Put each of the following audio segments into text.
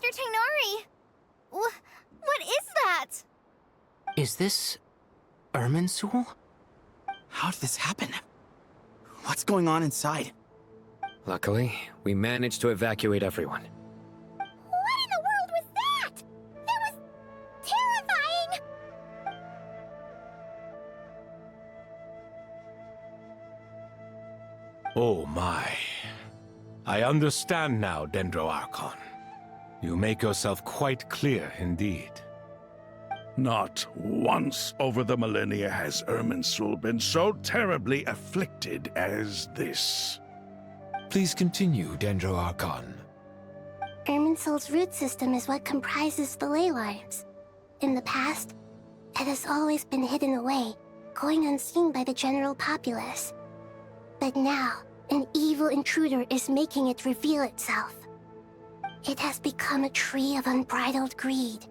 Dr. Tainari! What is that? Is this Irminsul? How did this happen? What's going on inside? Luckily, we managed to evacuate everyone. What in the world was that? That was terrifying! Oh my. I understand now, Dendro Archon. You make yourself quite clear indeed. Not once over the millennia has Irminsul been so terribly afflicted as this. Please continue, Dendro Archon. Irminsul's root system is what comprises the ley lines. In the past, it has always been hidden away, going unseen by the general populace. But now, an evil intruder is making it reveal itself. It has become a tree of unbridled greed.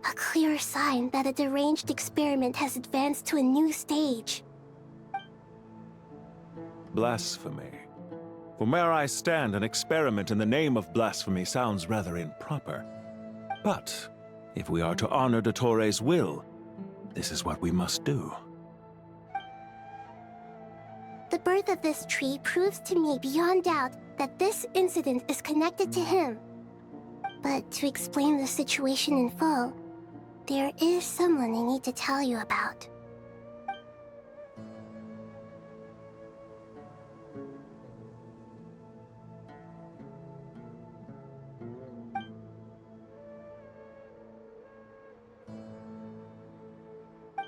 A clear sign that a deranged experiment has advanced to a new stage. Blasphemy. From where I stand, an experiment in the name of blasphemy sounds rather improper. But, if we are to honor Dottores' will, this is what we must do. The birth of this tree proves to me beyond doubt that this incident is connected to him. But to explain the situation in full, there is someone I need to tell you about.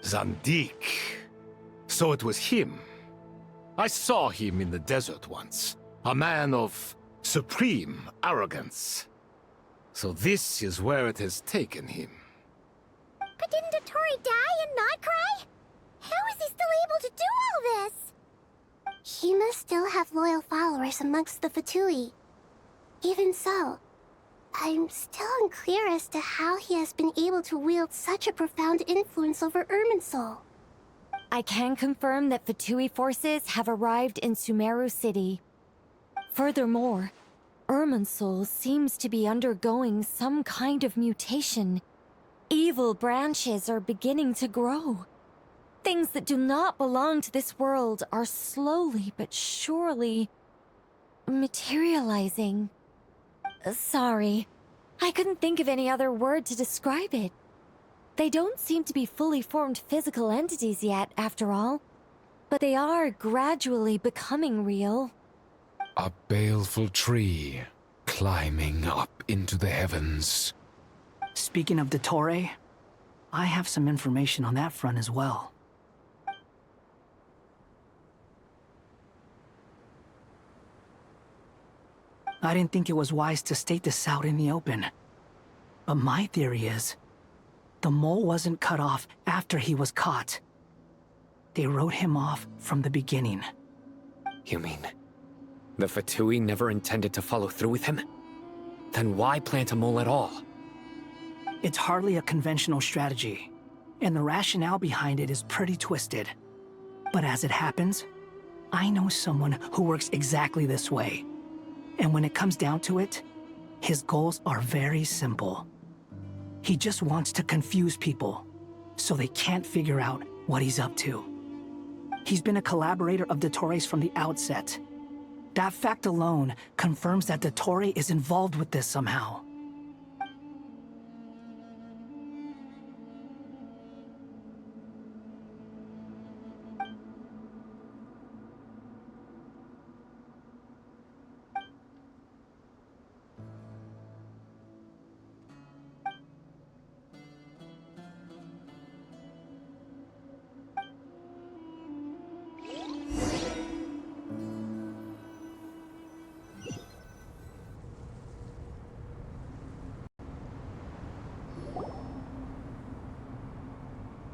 Zandik. So it was him. I saw him in the desert once. A man of supreme arrogance. So this is where it has taken him. But didn't Dottore die and not cry? How is he still able to do all this? He must still have loyal followers amongst the Fatui. Even so, I'm still unclear as to how he has been able to wield such a profound influence over Irminsul. I can confirm that Fatui forces have arrived in Sumeru City. Furthermore, Irminsul seems to be undergoing some kind of mutation. Evil branches are beginning to grow. Things that do not belong to this world are slowly but surely materializing. Sorry, I couldn't think of any other word to describe it. They don't seem to be fully formed physical entities yet, after all. But they are gradually becoming real. A baleful tree, climbing up into the heavens. Speaking of Dottore, I have some information on that front as well. I didn't think it was wise to state this out in the open. But my theory is, the mole wasn't cut off after he was caught. They wrote him off from the beginning. You mean, the Fatui never intended to follow through with him? Then why plant a mole at all? It's hardly a conventional strategy, and the rationale behind it is pretty twisted. But as it happens, I know someone who works exactly this way. And when it comes down to it, his goals are very simple. He just wants to confuse people, so they can't figure out what he's up to. He's been a collaborator of Dottore's from the outset. That fact alone confirms that Dottore is involved with this somehow.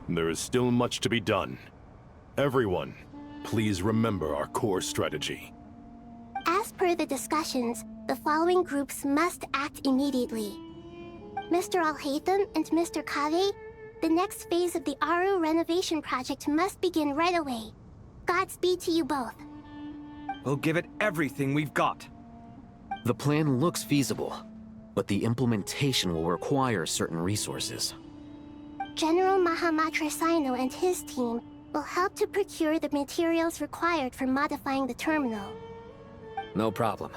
There is still much to be done. Everyone, please remember our core strategy. As per the discussions, the following groups must act immediately. Mr. Alhaitham and Mr. Kave, the next phase of the Aru renovation project must begin right away. Godspeed to you both. We'll give it everything we've got. The plan looks feasible. but the implementation will require certain resources. General Mahamatra Sino and his team will help to procure the materials required for modifying the terminal. No problem.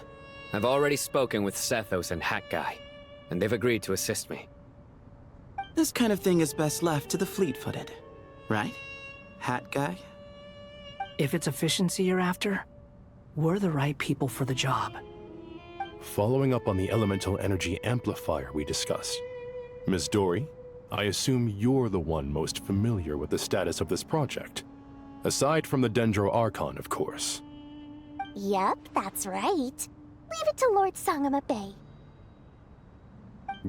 I've already spoken with Sethos and Hat Guy, and they've agreed to assist me. This kind of thing is best left to the fleet-footed, right? Hat Guy? If it's efficiency you're after, we're the right people for the job. Following up on the elemental energy amplifier we discussed, Ms. Dory, I assume you're the one most familiar with the status of this project. Aside from the Dendro Archon, of course. Yep, that's right. Leave it to Lord Sangama Bay.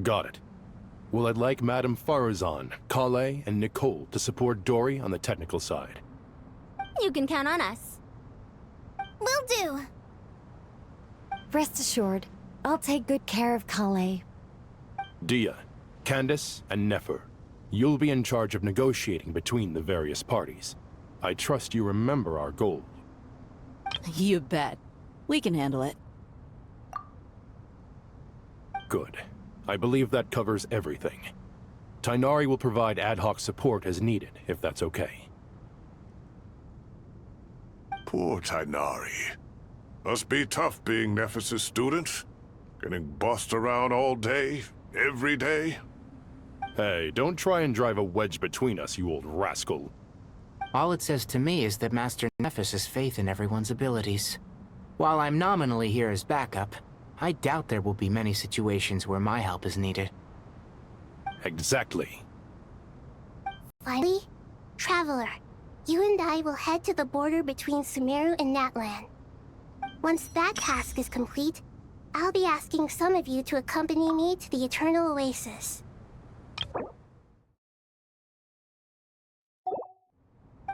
Got it. Well, I'd like Madame Farazan, Kale, and Nicole to support Dory on the technical side. You can count on us. Will do. Rest assured, I'll take good care of Kale. Dia, Candace, and Nefer, you'll be in charge of negotiating between the various parties. I trust you remember our goal. You bet. We can handle it. Good. I believe that covers everything. Tainari will provide ad hoc support as needed, if that's okay. Poor Tainari. Must be tough being Nephis' student. Getting bossed around all day, every day. Hey, don't try and drive a wedge between us, you old rascal. All it says to me is that Master Nephis has faith in everyone's abilities. While I'm nominally here as backup, I doubt there will be many situations where my help is needed. Exactly. Finally, Traveler, you and I will head to the border between Sumeru and Natlan. Once that task is complete, I'll be asking some of you to accompany me to the Eternal Oasis.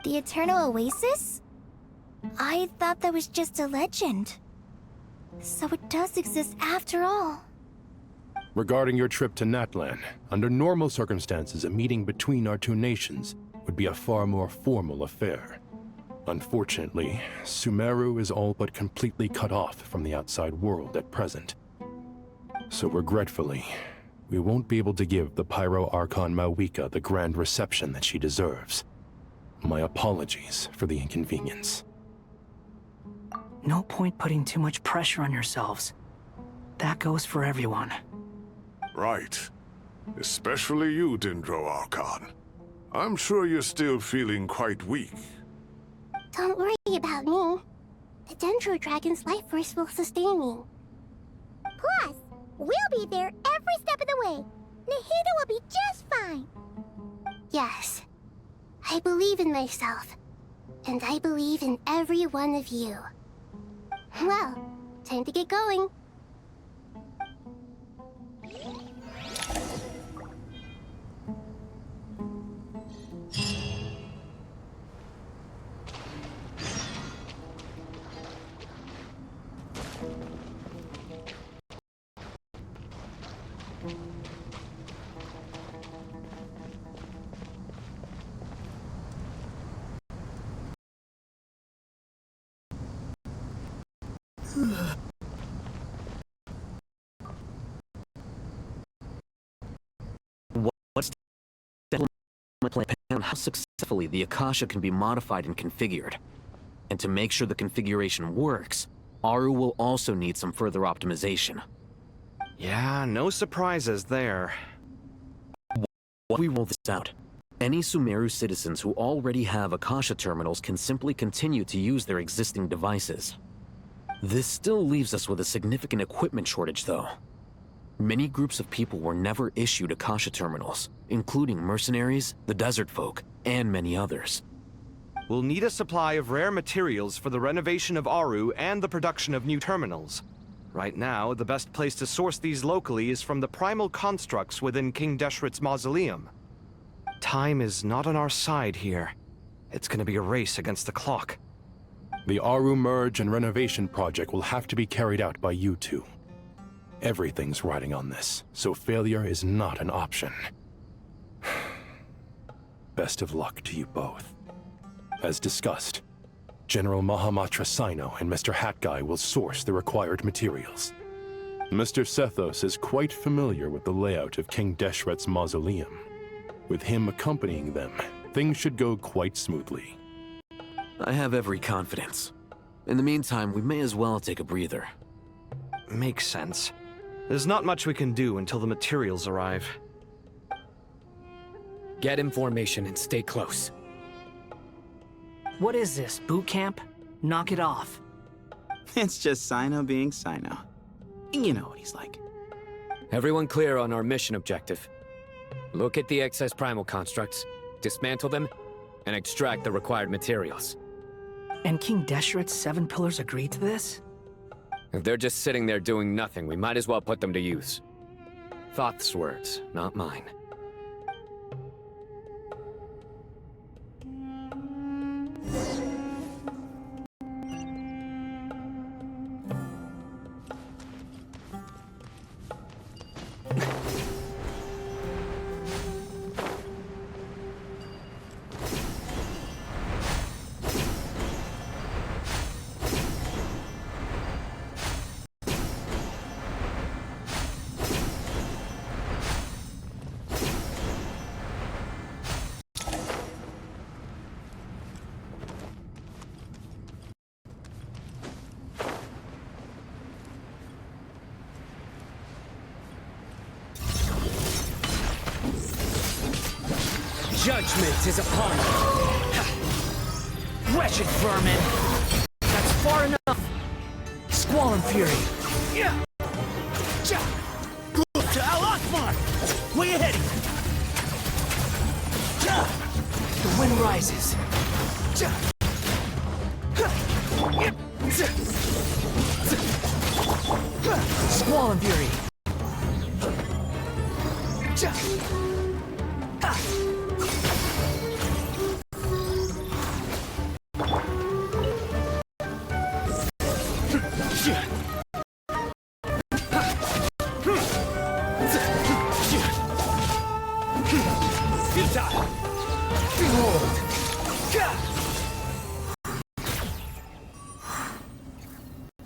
The Eternal Oasis? I thought that was just a legend. So it does exist after all. Regarding your trip to Natlan, under normal circumstances, a meeting between our two nations would be a far more formal affair. Unfortunately, Sumeru is all but completely cut off from the outside world at present. So regretfully, we won't be able to give the Pyro Archon Mawika the grand reception that she deserves. My apologies for the inconvenience. No point putting too much pressure on yourselves. That goes for everyone. Right. Especially you, Dendro Archon. I'm sure you're still feeling quite weak. Don't worry about me. The Dendro Dragon's life force will sustain me. Plus, we'll be there every step of the way. Nahida will be just fine. Yes. I believe in myself. And I believe in every one of you. Well, time to get going. What's the plan on how successfully the Akasha can be modified and configured? And to make sure the configuration works, Aru will also need some further optimization. Yeah, no surprises there. While we roll this out, any Sumeru citizens who already have Akasha terminals can simply continue to use their existing devices. This still leaves us with a significant equipment shortage, though. Many groups of people were never issued Akasha terminals, including mercenaries, the desert folk, and many others. We'll need a supply of rare materials for the renovation of Aru and the production of new terminals. Right now, the best place to source these locally is from the primal constructs within King Deshret's mausoleum. Time is not on our side here. It's gonna be a race against the clock. The Aru merge and renovation project will have to be carried out by you two. Everything's riding on this, so failure is not an option. Best of luck to you both. As discussed, General Mahamatra Sino and Mr. Hat Guy will source the required materials. Mr. Sethos is quite familiar with the layout of King Deshret's mausoleum. With him accompanying them, things should go quite smoothly. I have every confidence. In the meantime, we may as well take a breather. Makes sense. There's not much we can do until the materials arrive. Get in formation and stay close. What is this, boot camp? Knock it off. It's just Sino being Sino. You know what he's like. Everyone clear on our mission objective. Look at the excess primal constructs, dismantle them, and extract the required materials. And King Deshret's 7 pillars agreed to this? If they're just sitting there doing nothing, we might as well put them to use. Thoth's words, not mine. Judgment is upon you. Wretched vermin! That's far enough! Squall and fury! Move to Al Akbar! Way ahead of you! The wind rises. Squall and fury!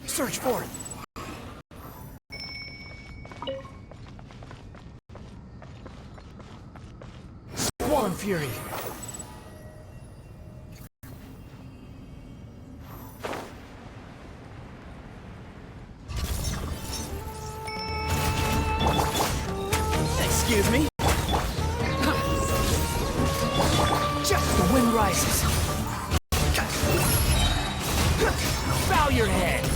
Search for it. Squall and fury. Excuse me. The wind rises. Bow your head.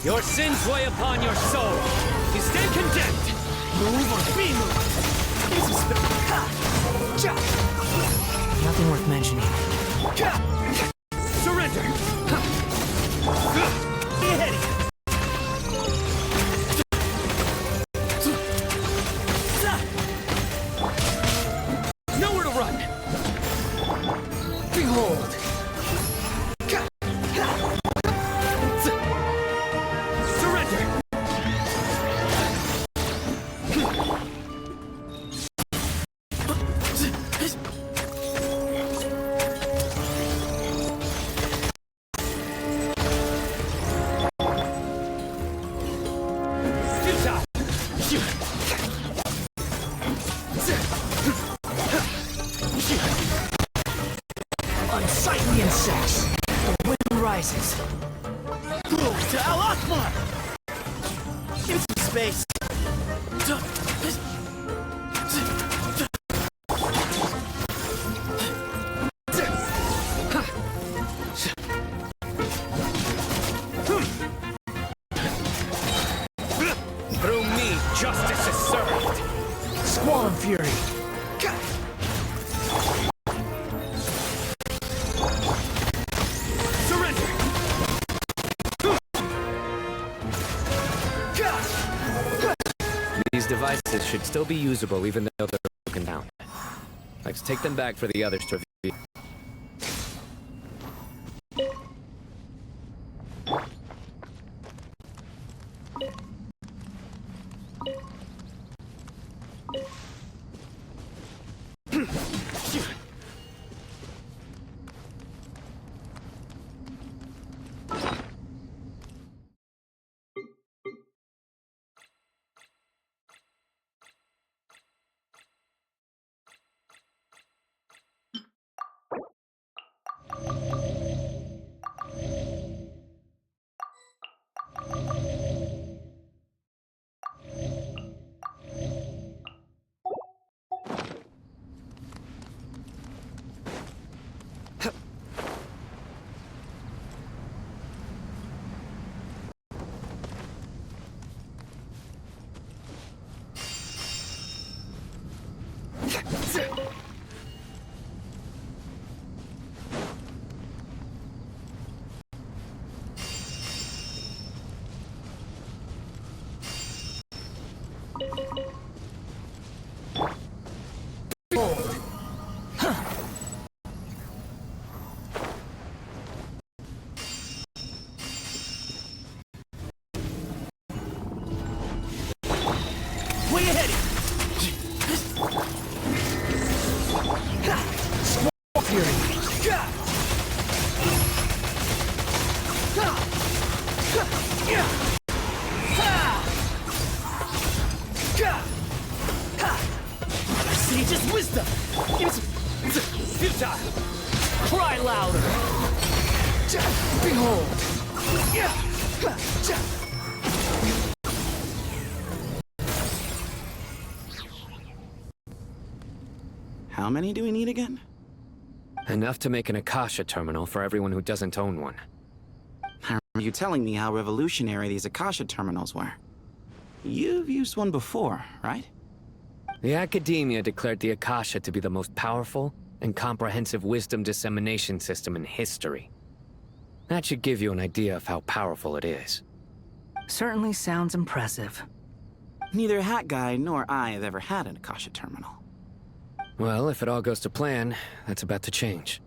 Your sins weigh upon your soul. You stay condemned. Move or be moved. Nothing worth mentioning. Surrender. Be ahead of you. Nowhere to run. Behold. Unsightly insects. The wind rises. Move to Al Akbar. Give some space. Through me, justice is served. Squall and fury. These devices should still be usable even though they're broken down. Let's take them back for the others to review. Cry louder! Behold! How many do we need again? Enough to make an Akasha terminal for everyone who doesn't own one. I remember you telling me how revolutionary these Akasha terminals were. You've used one before, right? The Academia declared the Akasha to be the most powerful and comprehensive wisdom dissemination system in history. That should give you an idea of how powerful it is. Certainly sounds impressive. Neither Hat Guy nor I have ever had an Akasha terminal. Well, if it all goes to plan, that's about to change.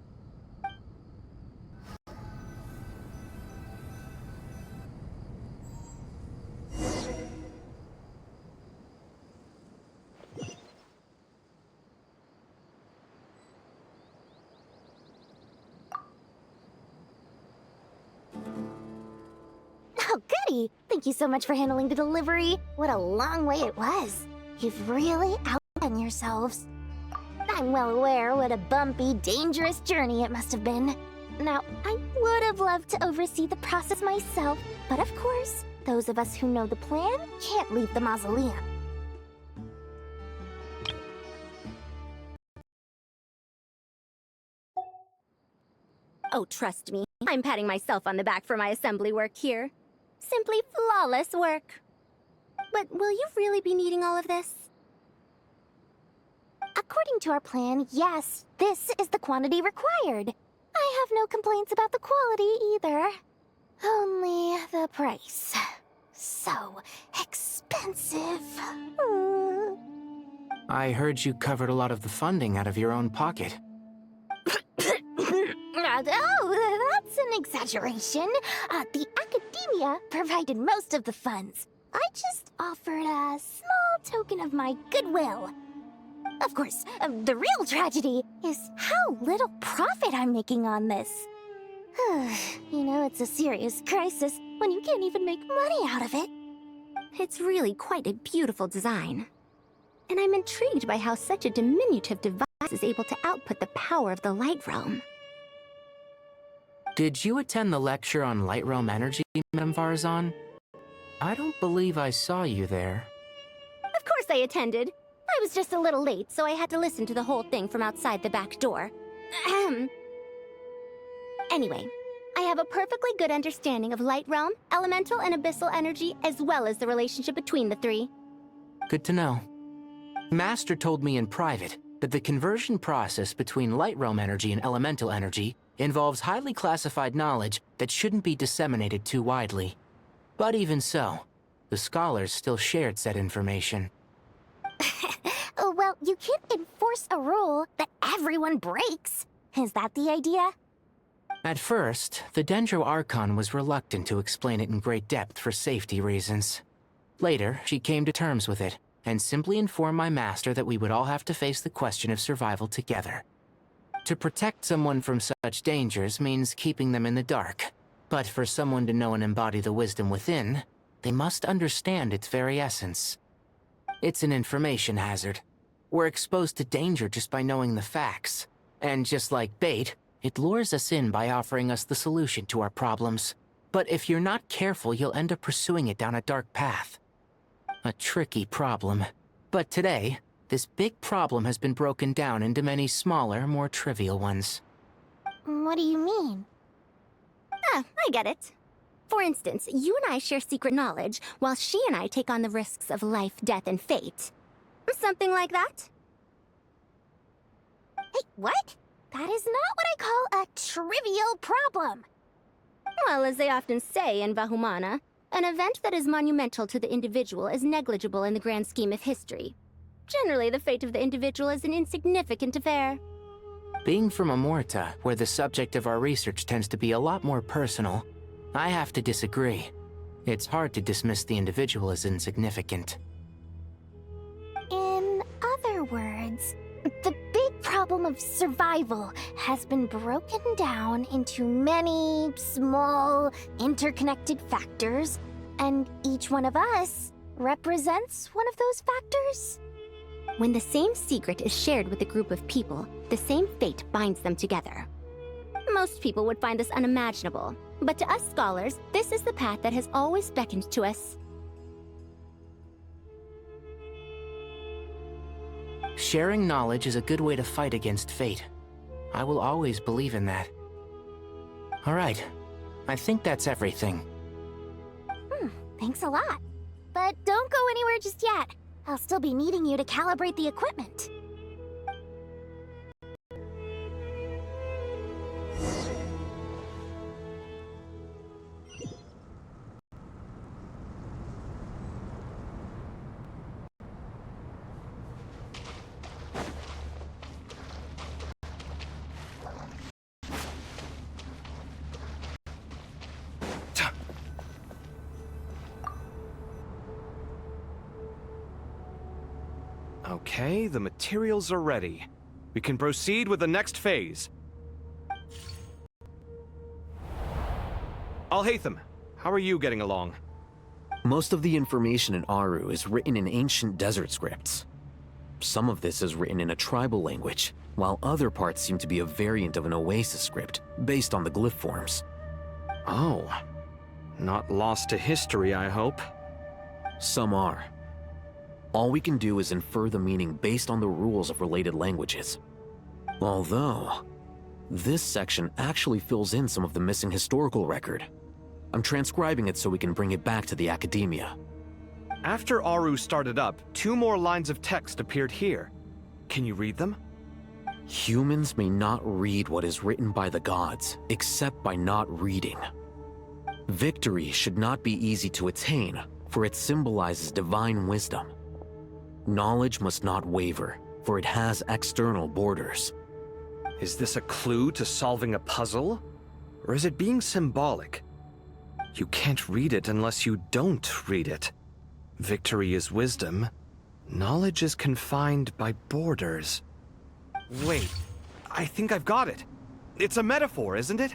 Oh, goody! Thank you so much for handling the delivery. What a long way it was. You've really outdone yourselves. I'm well aware what a bumpy, dangerous journey it must have been. Now, I would have loved to oversee the process myself, but of course, those of us who know the plan can't leave the mausoleum. Oh, trust me, I'm patting myself on the back for my assembly work here. Simply flawless work. But will you really be needing all of this? According to our plan, yes, this is the quantity required. I have no complaints about the quality either. Only the price. So expensive. I heard you covered a lot of the funding out of your own pocket. Oh, that's an exaggeration. The Academia provided most of the funds. I just offered a small token of my goodwill. Of course, the real tragedy is how little profit I'm making on this. You know, it's a serious crisis when you can't even make money out of it. It's really quite a beautiful design. And I'm intrigued by how such a diminutive device is able to output the power of the Light Realm. Did you attend the lecture on Light Realm energy, Madame Varzan? I don't believe I saw you there. Of course I attended. I was just a little late, so I had to listen to the whole thing from outside the back door. Anyway, I have a perfectly good understanding of Light Realm, Elemental and Abyssal energy, as well as the relationship between the three. Good to know. Master told me in private that the conversion process between Light Realm energy and Elemental energy involves highly classified knowledge that shouldn't be disseminated too widely. But even so, the scholars still shared said information. Well, you can't enforce a rule that everyone breaks. Is that the idea? At first, the Dendro Archon was reluctant to explain it in great depth for safety reasons. Later, she came to terms with it, and simply informed my master that we would all have to face the question of survival together. To protect someone from such dangers means keeping them in the dark, but for someone to know and embody the wisdom within, they must understand its very essence. It's an information hazard. We're exposed to danger just by knowing the facts. And just like bait, it lures us in by offering us the solution to our problems. But if you're not careful, you'll end up pursuing it down a dark path. A tricky problem. But today, this big problem has been broken down into many smaller, more trivial ones. What do you mean? Ah, I get it. For instance, you and I share secret knowledge, while she and I take on the risks of life, death, and fate. Something like that? Hey, what? That is not what I call a trivial problem. Well, as they often say in Vahumana, an event that is monumental to the individual is negligible in the grand scheme of history. Generally, the fate of the individual is an insignificant affair. Being from Amorta, where the subject of our research tends to be a lot more personal, I have to disagree. It's hard to dismiss the individual as insignificant. In other words, the big problem of survival has been broken down into many small, interconnected factors, and each one of us represents one of those factors. When the same secret is shared with a group of people, the same fate binds them together. Most people would find this unimaginable, but to us scholars, this is the path that has always beckoned to us. Sharing knowledge is a good way to fight against fate. I will always believe in that. All right, I think that's everything. Thanks a lot. But don't go anywhere just yet. I'll still be needing you to calibrate the equipment. Okay, the materials are ready. We can proceed with the next phase. Alhaitham, how are you getting along? Most of the information in Aru is written in ancient desert scripts. Some of this is written in a tribal language, while other parts seem to be a variant of an Oasis script, based on the glyph forms. Oh. Not lost to history, I hope. Some are. All we can do is infer the meaning based on the rules of related languages. Although, this section actually fills in some of the missing historical record. I'm transcribing it so we can bring it back to the academia. After Aru started up, 2 more lines of text appeared here. Can you read them? Humans may not read what is written by the gods, except by not reading. Victory should not be easy to attain, for it symbolizes divine wisdom. Knowledge must not waver, for it has external borders. Is this a clue to solving a puzzle? Or is it being symbolic? You can't read it unless you don't read it. Victory is wisdom. Knowledge is confined by borders. Wait, I think I've got it. It's a metaphor, isn't it?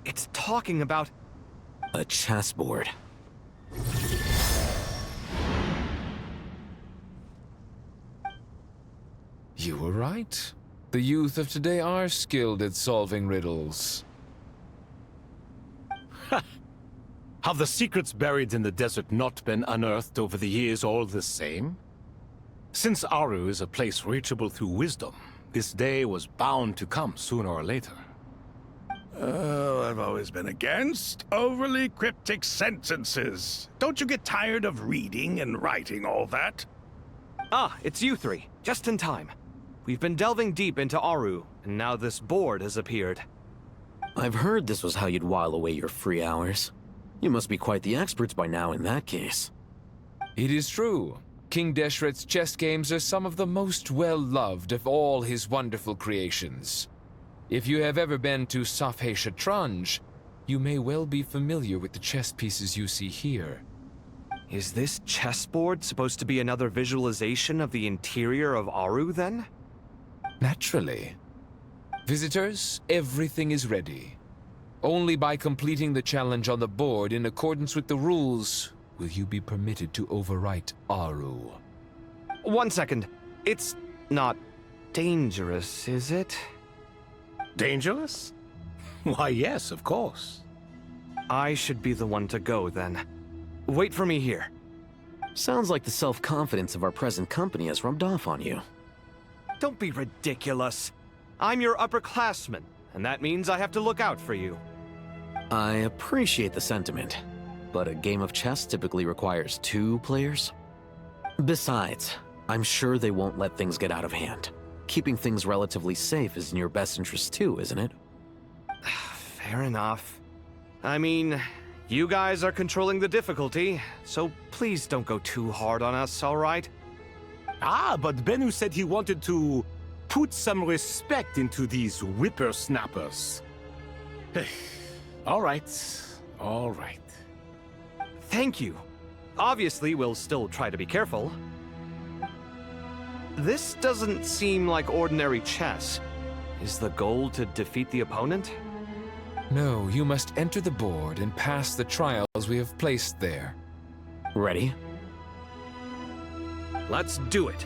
It's talking about... a chessboard. You were right. The youth of today are skilled at solving riddles. Have the secrets buried in the desert not been unearthed over the years all the same? Since Aru is a place reachable through wisdom, this day was bound to come sooner or later. Oh, I've always been against overly cryptic sentences. Don't you get tired of reading and writing all that? Ah, it's you 3. Just in time. We've been delving deep into Aru, and now this board has appeared. I've heard this was how you'd while away your free hours. You must be quite the experts by now in that case. It is true. King Deshret's chess games are some of the most well-loved of all his wonderful creations. If you have ever been to Safhe Shatranj, you may well be familiar with the chess pieces you see here. Is this chessboard supposed to be another visualization of the interior of Aru, then? Naturally. Visitors, everything is ready. Only by completing the challenge on the board in accordance with the rules will you be permitted to overwrite Aru. 1 second. It's not dangerous, is it? Dangerous? Why, yes, of course. I should be the one to go, then. Wait for me here. Sounds like the self-confidence of our present company has rubbed off on you. Don't be ridiculous. I'm your upperclassman, and that means I have to look out for you. I appreciate the sentiment, but a game of chess typically requires 2 players. Besides, I'm sure they won't let things get out of hand. Keeping things relatively safe is in your best interest too, isn't it? Fair enough. I mean, you guys are controlling the difficulty, so please don't go too hard on us, all right? Ah, but Bennu said he wanted to put some respect into these whippersnappers. All right, all right. Thank you. Obviously, we'll still try to be careful. This doesn't seem like ordinary chess. Is the goal to defeat the opponent? No, you must enter the board and pass the trials we have placed there. Ready? Let's do it.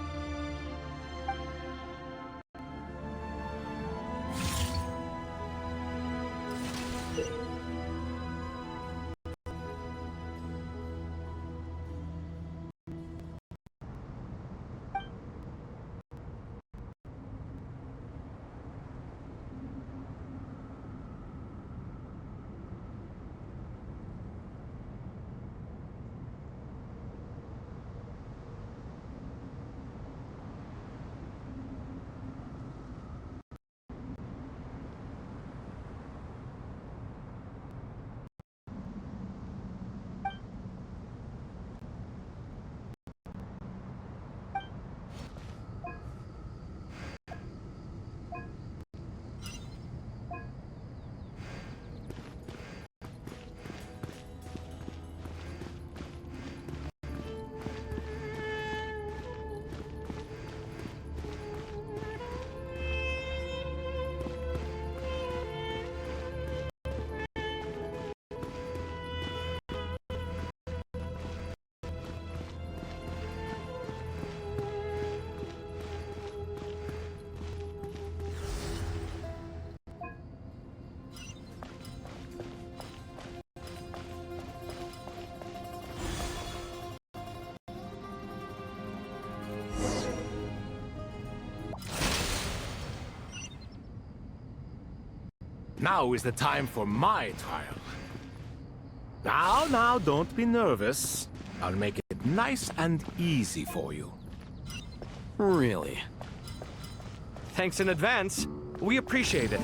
Now is the time for my trial. Now, don't be nervous. I'll make it nice and easy for you. Really? Thanks in advance. We appreciate it.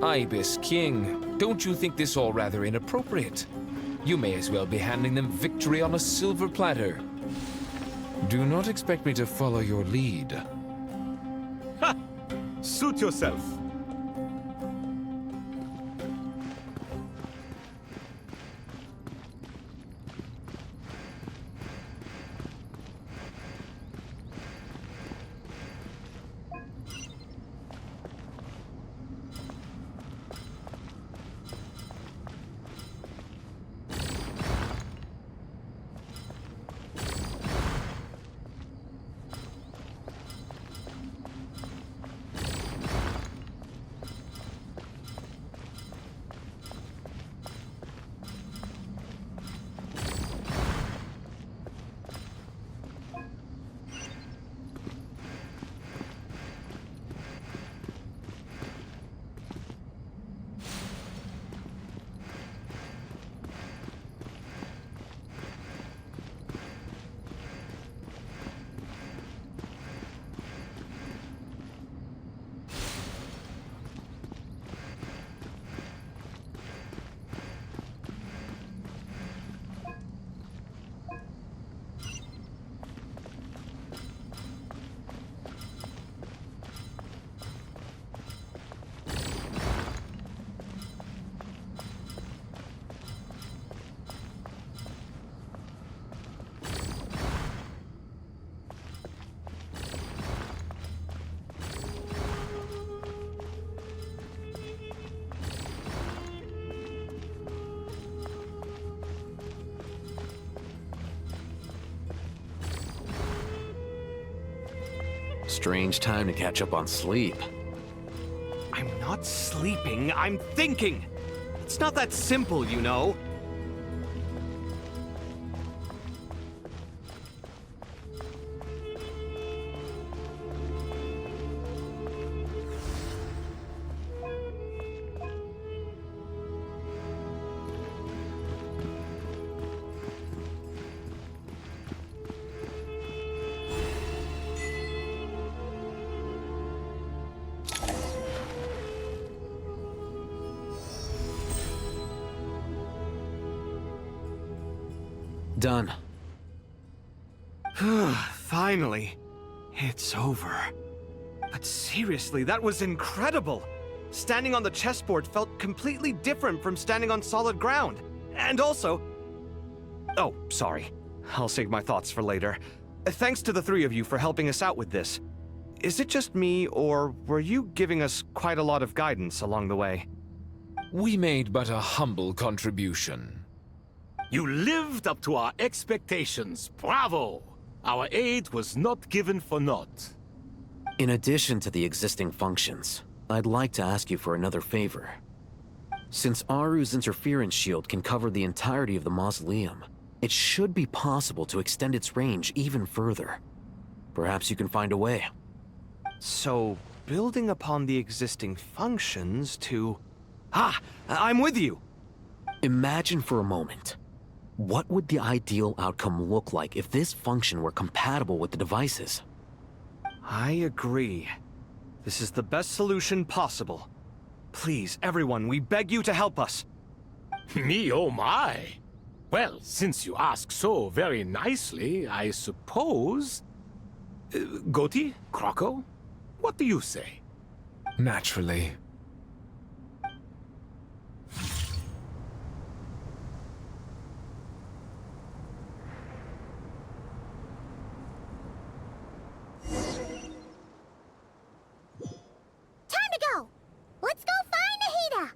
Ibis King, don't you think this all rather inappropriate? You may as well be handing them victory on a silver platter. Do not expect me to follow your lead. Ha! Suit yourself. Strange time to catch up on sleep. I'm not sleeping, I'm thinking! It's not that simple, you know. Done. Finally. It's over. But seriously, that was incredible! Standing on the chessboard felt completely different from standing on solid ground. And also... Oh, sorry. I'll save my thoughts for later. Thanks to the three of you for helping us out with this. Is it just me, or were you giving us quite a lot of guidance along the way? We made but a humble contribution. You lived up to our expectations. Bravo! Our aid was not given for naught. In addition to the existing functions, I'd like to ask you for another favor. Since Aru's interference shield can cover the entirety of the mausoleum, it should be possible to extend its range even further. Perhaps you can find a way. So, building upon the existing functions to... Ah! I'm with you! Imagine for a moment. What would the ideal outcome look like if this function were compatible with the devices? I agree. This is the best solution possible. Please, everyone, we beg you to help us. Me, oh my! Well, since you ask so very nicely, I suppose... Goti? Croco? What do you say? Naturally. Time to go! Let's go find Nahida!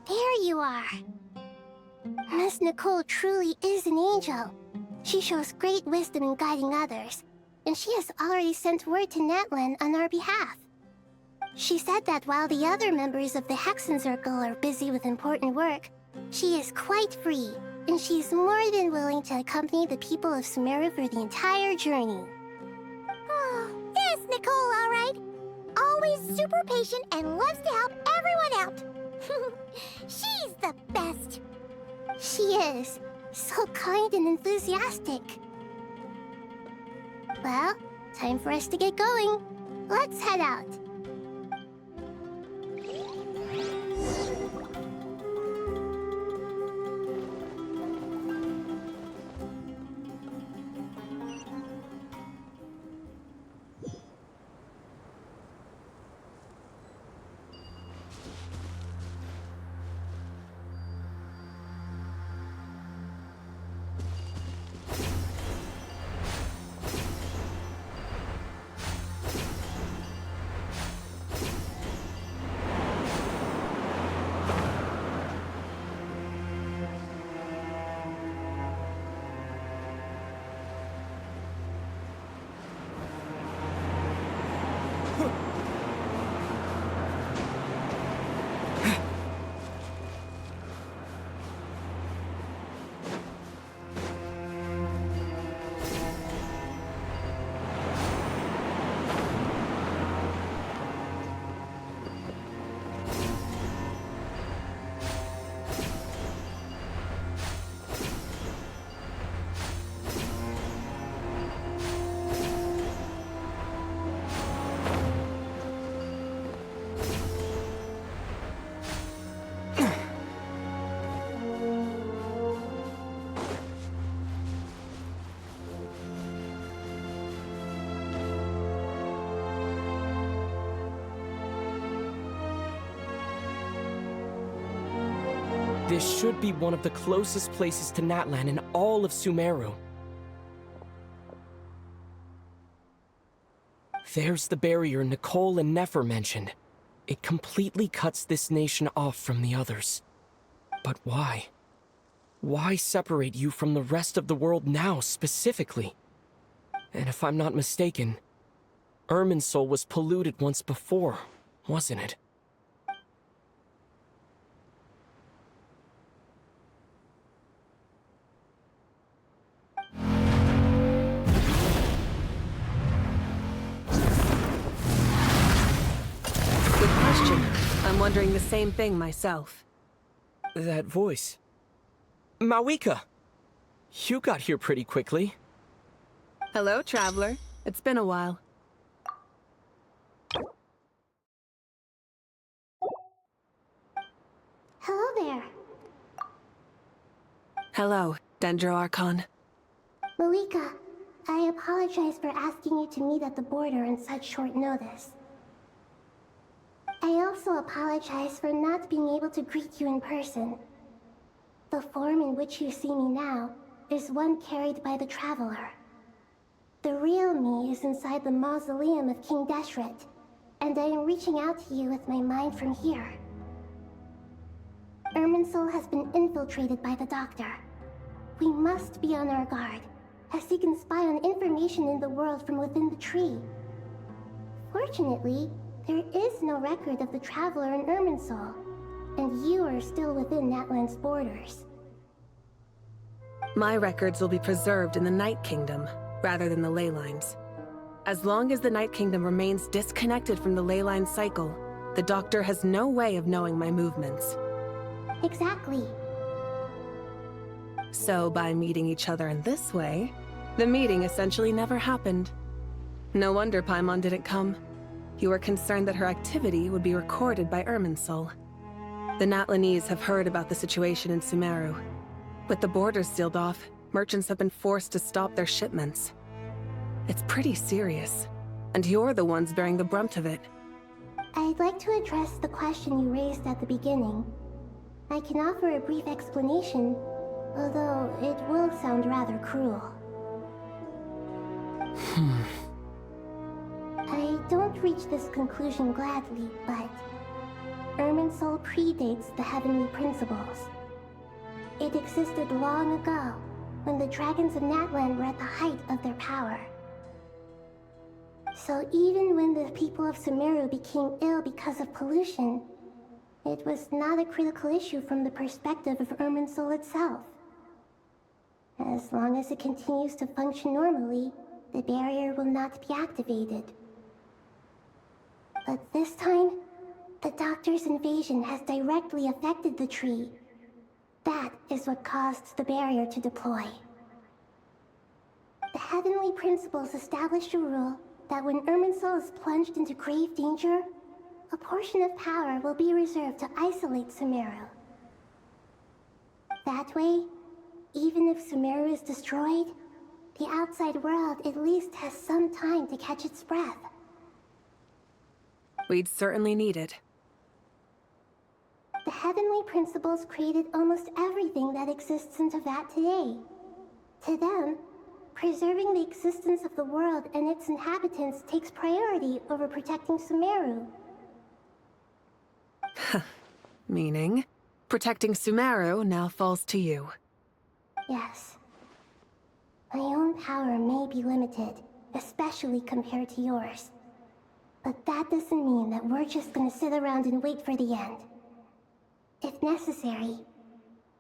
There you are. Miss Nicole truly is an angel. She shows great wisdom in guiding others, and she has already sent word to Natlan on our behalf. She said that while the other members of the Hexen Circle are busy with important work, she is quite free, and she's more than willing to accompany the people of Sumeru for the entire journey. Oh, there's Nicole, all right. Always super patient and loves to help everyone out. She's the best. She is. So kind and enthusiastic. Well, time for us to get going. Let's head out. This should be one of the closest places to Natlan in all of Sumeru. There's the barrier Nicole and Nefer mentioned. It completely cuts this nation off from the others. But why? Why separate you from the rest of the world now, specifically? And if I'm not mistaken, Irminsul was polluted once before, wasn't it? Good question. I'm wondering the same thing myself. That voice. Mawika! You got here pretty quickly. Hello, traveler. It's been a while. Hello there. Hello, Dendro Archon. Malika, I apologize for asking you to meet at the border on such short notice. I also apologize for not being able to greet you in person. The form in which you see me now is one carried by the Traveler. The real me is inside the mausoleum of King Deshret, and I am reaching out to you with my mind from here. Irminsul has been infiltrated by the Doctor. We must be on our guard, as he can spy on information in the world from within the tree. Fortunately, there is no record of the Traveler in Irminsul, and you are still within Natlan's borders. My records will be preserved in the Night Kingdom, rather than the ley lines. As long as the Night Kingdom remains disconnected from the ley line cycle, the Doctor has no way of knowing my movements. Exactly. So by meeting each other in this way, the meeting essentially never happened. No wonder Paimon didn't come. You were concerned that her activity would be recorded by Irminsul. The Natlanese have heard about the situation in Sumeru. With the borders sealed off, merchants have been forced to stop their shipments. It's pretty serious, and you're the ones bearing the brunt of it. I'd like to address the question you raised at the beginning. I can offer a brief explanation, although it will sound rather cruel. I don't reach this conclusion gladly, but Irminsul predates the Heavenly Principles. It existed long ago, when the dragons of Natlan were at the height of their power. So even when the people of Sumeru became ill because of pollution, it was not a critical issue from the perspective of Irminsul itself. As long as it continues to function normally, the barrier will not be activated. But this time, the Doctor's invasion has directly affected the tree. That is what caused the barrier to deploy. The Heavenly Principles established a rule that when Irminsul is plunged into grave danger, a portion of power will be reserved to isolate Sumeru. That way, even if Sumeru is destroyed, the outside world at least has some time to catch its breath. We'd certainly need it. The Heavenly Principles created almost everything that exists in Teyvat today. To them, preserving the existence of the world and its inhabitants takes priority over protecting Sumeru. Meaning, protecting Sumeru now falls to you. Yes. My own power may be limited, especially compared to yours. But that doesn't mean that we're just gonna sit around and wait for the end. If necessary,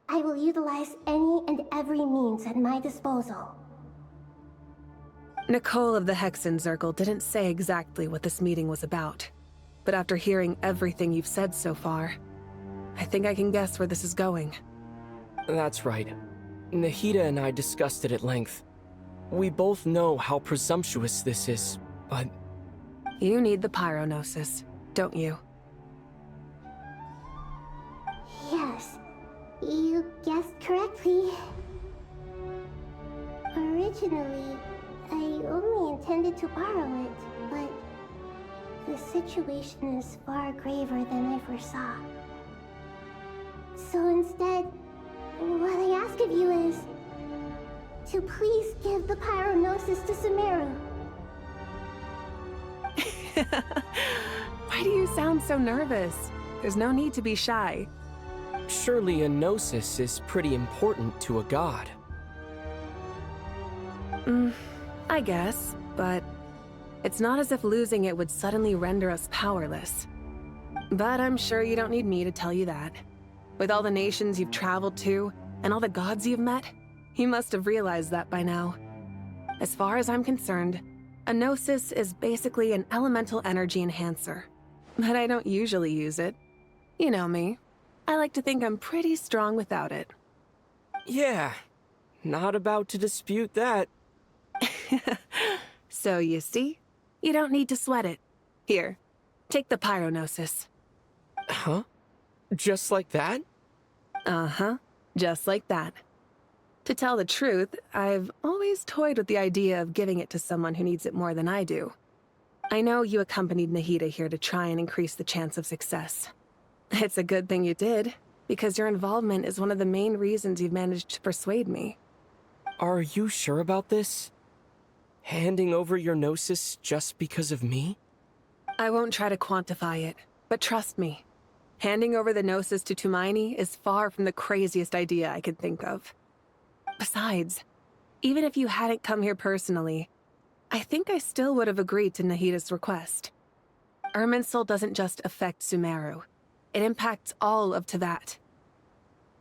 I will utilize any and every means at my disposal. Nicole of the Hexen Circle didn't say exactly what this meeting was about. But after hearing everything you've said so far, I think I can guess where this is going. That's right. Nahida and I discussed it at length. We both know how presumptuous this is, but... You need the Pyronosis, don't you? Yes, you guessed correctly. Originally, I only intended to borrow it, but the situation is far graver than I foresaw. So instead, what I ask of you is to please give the Pyronosis to Sumeru. Why do you sound so nervous? There's no need to be shy. Surely a gnosis is pretty important to a god. I guess, but it's not as if losing it would suddenly render us powerless. But I'm sure you don't need me to tell you that. With all the nations you've traveled to, and all the gods you've met, you must have realized that by now. As far as I'm concerned, a gnosis is basically an elemental energy enhancer. But I don't usually use it. You know me. I like to think I'm pretty strong without it. Yeah, not about to dispute that. So you see, you don't need to sweat it. Here, take the pyronosis. Huh? Just like that? Uh-huh, just like that. To tell the truth, I've always toyed with the idea of giving it to someone who needs it more than I do. I know you accompanied Nahida here to try and increase the chance of success. It's a good thing you did, because your involvement is one of the main reasons you've managed to persuade me. Are you sure about this? Handing over your Gnosis just because of me? I won't try to quantify it, but trust me. Handing over the Gnosis to Tumaini is far from the craziest idea I could think of. Besides, even if you hadn't come here personally, I think I still would have agreed to Nahida's request. Irminsul doesn't just affect Sumeru. It impacts all of Teyvat.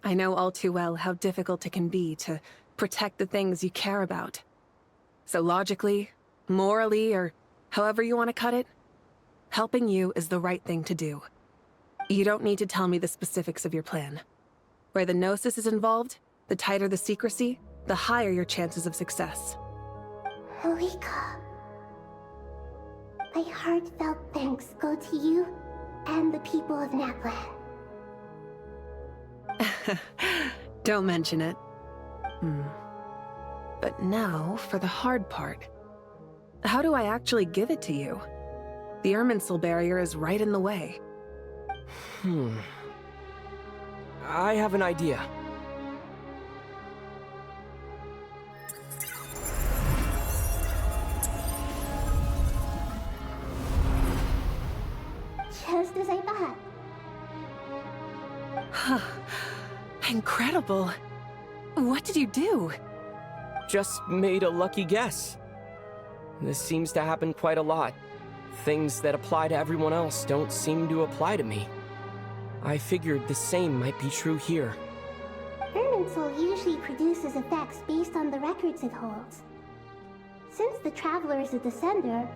I know all too well how difficult it can be to protect the things you care about. So logically, morally, or however you want to cut it, helping you is the right thing to do. You don't need to tell me the specifics of your plan. Where the Gnosis is involved, the tighter the secrecy, the higher your chances of success. Marika. My heartfelt thanks go to you and the people of Natlan. Don't mention it. But now, for the hard part. How do I actually give it to you? The Irminsul barrier is right in the way. I have an idea. Just as I thought. Incredible. What did you do? Just made a lucky guess. This seems to happen quite a lot. Things that apply to everyone else don't seem to apply to me. I figured the same might be true here. Irminsul usually produces effects based on the records it holds. Since the Traveler is a descender,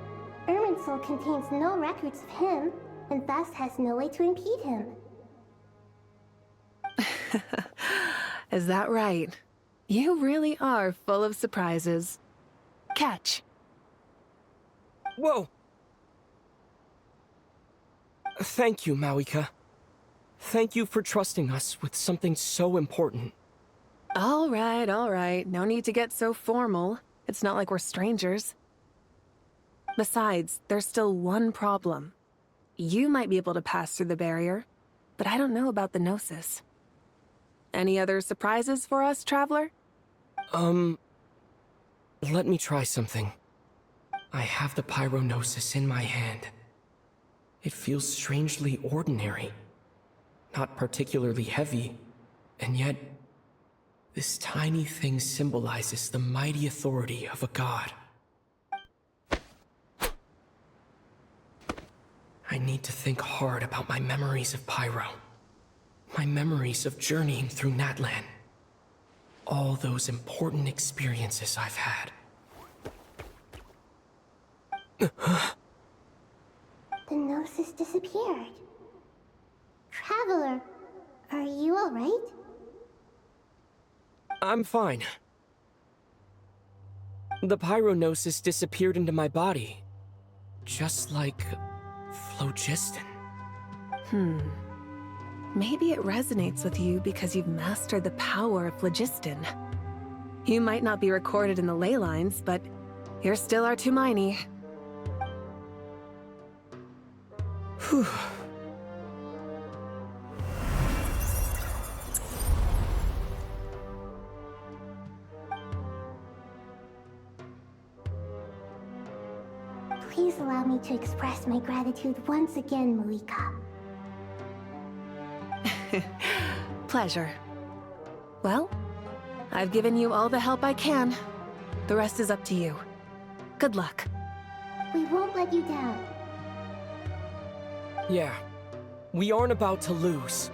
Irminsul contains no records of him, and thus has no way to impede him. Is that right? You really are full of surprises. Catch. Whoa! Thank you, Mawika. Thank you for trusting us with something so important. All right. No need to get so formal. It's not like we're strangers. Besides, there's still one problem. You might be able to pass through the barrier, but I don't know about the Gnosis. Any other surprises for us, Traveler? Let me try something. I have the Pyronosis in my hand. It feels strangely ordinary. Not particularly heavy, and yet, this tiny thing symbolizes the mighty authority of a god. I need to think hard about my memories of Pyro. My memories of journeying through Natlan. All those important experiences I've had. The Gnosis disappeared. Traveler, are you alright? I'm fine. The Pyronosis disappeared into my body. Just like phlogiston. Maybe it resonates with you because you've mastered the power of phlogiston. You might not be recorded in the ley lines, but you're still our Tumaini. Whew. Please allow me to express my gratitude once again, Marika. Pleasure. Well, I've given you all the help I can. The rest is up to you. Good luck. We won't let you down. Yeah, we aren't about to lose.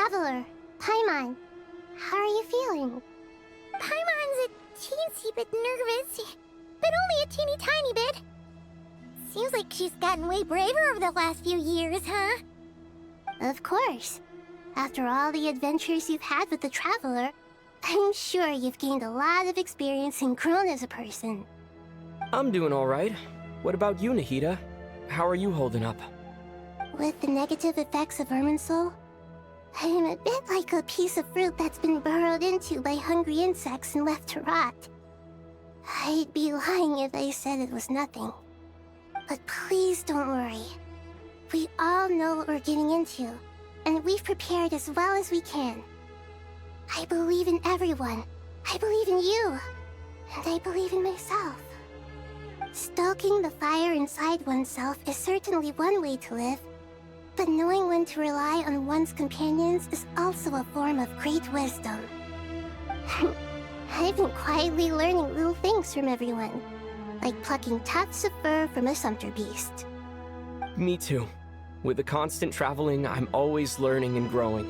Traveler, Paimon, how are you feeling? Paimon's a teensy bit nervous, but only a teeny tiny bit. Seems like she's gotten way braver over the last few years, huh? Of course. After all the adventures you've had with the Traveler, I'm sure you've gained a lot of experience and grown as a person. I'm doing all right. What about you, Nahida? How are you holding up? With the negative effects of Irminsul, I'm a bit like a piece of fruit that's been burrowed into by hungry insects and left to rot. I'd be lying if I said it was nothing. But please don't worry. We all know what we're getting into, and we've prepared as well as we can. I believe in everyone. I believe in you. And I believe in myself. Stoking the fire inside oneself is certainly one way to live, but knowing when to rely on one's companions is also a form of great wisdom. I've been quietly learning little things from everyone, like plucking tufts of fur from a sumpter beast. Me too. With the constant traveling, I'm always learning and growing.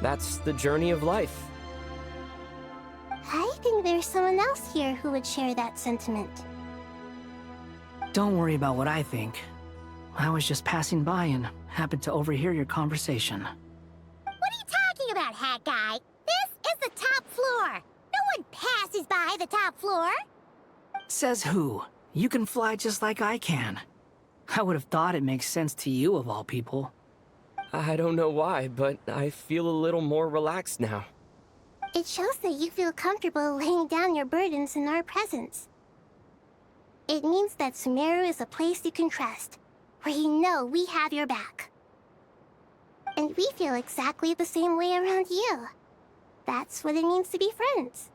That's the journey of life. I think there's someone else here who would share that sentiment. Don't worry about what I think. I was just passing by and happened to overhear your conversation. What are you talking about, hat guy? This is the top floor. No one passes by the top floor. Says who? You can fly just like I can. I would have thought it makes sense to you of all people. I don't know why, but I feel a little more relaxed now. It shows that you feel comfortable laying down your burdens in our presence. It means that Sumeru is a place you can trust, where you know we have your back. And we feel exactly the same way around you. That's what it means to be friends.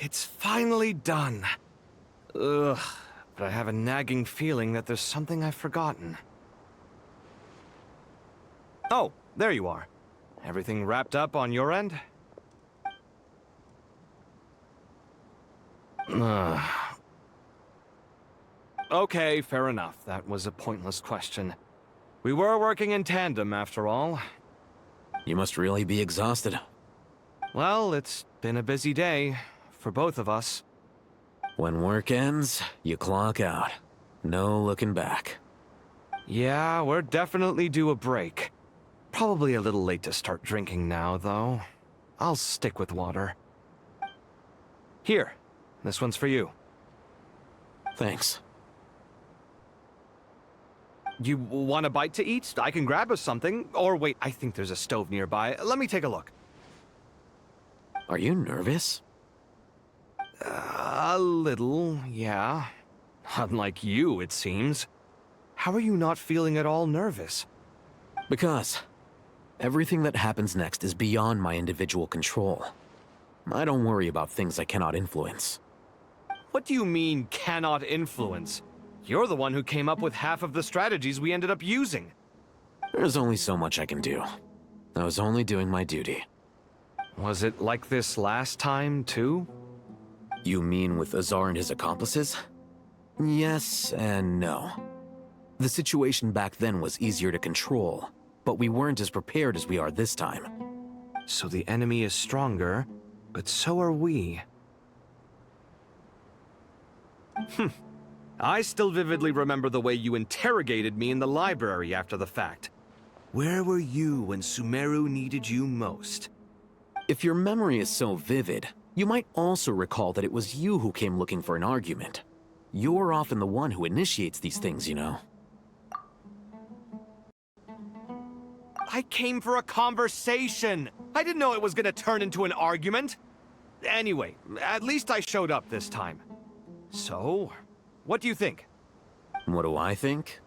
It's finally done. Ugh, but I have a nagging feeling that there's something I've forgotten. Oh, there you are. Everything wrapped up on your end? Okay, fair enough. That was a pointless question. We were working in tandem, after all. You must really be exhausted. Well, it's been a busy day. For both of us. When work ends, you clock out. No looking back. Yeah, we're definitely due a break. Probably a little late to start drinking now, though. I'll stick with water. Here, this one's for you. Thanks. You want a bite to eat? I can grab us something. Or wait, I think there's a stove nearby. Let me take a look. Are you nervous? A little, yeah. Unlike you, it seems. How are you not feeling at all nervous? Because everything that happens next is beyond my individual control. I don't worry about things I cannot influence. What do you mean, cannot influence? You're the one who came up with half of the strategies we ended up using. There's only so much I can do. I was only doing my duty. Was it like this last time, too? You mean with Azar and his accomplices? Yes and no. The situation back then was easier to control, but we weren't as prepared as we are this time. So the enemy is stronger, but so are we. I still vividly remember the way you interrogated me in the library after the fact. Where were you when Sumeru needed you most? If your memory is so vivid, you might also recall that it was you who came looking for an argument. You're often the one who initiates these things, you know. I came for a conversation! I didn't know it was gonna turn into an argument! Anyway, at least I showed up this time. So, what do you think? What do I think?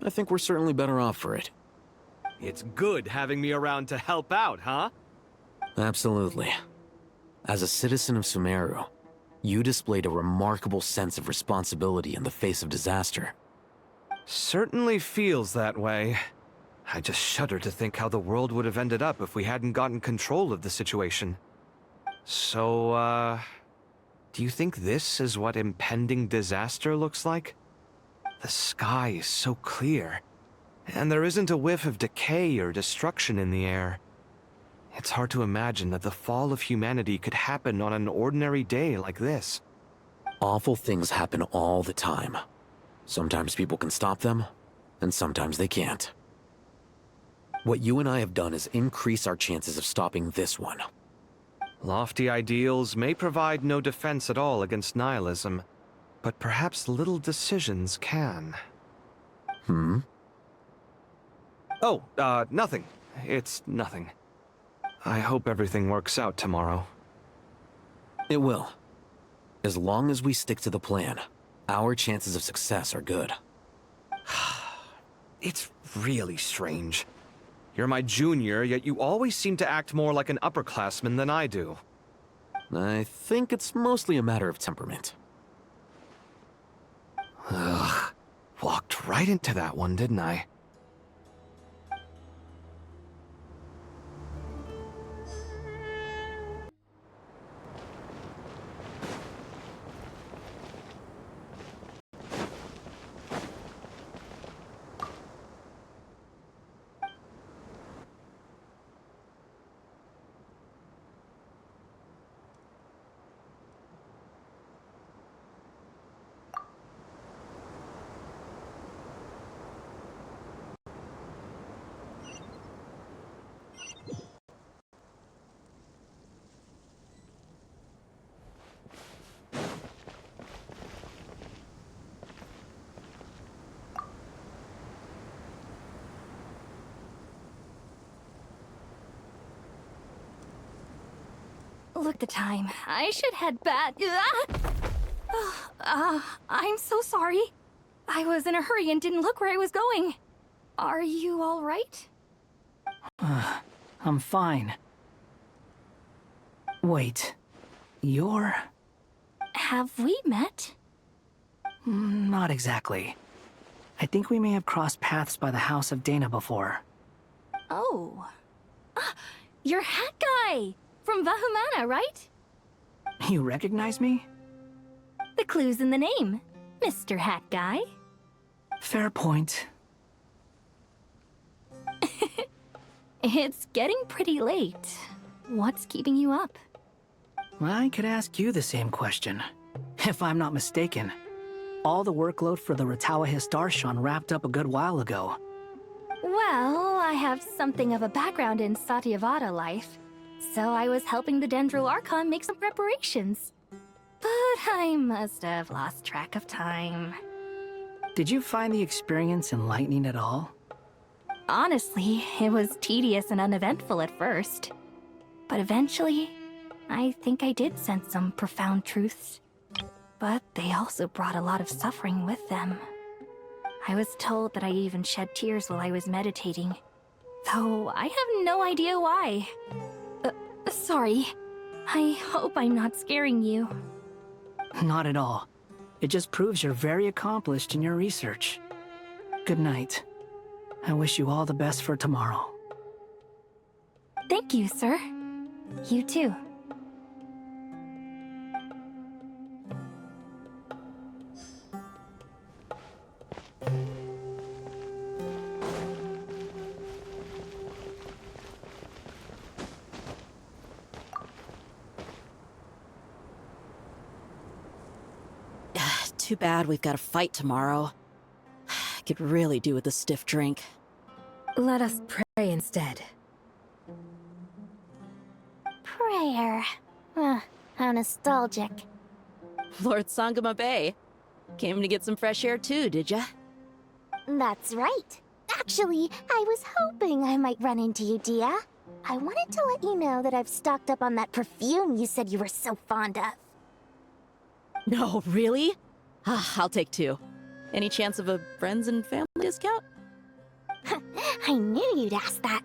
I think we're certainly better off for it. It's good having me around to help out, huh? Absolutely. As a citizen of Sumeru, you displayed a remarkable sense of responsibility in the face of disaster. Certainly feels that way. I just shudder to think how the world would have ended up if we hadn't gotten control of the situation. So, do you think this is what impending disaster looks like? The sky is so clear, and there isn't a whiff of decay or destruction in the air. It's hard to imagine that the fall of humanity could happen on an ordinary day like this. Awful things happen all the time. Sometimes people can stop them, and sometimes they can't. What you and I have done is increase our chances of stopping this one. Lofty ideals may provide no defense at all against nihilism, but perhaps little decisions can. Hmm? Oh, nothing. It's nothing. I hope everything works out tomorrow. It will. As long as we stick to the plan, our chances of success are good. It's really strange. You're my junior, yet you always seem to act more like an upperclassman than I do. I think it's mostly a matter of temperament. Ugh. Walked right into that one, didn't I? Look at the time. I should head back. I'm so sorry. I was in a hurry and didn't look where I was going. Are you all right? I'm fine. Wait, you're... Have we met? Not exactly. I think we may have crossed paths by the house of Dana before. Oh. You're Hat Guy! From Vahumana, right? You recognize me? The clue's in the name, Mr. Hat Guy. Fair point. It's getting pretty late. What's keeping you up? I could ask you the same question. If I'm not mistaken, all the workload for the Ratawa Histarshan wrapped up a good while ago. Well, I have something of a background in Satyavada life, so I was helping the Dendro Archon make some preparations. But I must have lost track of time. Did you find the experience enlightening at all? Honestly, it was tedious and uneventful at first. But eventually, I think I did sense some profound truths. But they also brought a lot of suffering with them. I was told that I even shed tears while I was meditating, though I have no idea why. Sorry. I hope I'm not scaring you. Not at all. It just proves you're very accomplished in your research. Good night. I wish you all the best for tomorrow. Thank you, sir. You too. Too bad we've got a fight tomorrow. Could really do with a stiff drink. Let us pray instead. Prayer. How nostalgic. Lord Sangama Bay. Came to get some fresh air too, did ya? That's right. Actually, I was hoping I might run into you, Dia. I wanted to let you know that I've stocked up on that perfume you said you were so fond of. No, really? I'll take two. Any chance of a friends and family discount? I knew you'd ask that.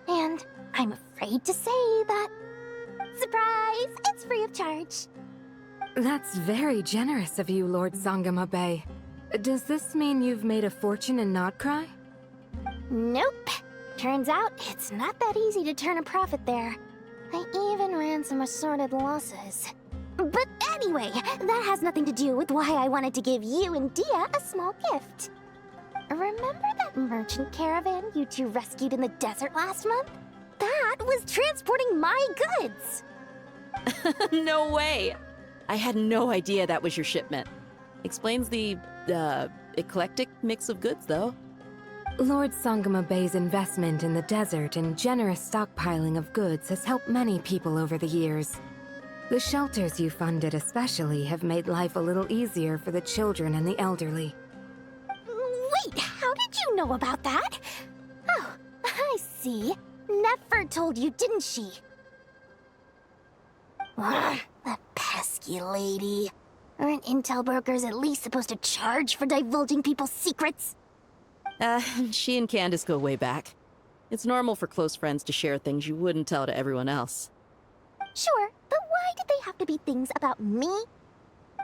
And I'm afraid to say that... Surprise! It's free of charge. That's very generous of you, Lord Sangama Bay. Does this mean you've made a fortune in Nodcry? Nope. Turns out it's not that easy to turn a profit there. I even ran some assorted losses. But anyway, that has nothing to do with why I wanted to give you and Dia a small gift. Remember that merchant caravan you two rescued in the desert last month? That was transporting my goods! No way! I had no idea that was your shipment. Explains the, eclectic mix of goods, though. Lord Sangama Bay's investment in the desert and generous stockpiling of goods has helped many people over the years. The shelters you funded especially have made life a little easier for the children and the elderly. Wait, how did you know about that? Oh, I see. Nefer told you, didn't she? Ugh, that pesky lady. Aren't intel brokers at least supposed to charge for divulging people's secrets? She and Candace go way back. It's normal for close friends to share things you wouldn't tell to everyone else. Sure, but why did they have to be things about me?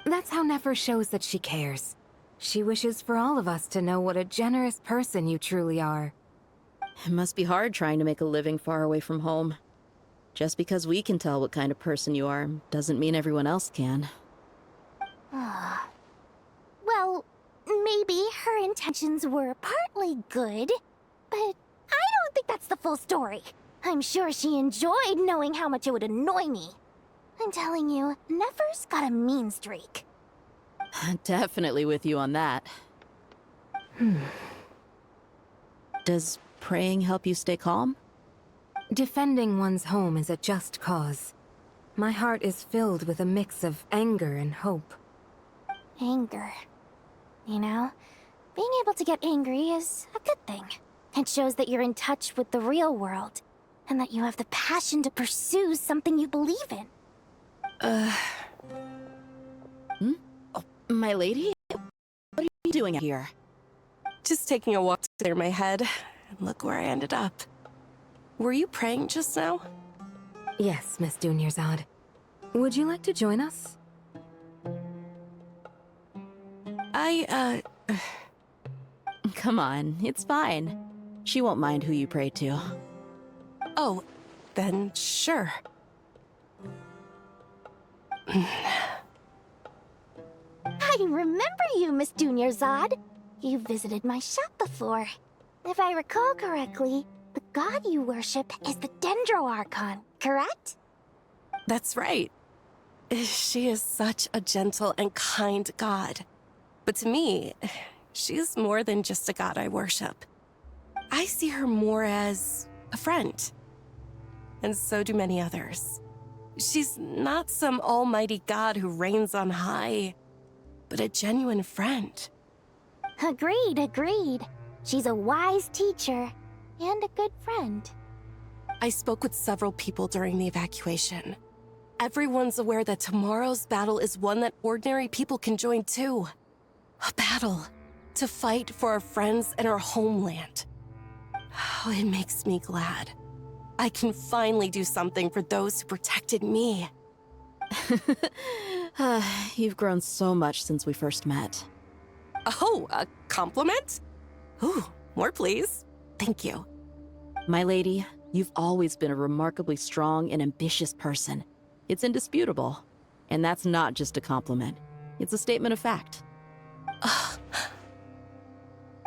That's how Nefer shows that she cares. She wishes for all of us to know what a generous person you truly are. It must be hard trying to make a living far away from home. Just because we can tell what kind of person you are doesn't mean everyone else can. Well, maybe her intentions were partly good, but I don't think that's the full story. I'm sure she enjoyed knowing how much it would annoy me. I'm telling you, Nefer's got a mean streak. Definitely with you on that. Does praying help you stay calm? Defending one's home is a just cause. My heart is filled with a mix of anger and hope. Anger. You know, being able to get angry is a good thing. It shows that you're in touch with the real world, and that you have the passion to pursue something you believe in. Oh, my lady? What are you doing out here? Just taking a walk to clear my head, and look where I ended up. Were you praying just now? Yes, Miss Dunyarzad. Would you like to join us? Come on, it's fine. She won't mind who you pray to. Oh, then sure. I remember you, Miss Dunyarzad. You visited my shop before. If I recall correctly, the god you worship is the Dendro Archon, correct? That's right. She is such a gentle and kind god. But to me, she is more than just a god I worship. I see her more as a friend. And so do many others. She's not some almighty god who reigns on high, but a genuine friend. Agreed. She's a wise teacher and a good friend. I spoke with several people during the evacuation. Everyone's aware that tomorrow's battle is one that ordinary people can join too. A battle to fight for our friends and our homeland. Oh, it makes me glad. I can finally do something for those who protected me. You've grown so much since we first met. Oh, a compliment? Ooh, more please. Thank you. My lady, you've always been a remarkably strong and ambitious person. It's indisputable. And that's not just a compliment. It's a statement of fact.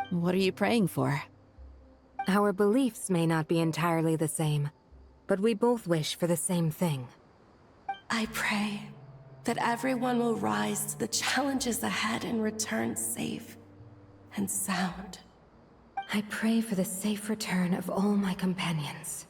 What are you praying for? Our beliefs may not be entirely the same, but we both wish for the same thing. I pray that everyone will rise to the challenges ahead and return safe and sound. I pray for the safe return of all my companions.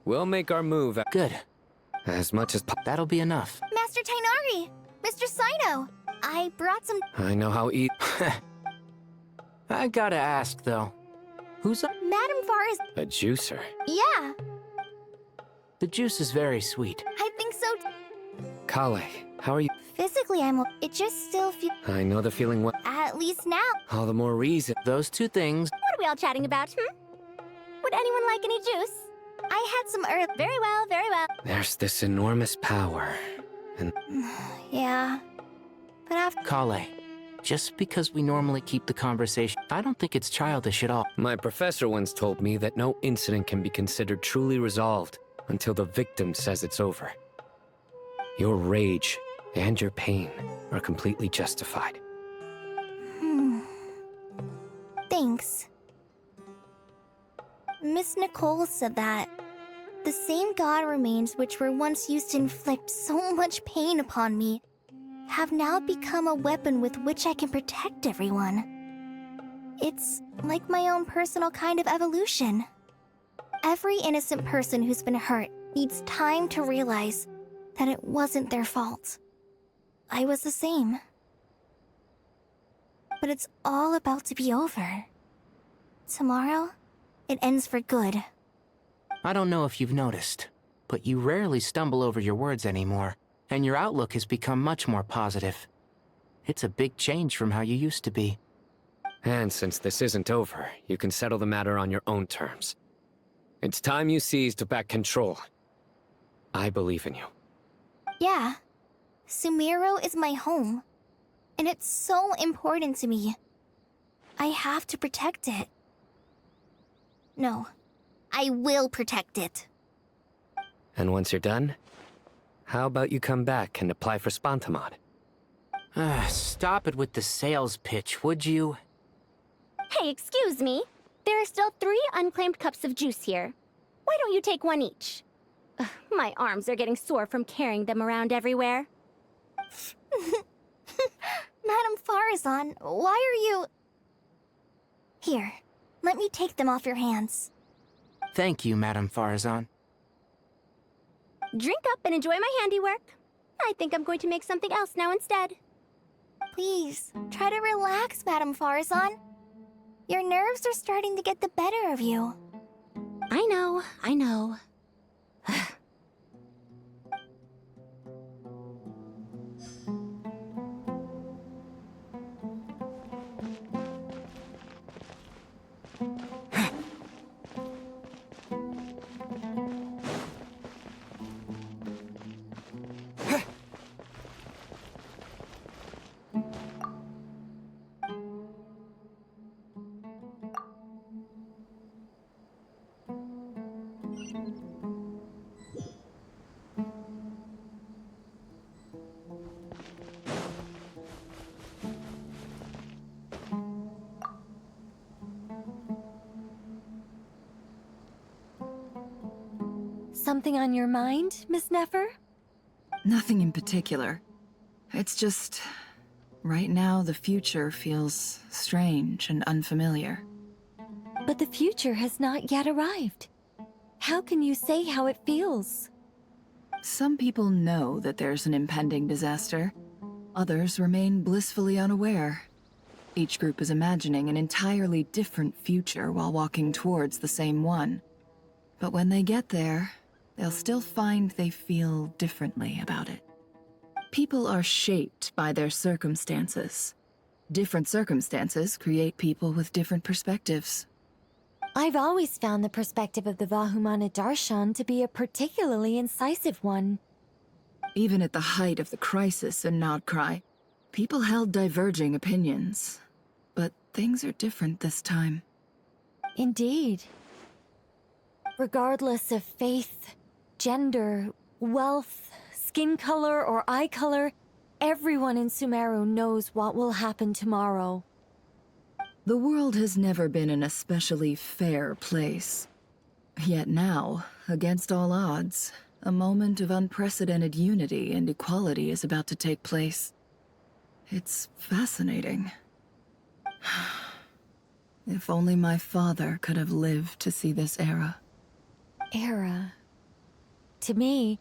We'll make our move. Good. As much as That'll be enough. Master Tainari! Mr. Sino! I brought some... I know how I gotta ask, though. Who's up? Madame Farr is... a juicer. Yeah, The juice is very sweet. I think so. Kale, how are you? Physically, it just still feels... I know the feeling well. At least now. All the more reason. Those two things. What are we all chatting about, Would anyone like any juice? I had some earth... Very well, very well. There's this enormous power. And Yeah. But after... Kale, just because we normally keep the conversation, I don't think it's childish at all. my professor once told me that no incident can be considered truly resolved until the victim says it's over. Your rage and your pain are completely justified. Thanks. Miss Nicole said that the same god remains which were once used to inflict so much pain upon me have now become a weapon with which I can protect everyone. It's like my own personal kind of evolution. Every innocent person who's been hurt needs time to realize that it wasn't their fault. I was the same. But it's all about to be over. Tomorrow, it ends for good. I don't know if you've noticed, but you rarely stumble over your words anymore, and your outlook has become much more positive. It's a big change from how you used to be. And since this isn't over, you can settle the matter on your own terms. It's time you seized back control. I believe in you. Yeah. Sumeru is my home. And it's so important to me. I have to protect it. No. I will protect it. And once you're done, how about you come back and apply for Spantamod? Stop it with the sales pitch, would you? Hey, excuse me. There are still 3 unclaimed cups of juice here. Why don't you take one each? Ugh, my arms are getting sore from carrying them around everywhere. Madame Farazan, why are you... Here, let me take them off your hands. Thank you, Madame Farazan. Drink up and enjoy my handiwork. I think I'm going to make something else now instead. Please, try to relax, Madame Farazan. Your nerves are starting to get the better of you. I know, I know. Something on your mind, Miss Nefer? Nothing in particular. It's just... right now, the future feels strange and unfamiliar. But the future has not yet arrived. How can you say how it feels? Some people know that there's an impending disaster. Others remain blissfully unaware. Each group is imagining an entirely different future while walking towards the same one. But when they get there, they'll still find they feel differently about it. People are shaped by their circumstances. Different circumstances create people with different perspectives. I've always found the perspective of the Vahumana Darshan to be a particularly incisive one. Even at the height of the crisis in Nodcry, people held diverging opinions. But things are different this time. Indeed. Regardless of faith, gender, wealth, skin color, or eye color, everyone in Sumeru knows what will happen tomorrow. The world has never been an especially fair place. Yet now, against all odds, a moment of unprecedented unity and equality is about to take place. It's fascinating. If only my father could have lived to see this era. Era? to me,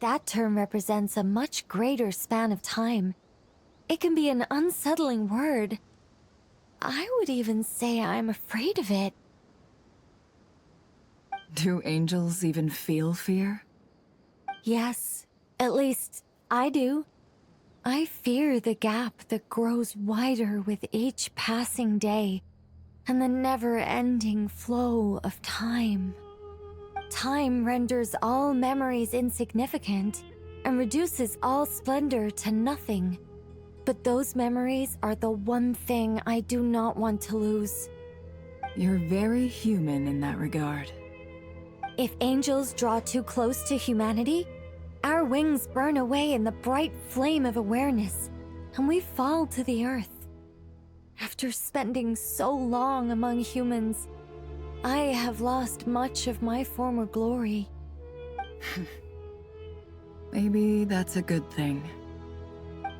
that term represents a much greater span of time. It can be an unsettling word. I would even say I'm afraid of it. Do angels even feel fear? Yes, at least I do. I fear the gap that grows wider with each passing day, and the never-ending flow of time. Time renders all memories insignificant, and reduces all splendor to nothing. But those memories are the one thing I do not want to lose. You're very human in that regard. If angels draw too close to humanity, our wings burn away in the bright flame of awareness, and we fall to the earth. After spending so long among humans, I have lost much of my former glory. Maybe that's a good thing.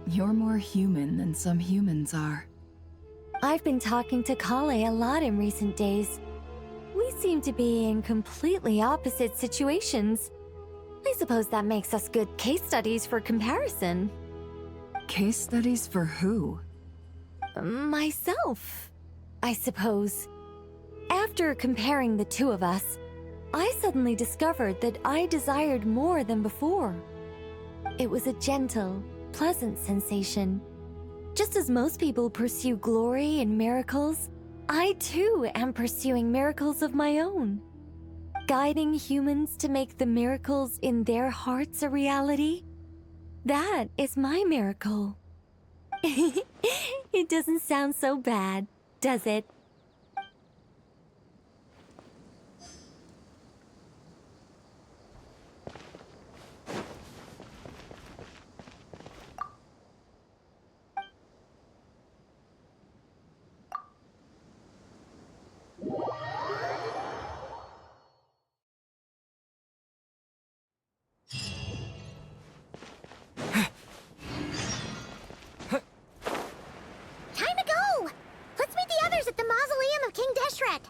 You're more human than some humans are. I've been talking to Kale a lot in recent days. We seem to be in completely opposite situations. I suppose that makes us good case studies for comparison. Case studies for who? Myself, I suppose. After comparing the two of us, I suddenly discovered that I desired more than before. It was a gentle, pleasant sensation. Just as most people pursue glory and miracles, I too am pursuing miracles of my own. Guiding humans to make the miracles in their hearts a reality. That is my miracle. It doesn't sound so bad, does it? Time to go! Let's meet the others at the mausoleum of King Deshret.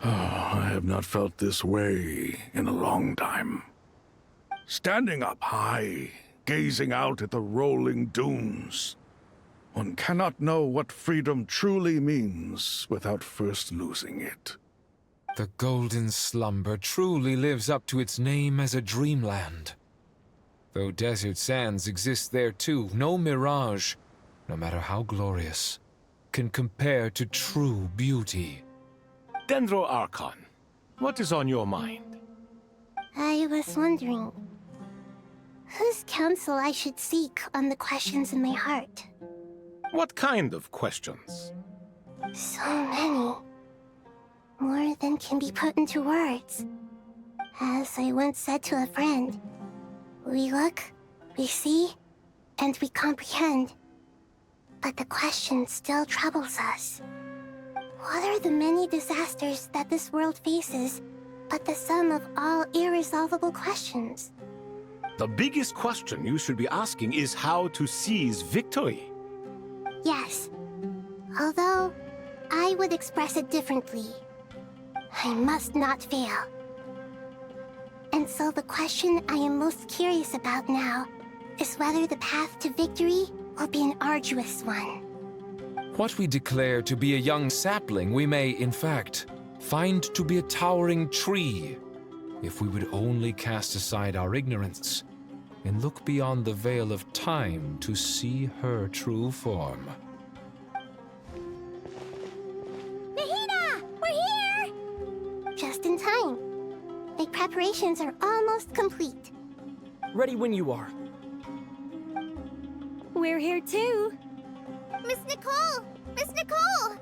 I have not felt this way in a long time. Standing up high, gazing out at the rolling dunes. One cannot know what freedom truly means without first losing it. The Golden Slumber truly lives up to its name as a dreamland. Though desert sands exist there too, no mirage, no matter how glorious, can compare to true beauty. Dendro Archon, what is on your mind? I was wondering whose counsel I should seek on the questions in my heart. What kind of questions? So many. More than can be put into words. As I once said to a friend, we look, we see, and we comprehend. But the question still troubles us. What are the many disasters that this world faces but the sum of all irresolvable questions? The biggest question you should be asking is how to seize victory. Yes. Although, I would express it differently. I must not fail. And so the question I am most curious about now is whether the path to victory will be an arduous one. What we declare to be a young sapling, we may, in fact, find to be a towering tree, if we would only cast aside our ignorance and look beyond the veil of time to see her true form. Nahida! We're here! Just in time. My preparations are almost complete. Ready when you are. We're here too. Miss Nicole! Miss Nicole!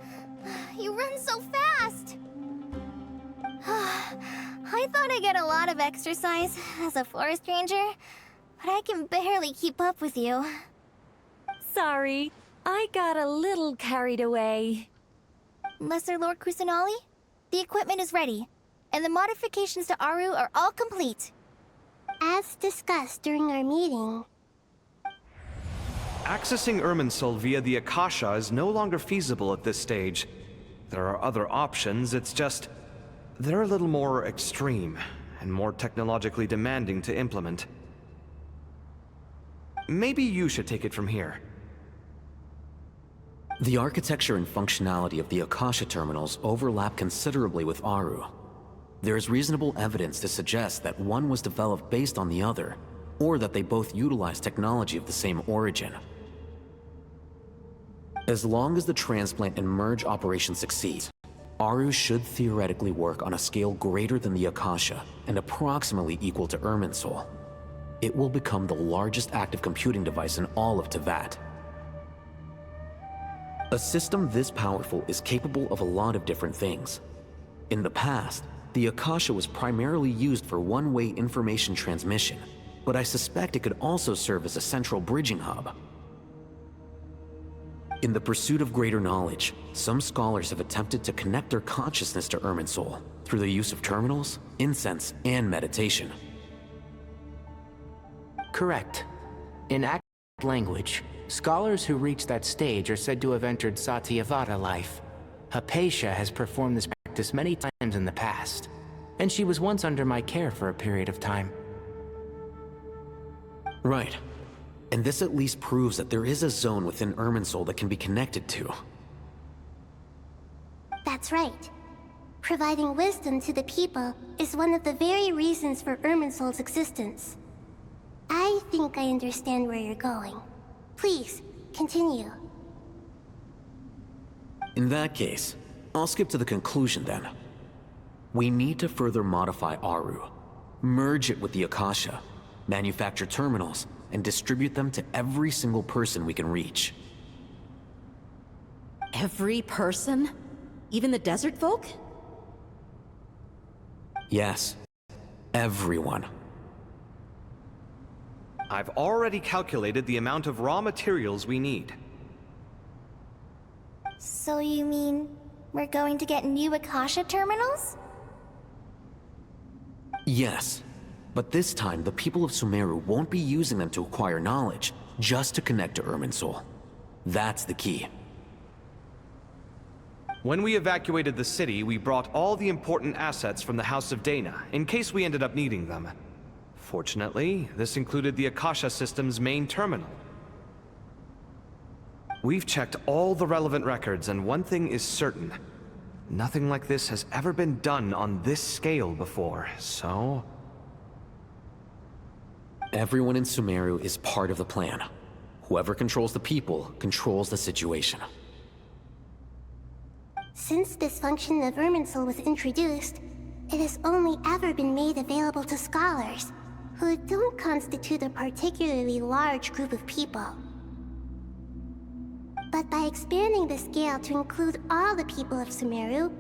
You run so fast! I thought I'd get a lot of exercise as a forest ranger, but I can barely keep up with you. Sorry, I got a little carried away. Lesser Lord Kusanali, the equipment is ready. and the modifications to Aru are all complete. As discussed during our meeting, Accessing Irminsul via the Akasha is no longer feasible at this stage. There are other options, it's just... they're a little more extreme, and more technologically demanding to implement. Maybe you should take it from here. The architecture and functionality of the Akasha terminals overlap considerably with Aru. There is reasonable evidence to suggest that one was developed based on the other, or that they both utilize technology of the same origin. As long as the transplant and merge operation succeeds, Aru should theoretically work on a scale greater than the Akasha and approximately equal to Irminsul. It will become the largest active computing device in all of Teyvat. A system this powerful is capable of a lot of different things. In the past, the Akasha was primarily used for one-way information transmission, but I suspect it could also serve as a central bridging hub. In the pursuit of greater knowledge, some scholars have attempted to connect their consciousness to Irminsul through the use of terminals, incense, and meditation. Correct. In active language, scholars who reach that stage are said to have entered Satyavada life. Hypatia has performed this practice many times in the past, and she was once under my care for a period of time. Right. And this at least proves that there is a zone within Irminsul that can be connected to. that's right. Providing wisdom to the people is one of the very reasons for Irminsul's existence. I think I understand where you're going. Please, continue. In that case, I'll skip to the conclusion then. We need to further modify Aru, merge it with the Akasha, manufacture terminals, and distribute them to every single person we can reach. Every person? Even the desert folk? Yes, everyone. I've already calculated the amount of raw materials we need. So you mean we're going to get new Akasha terminals? Yes, but this time the people of Sumeru won't be using them to acquire knowledge, just to connect to Irminsul. That's the key. When we evacuated the city, we brought all the important assets from the House of Dana, in case we ended up needing them. Fortunately, this included the Akasha system's main terminal. We've checked all the relevant records, and one thing is certain. Nothing like this has ever been done on this scale before, so... Everyone in Sumeru is part of the plan. Whoever controls the people controls the situation. Since this function of Irminsul was introduced, it has only ever been made available to scholars, who don't constitute a particularly large group of people. But by expanding the scale to include all the people of Sumeru,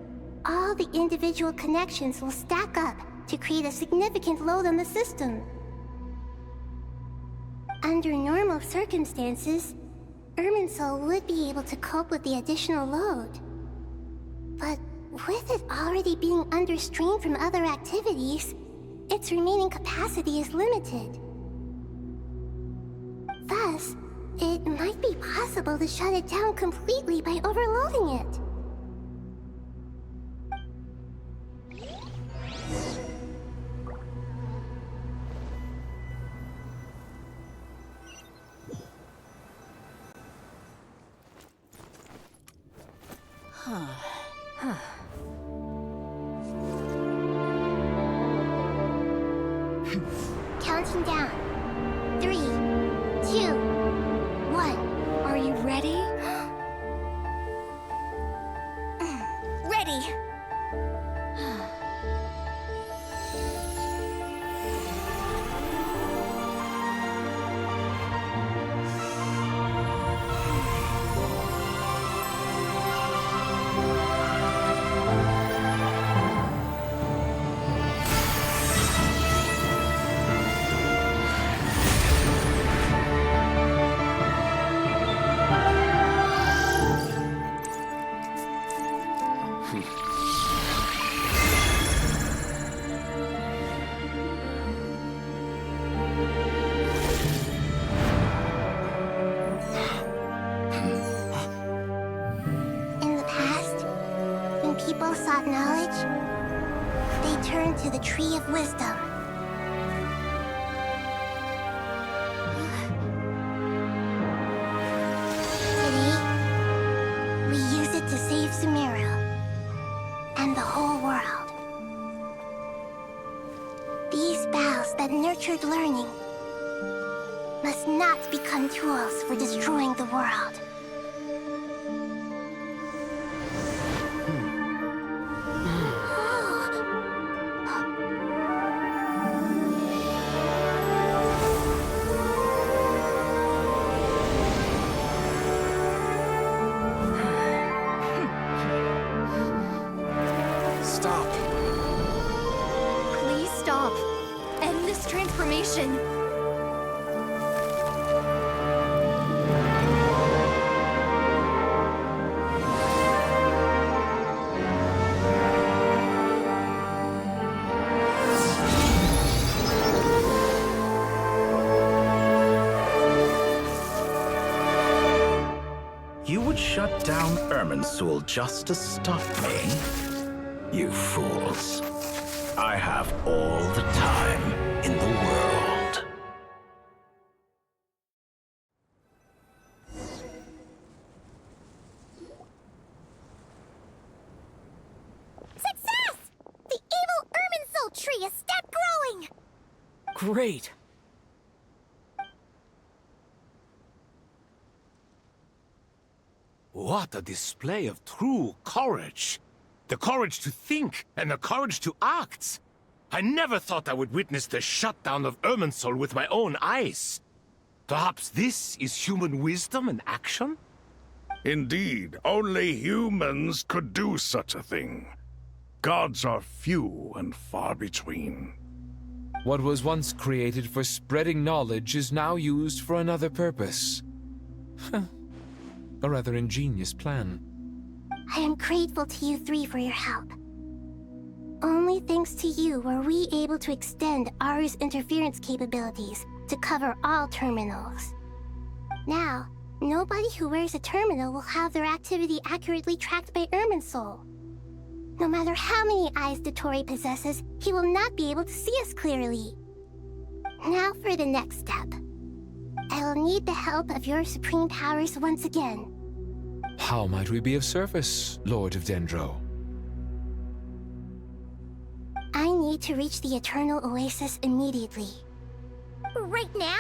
all the individual connections will stack up to create a significant load on the system. Under normal circumstances, Irminsul would be able to cope with the additional load. But with it already being under strain from other activities, its remaining capacity is limited. Thus, it might be possible to shut it down completely by overloading it. Counting down. 3, 2, 1. Are you ready? Ready! want knowledge, they turn to the Tree of Wisdom. Today, we use it to save Sumeru and the whole world. These boughs that nurtured learning must not become tools for destroying the world. Stop. Please stop. End this transformation. You would shut down Irminsul just to stop me? You fools. I have all the time in the world. Success! The evil Irminsul tree has stopped growing! Great! What a display of true courage! The courage to think and the courage to act! I never thought I would witness the shutdown of Irminsul with my own eyes. Perhaps this is human wisdom in action? Indeed, only humans could do such a thing. Gods are few and far between. What was once created for spreading knowledge is now used for another purpose. A rather ingenious plan. I am grateful to you three for your help. Only thanks to you were we able to extend Aru's interference capabilities to cover all terminals. Now, nobody who wears a terminal will have their activity accurately tracked by Irminsul. No matter how many eyes Dottore possesses, he will not be able to see us clearly. Now for the next step. I will need the help of your supreme powers once again. How might we be of service, Lord of Dendro? I need to reach the Eternal Oasis immediately. Right now?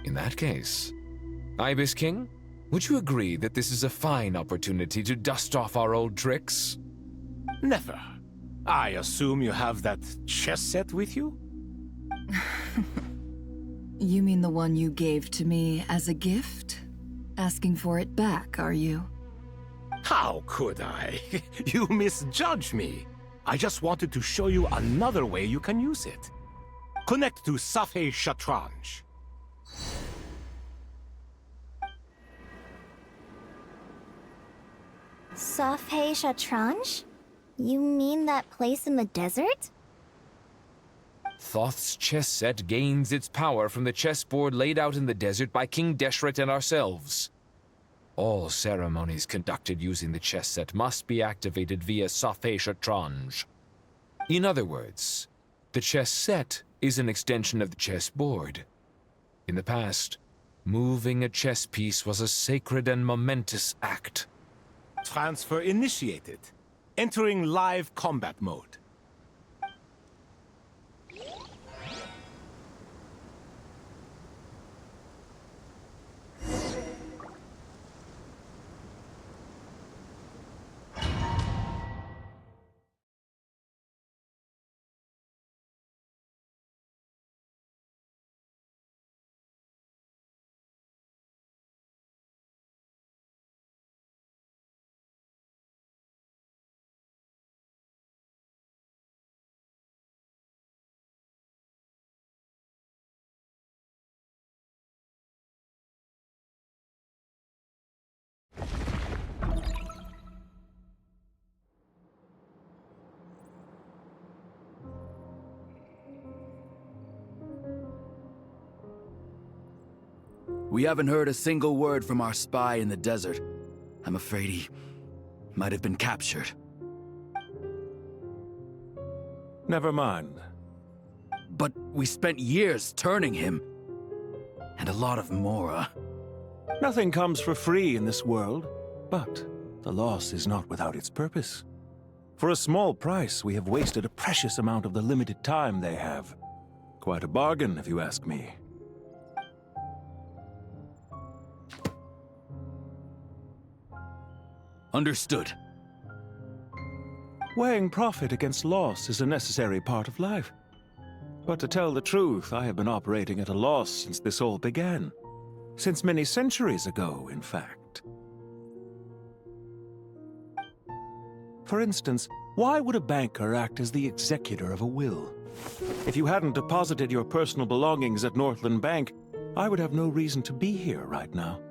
In that case, Ibis King, would you agree that this is a fine opportunity to dust off our old tricks? Never. I assume you have that chess set with you? You mean the one you gave to me as a gift? Asking for it back, are you? How could I? You misjudge me. I just wanted to show you another way you can use it. Connect to Safei Shatranj. Safei Shatranj? You mean that place in the desert? Thoth's chess set gains its power from the chessboard laid out in the desert by King Deshret and ourselves. All ceremonies conducted using the chess set must be activated via Safei Shatranj. In other words, the chess set is an extension of the chessboard. In the past, moving a chess piece was a sacred and momentous act. Transfer initiated. Entering live combat mode. We haven't heard a single word from our spy in the desert. I'm afraid he might have been captured. Never mind. But we spent years turning him. And a lot of Mora. Nothing comes for free in this world, but the loss is not without its purpose. For a small price, we have wasted a precious amount of the limited time they have. Quite a bargain, if you ask me. Understood. Weighing profit against loss is a necessary part of life. But to tell the truth, I have been operating at a loss since this all began. Since many centuries ago, in fact. For instance, why would a banker act as the executor of a will? If you hadn't deposited your personal belongings at Northland Bank, I would have no reason to be here right now.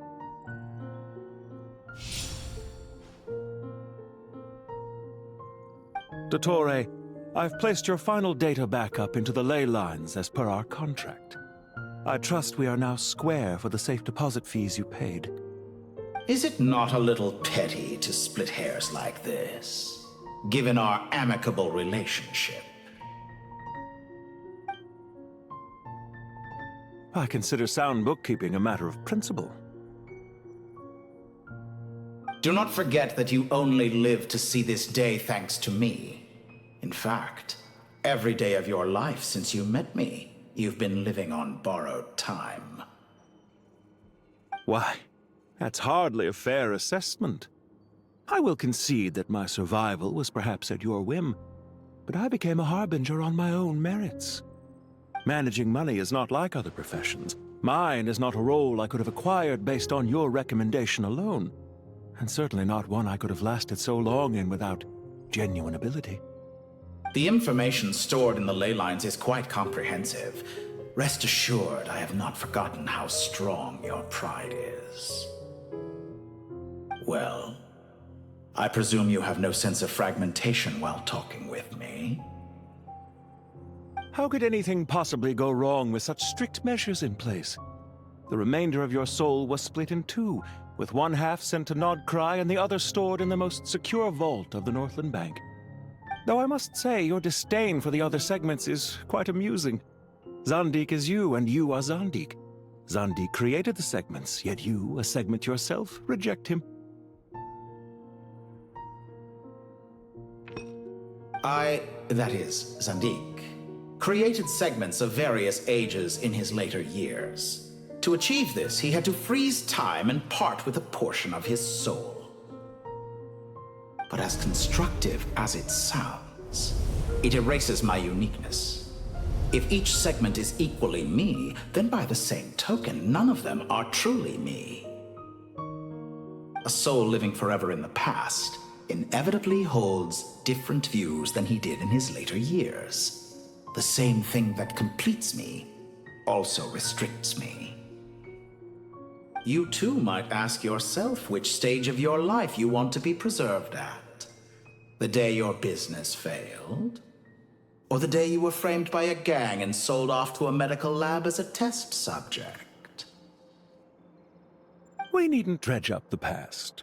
Dottore, I've placed your final data backup into the ley lines as per our contract. I trust we are now square for the safe deposit fees you paid. Is it not a little petty to split hairs like this, given our amicable relationship? I consider sound bookkeeping a matter of principle. Do not forget that you only live to see this day thanks to me. In fact, every day of your life since you met me, you've been living on borrowed time. Why, that's hardly a fair assessment. I will concede that my survival was perhaps at your whim, but I became a harbinger on my own merits. Managing money is not like other professions. Mine is not a role I could have acquired based on your recommendation alone, and certainly not one I could have lasted so long in without genuine ability. The information stored in the ley lines is quite comprehensive. Rest assured, I have not forgotten how strong your pride is. Well, I presume you have no sense of fragmentation while talking with me. How could anything possibly go wrong with such strict measures in place? The remainder of your soul was split in two, with one half sent to Nodcry and the other stored in the most secure vault of the Northland Bank. Though I must say, your disdain for the other segments is quite amusing. Zandik is you, and you are Zandik. Zandik created the segments, yet you, a segment yourself, reject him. That is, Zandik, created segments of various ages in his later years. To achieve this, he had to freeze time and part with a portion of his soul. But as constructive as it sounds, it erases my uniqueness. If each segment is equally me, then by the same token, none of them are truly me. A soul living forever in the past inevitably holds different views than he did in his later years. The same thing that completes me also restricts me. You too might ask yourself which stage of your life you want to be preserved at. The day your business failed? Or the day you were framed by a gang and sold off to a medical lab as a test subject? We needn't dredge up the past.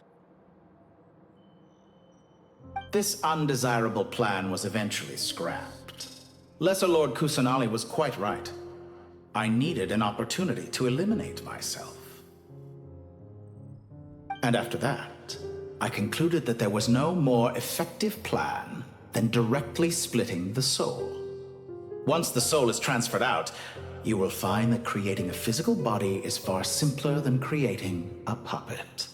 This undesirable plan was eventually scrapped. Lesser Lord Kusanali was quite right. I needed an opportunity to eliminate myself. And after that, I concluded that there was no more effective plan than directly splitting the soul. Once the soul is transferred out, you will find that creating a physical body is far simpler than creating a puppet.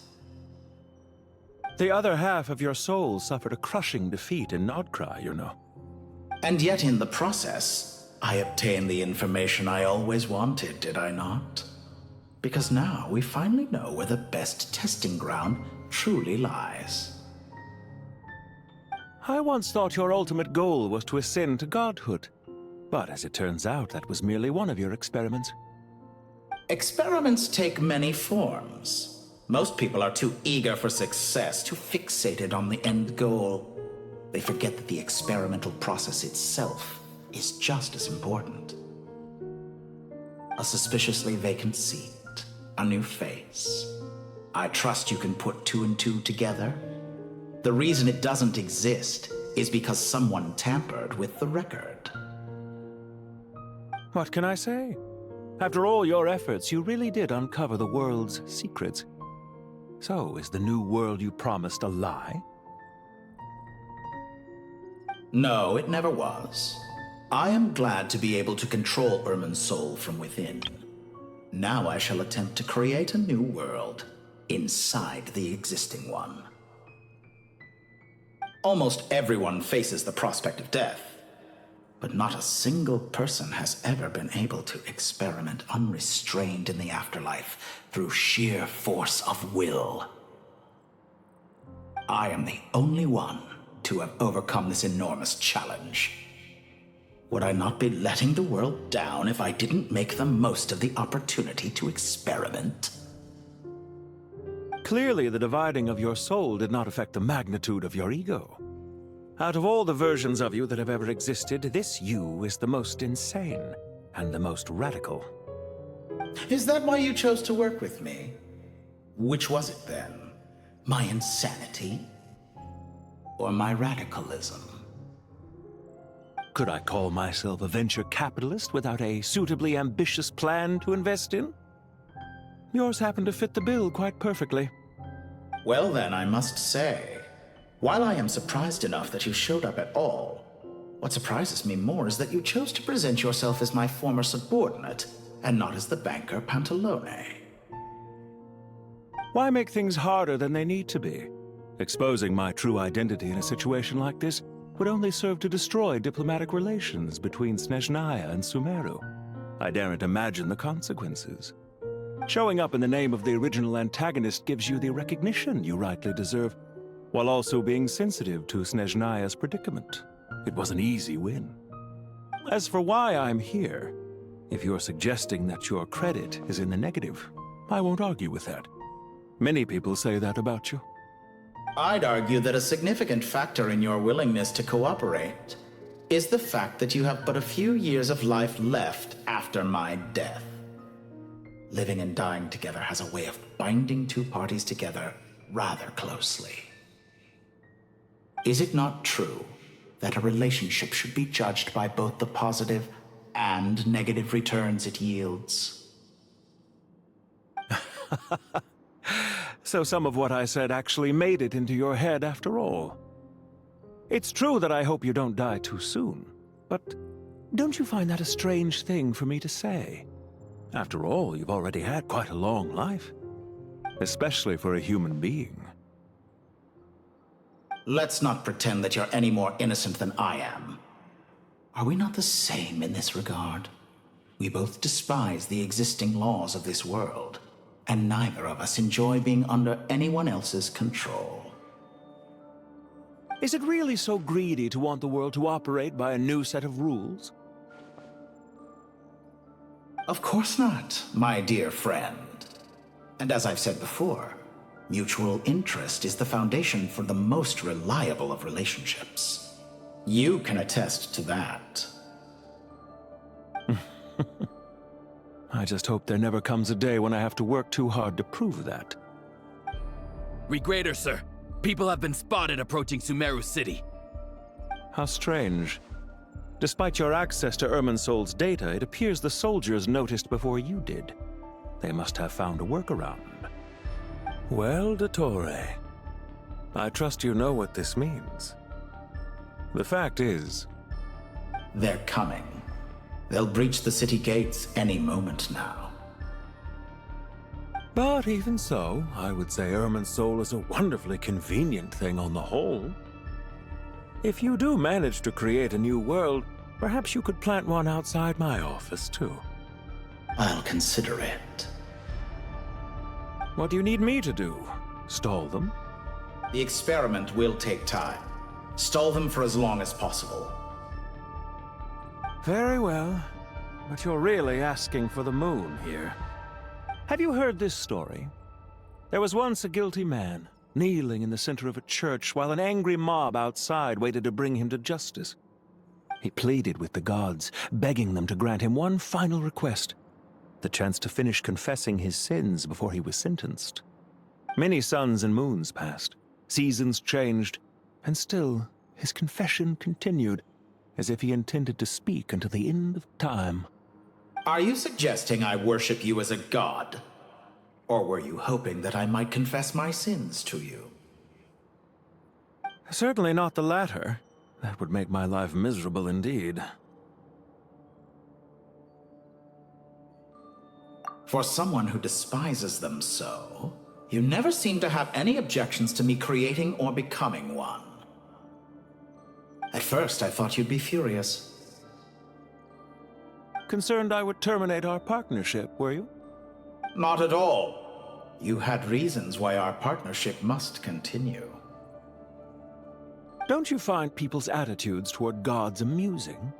The other half of your soul suffered a crushing defeat in Nodcry, you know. And yet in the process, I obtained the information I always wanted, did I not? Because now we finally know where the best testing ground truly lies. I once thought your ultimate goal was to ascend to godhood. But as it turns out, that was merely one of your experiments. Experiments take many forms. Most people are too eager for success, too fixated on the end goal. They forget that the experimental process itself is just as important. A suspiciously vacant seat, a new face. I trust you can put two and two together. The reason it doesn't exist is because someone tampered with the record. What can I say? After all your efforts, you really did uncover the world's secrets. So, is the new world you promised a lie? No, it never was. I am glad to be able to control Irmin's soul from within. Now I shall attempt to create a new world inside the existing one. Almost everyone faces the prospect of death, but not a single person has ever been able to experiment unrestrained in the afterlife through sheer force of will. I am the only one to have overcome this enormous challenge. Would I not be letting the world down if I didn't make the most of the opportunity to experiment? Clearly, the dividing of your soul did not affect the magnitude of your ego. Out of all the versions of you that have ever existed, this you is the most insane and the most radical. Is that why you chose to work with me? Which was it then? My insanity? Or my radicalism? Could I call myself a venture capitalist without a suitably ambitious plan to invest in? Yours happened to fit the bill quite perfectly. Well then, I must say, while I am surprised enough that you showed up at all, what surprises me more is that you chose to present yourself as my former subordinate, and not as the banker Pantalone. Why make things harder than they need to be? Exposing my true identity in a situation like this would only serve to destroy diplomatic relations between Snezhnaya and Sumeru. I daren't imagine the consequences. Showing up in the name of the original antagonist gives you the recognition you rightly deserve, while also being sensitive to Snezhnaya's predicament. It was an easy win. As for why I'm here, if you're suggesting that your credit is in the negative, I won't argue with that. Many people say that about you. I'd argue that a significant factor in your willingness to cooperate is the fact that you have but a few years of life left after my death. Living and dying together has a way of binding two parties together rather closely. Is it not true that a relationship should be judged by both the positive and negative returns it yields? So some of what I said actually made it into your head after all. It's true that I hope you don't die too soon, but don't you find that a strange thing for me to say? After all, you've already had quite a long life, especially for a human being. Let's not pretend that you're any more innocent than I am. Are we not the same in this regard? We both despise the existing laws of this world, and neither of us enjoy being under anyone else's control. Is it really so greedy to want the world to operate by a new set of rules? Of course not, my dear friend. And as I've said before, mutual interest is the foundation for the most reliable of relationships. You can attest to that. I just hope there never comes a day when I have to work too hard to prove that. Regrader, sir. People have been spotted approaching Sumeru City. How strange. Despite your access to Irminsol's data, it appears the soldiers noticed before you did. They must have found a workaround. Well, Dottore, I trust you know what this means. The fact is... They're coming. They'll breach the city gates any moment now. But even so, I would say Irminsol is a wonderfully convenient thing on the whole. If you do manage to create a new world, perhaps you could plant one outside my office, too. I'll consider it. What do you need me to do? Stall them? The experiment will take time. Stall them for as long as possible. Very well, but you're really asking for the moon here. Have you heard this story? There was once a guilty man, kneeling in the center of a church while an angry mob outside waited to bring him to justice. He pleaded with the gods, begging them to grant him one final request, the chance to finish confessing his sins before he was sentenced. Many suns and moons passed, seasons changed, and still his confession continued, as if he intended to speak until the end of time. Are you suggesting I worship you as a god? Or were you hoping that I might confess my sins to you? Certainly not the latter. That would make my life miserable indeed. For someone who despises them so, you never seem to have any objections to me creating or becoming one. At first, I thought you'd be furious. Concerned I would terminate our partnership, were you? Not at all. You had reasons why our partnership must continue. Don't you find people's attitudes toward gods amusing?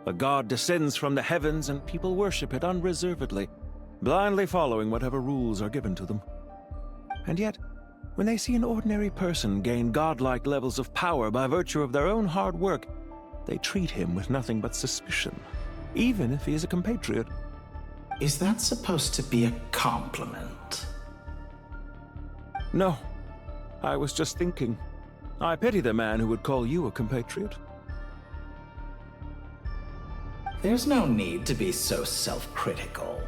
A god descends from the heavens and people worship it unreservedly, blindly following whatever rules are given to them. And yet, when they see an ordinary person gain godlike levels of power by virtue of their own hard work, they treat him with nothing but suspicion, even if he is a compatriot. Is that supposed to be a compliment? No. I was just thinking. I pity the man who would call you a compatriot. There's no need to be so self-critical.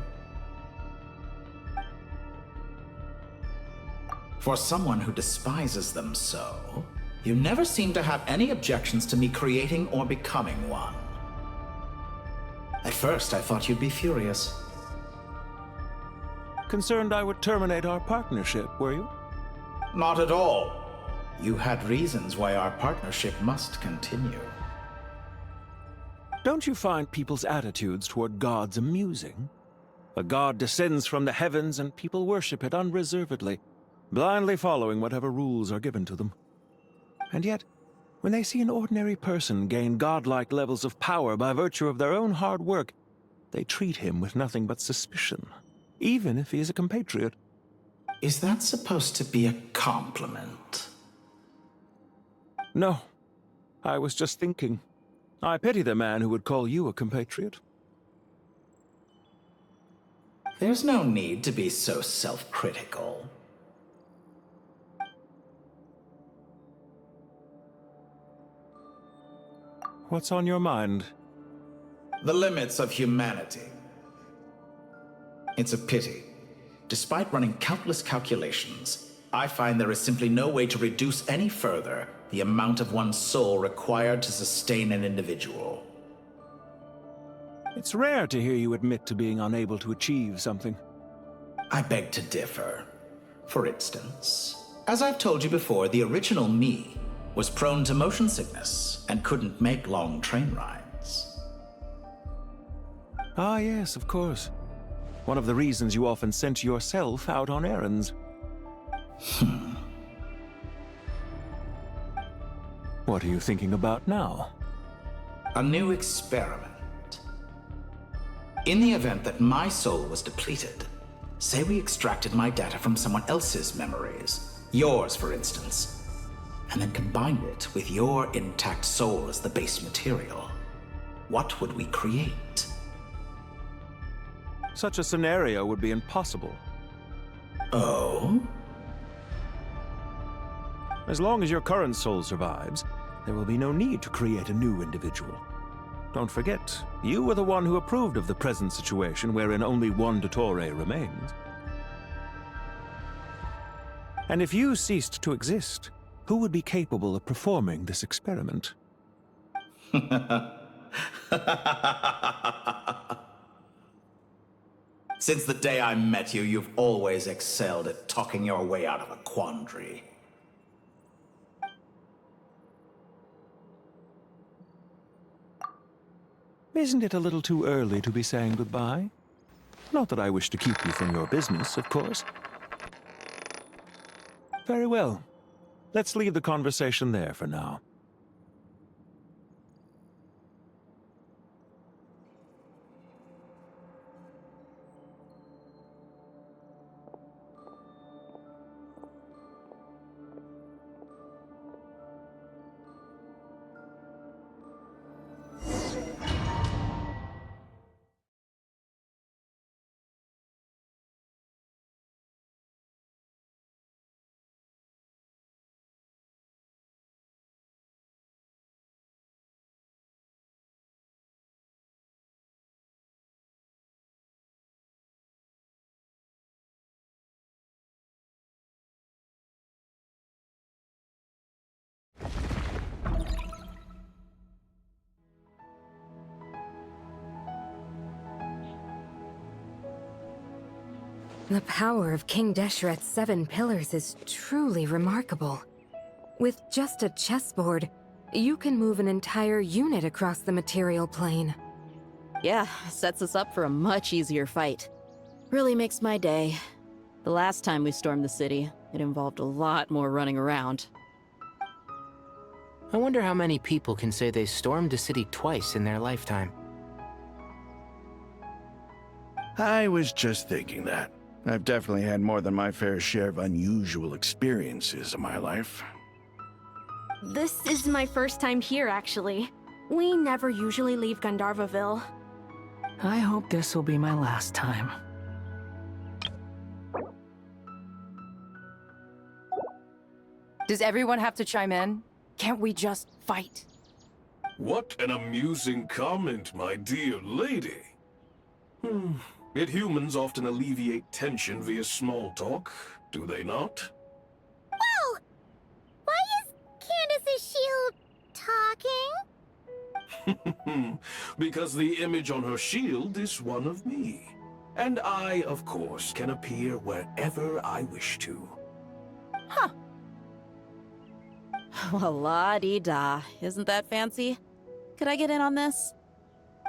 For someone who despises them so, you never seem to have any objections to me creating or becoming one. At first, I thought you'd be furious. Concerned I would terminate our partnership, were you? Not at all. You had reasons why our partnership must continue. Don't you find people's attitudes toward gods amusing? A god descends from the heavens and people worship it unreservedly, blindly following whatever rules are given to them. And yet, when they see an ordinary person gain godlike levels of power by virtue of their own hard work, they treat him with nothing but suspicion, even if he is a compatriot. Is that supposed to be a compliment? No. I was just thinking. I pity the man who would call you a compatriot. There's no need to be so self-critical. What's on your mind? The limits of humanity. It's a pity. Despite running countless calculations, I find there is simply no way to reduce any further the amount of one's soul required to sustain an individual. It's rare to hear you admit to being unable to achieve something. I beg to differ. For instance, as I've told you before, the original me was prone to motion sickness and couldn't make long train rides. Ah, yes, of course. One of the reasons you often sent yourself out on errands. What are you thinking about now? A new experiment. In the event that my soul was depleted, say we extracted my data from someone else's memories, yours for instance, and then combined it with your intact soul as the base material, what would we create? Such a scenario would be impossible. Oh? As long as your current soul survives, there will be no need to create a new individual. Don't forget, you were the one who approved of the present situation wherein only one Dottore remains. And if you ceased to exist, who would be capable of performing this experiment? Since the day I met you, you've always excelled at talking your way out of a quandary. Isn't it a little too early to be saying goodbye? Not that I wish to keep you from your business, of course. Very well. Let's leave the conversation there for now. The power of King Deshret's 7 pillars is truly remarkable. With just a chessboard, you can move an entire unit across the material plane. Yeah, sets us up for a much easier fight. Really makes my day. The last time we stormed the city, it involved a lot more running around. I wonder how many people can say they stormed a city twice in their lifetime. I was just thinking that. I've definitely had more than my fair share of unusual experiences in my life. This is my first time here, actually. We never usually leave Gandharvaville. I hope this will be my last time. Does everyone have to chime in? Can't we just fight? What an amusing comment, my dear lady. Yet humans often alleviate tension via small talk, do they not? Whoa! Why is Candace's shield talking? Because the image on her shield is one of me. And I, of course, can appear wherever I wish to. Huh. Well, la-dee-da. Isn't that fancy? Could I get in on this?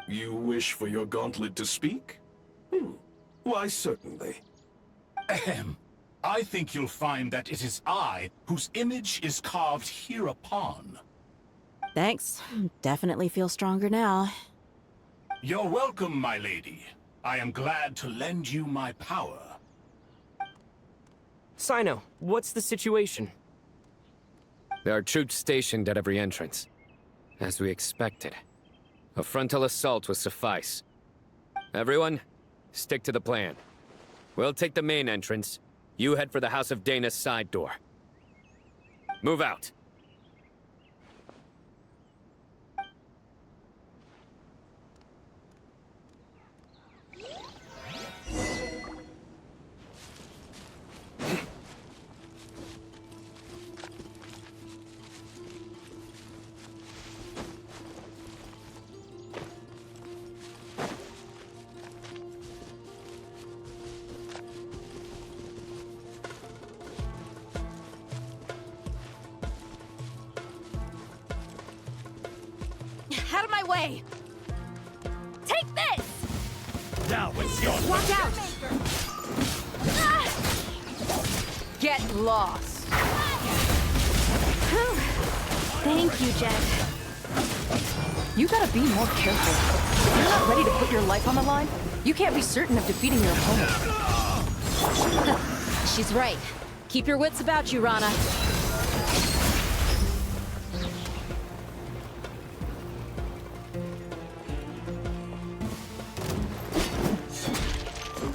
You wish for your gauntlet to speak? Why, certainly. Ahem. I think you'll find that it is I whose image is carved hereupon. Thanks. Definitely feel stronger now. You're welcome, my lady. I am glad to lend you my power. Sino, what's the situation? There are troops stationed at every entrance. As we expected. A frontal assault will suffice. Everyone, stick to the plan. We'll take the main entrance. You head for the House of Dana's side door. Move out. Out of my way! Take this! Now it's your Watch out! Get lost! Thank you, Jet. You gotta be more careful. If you're not ready to put your life on the line, you can't be certain of defeating your opponent. She's right. Keep your wits about you, Rana.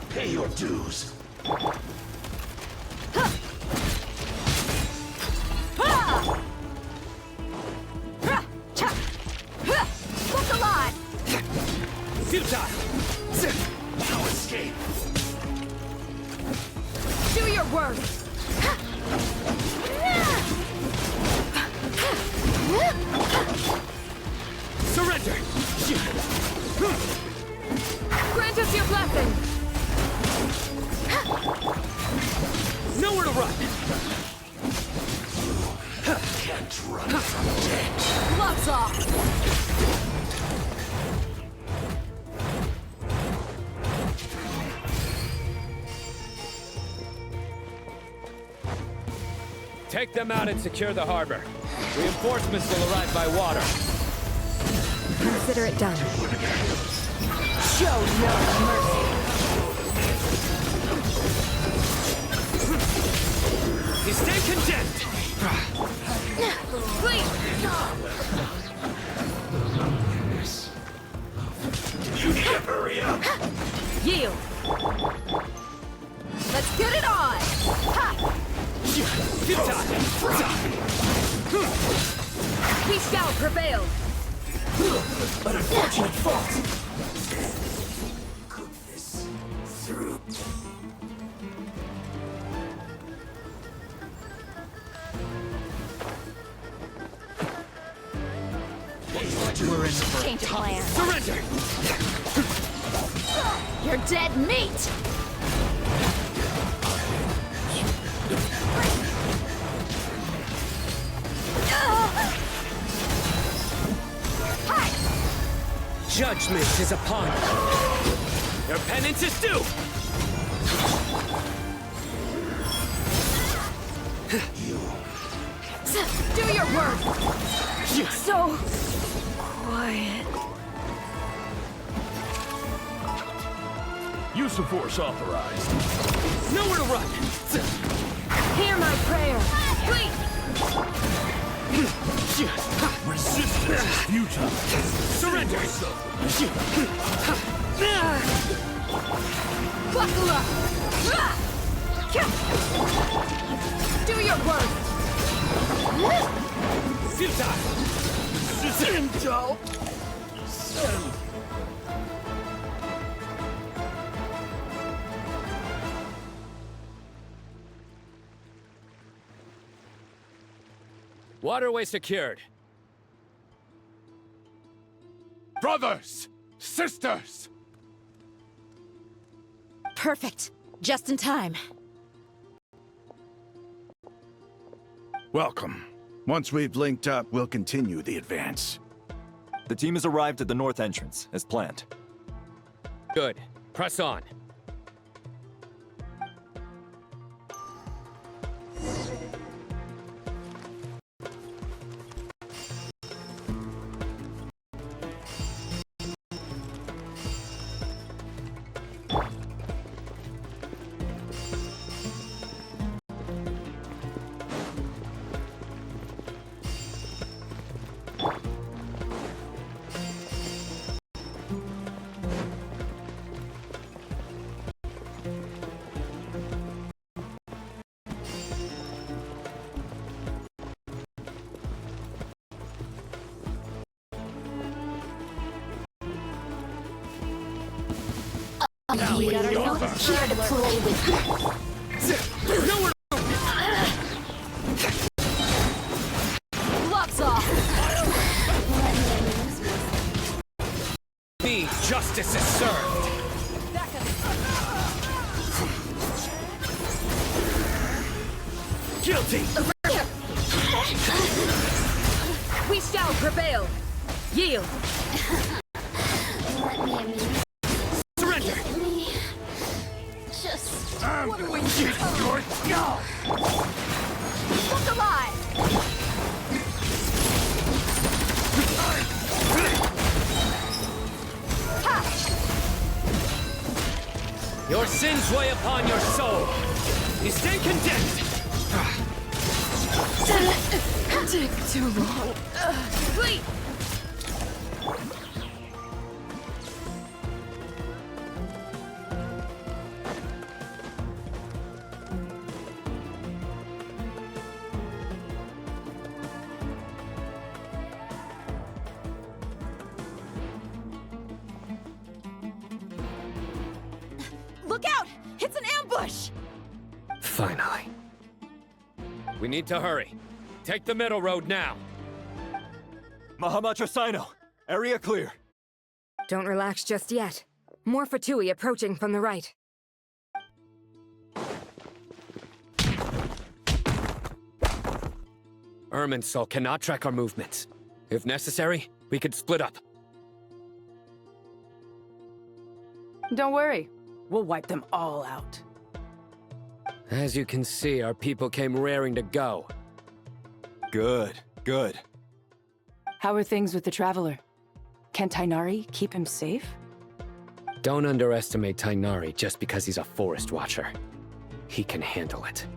Pay your dues. Look alive! Futile! No escape! Do your worst! Surrender! Grant us your blessing! Nowhere to run! Can't run from death. Gloves off! Take them out and secure the harbor. Reinforcements will arrive by water. Consider it done. Show no mercy! You stay condemned! Please! You need to hurry up! Yield! Let's get it on! Ha! We shall prevail! An unfortunate fault! We're in for change of plan. Surrender! You're dead meat! Judgment is upon you. Your penance is due! Do your work! So quiet. Use of force authorized. Nowhere to run! Hear my prayer. Wait! Resistance is futile. Surrender! Buckle up! Do your work! Futile! Futile! Waterway secured. Brothers! Sisters! Perfect. Just in time. Welcome. Once we've linked up, we'll continue the advance. The team has arrived at the north entrance, as planned. Good. Press on. We got ourselves here to play with. Nowhere Gloves off! me, justice is served! Guilty! We shall prevail! Yield! Let me amuse. Surrender! Just. What are we doing? Look alive! Your sins weigh upon your soul. You stand condemned. Take too long. Wait! Look out! It's an ambush! Finally. We need to hurry. Take the middle road now. Mahamacha Sino, area clear. Don't relax just yet. More Fatui approaching from the right. Irminsul cannot track our movements. If necessary, we could split up. Don't worry. We'll wipe them all out. As you can see, our people came raring to go. Good, good. How are things with the Traveler? Can Tainari keep him safe? Don't underestimate Tainari just because he's a forest watcher. He can handle it.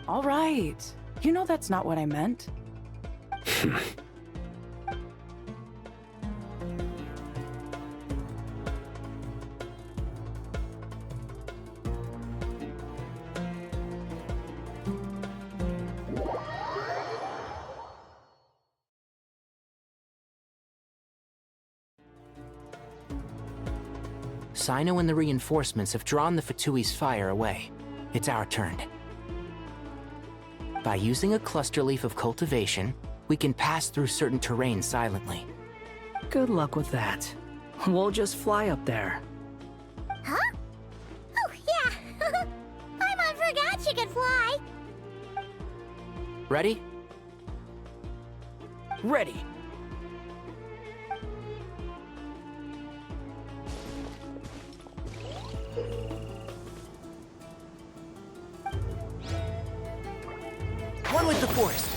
All right. You know that's not what I meant. Sino and the reinforcements have drawn the Fatui's fire away. It's our turn. By using a cluster leaf of cultivation, we can pass through certain terrain silently. Good luck with that. We'll just fly up there. Huh? Oh, yeah. Paimon forgot she could fly. Ready? Ready. On with the forest!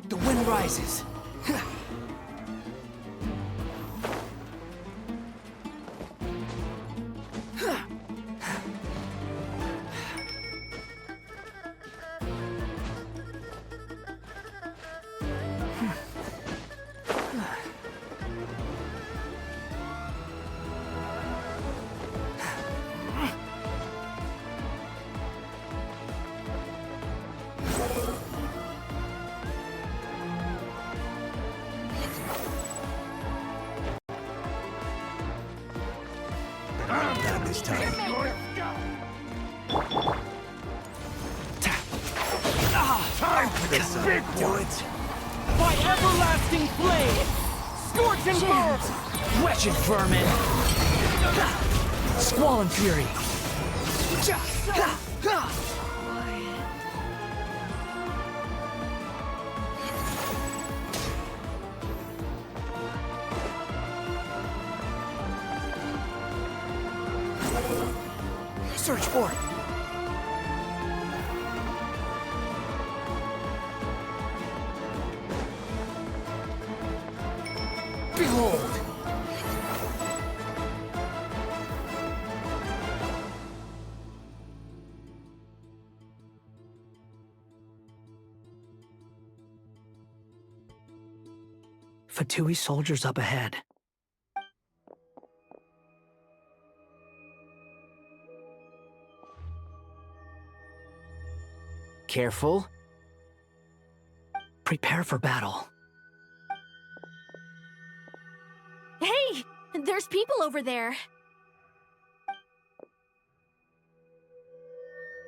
The wind rises. Not this time. Time for this big one. By everlasting flame! Scorch and burn! Wretched vermin! Squall and fury! Search for it! Behold! Fatui soldiers up ahead. Careful. Prepare for battle. Hey! There's people over there.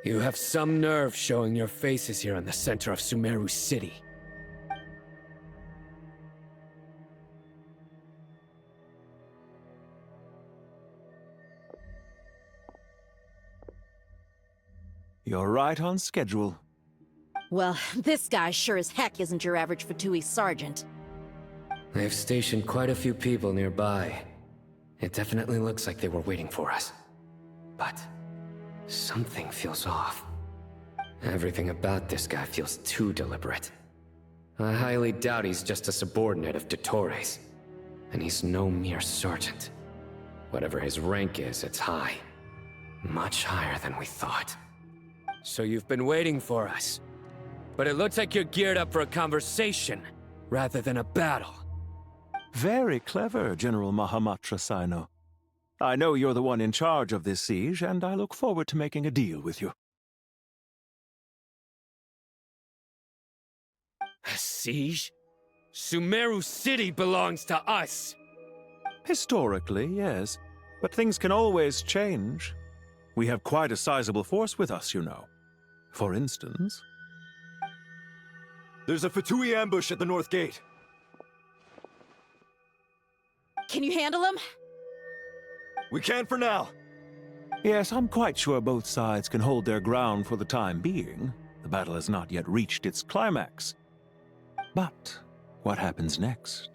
You have some nerve showing your faces here in the center of Sumeru City. You're right on schedule. Well, this guy sure as heck isn't your average Fatui sergeant. They've stationed quite a few people nearby. It definitely looks like they were waiting for us. But something feels off. Everything about this guy feels too deliberate. I highly doubt he's just a subordinate of Dottores. And he's no mere sergeant. Whatever his rank is, it's high. Much higher than we thought. So you've been waiting for us. But it looks like you're geared up for a conversation, rather than a battle. Very clever, General Mahamatra Sino. I know you're the one in charge of this siege, and I look forward to making a deal with you. A siege? Sumeru City belongs to us! Historically, yes. But things can always change. We have quite a sizable force with us, you know. For instance... There's a Fatui ambush at the north gate. Can you handle him? We can for now. Yes, I'm quite sure both sides can hold their ground for the time being. The battle has not yet reached its climax. But what happens next?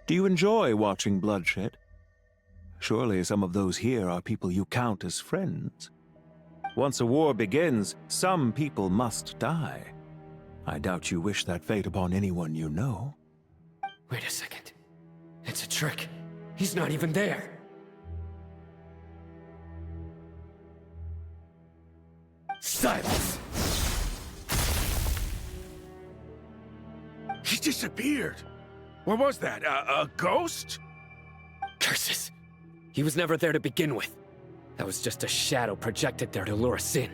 Do you enjoy watching bloodshed? Surely some of those here are people you count as friends. Once a war begins, some people must die. I doubt you wish that fate upon anyone you know. Wait a second. It's a trick. He's not even there. Silence! He disappeared. What was that? A ghost? Curses! He was never there to begin with. That was just a shadow projected there to lure us in.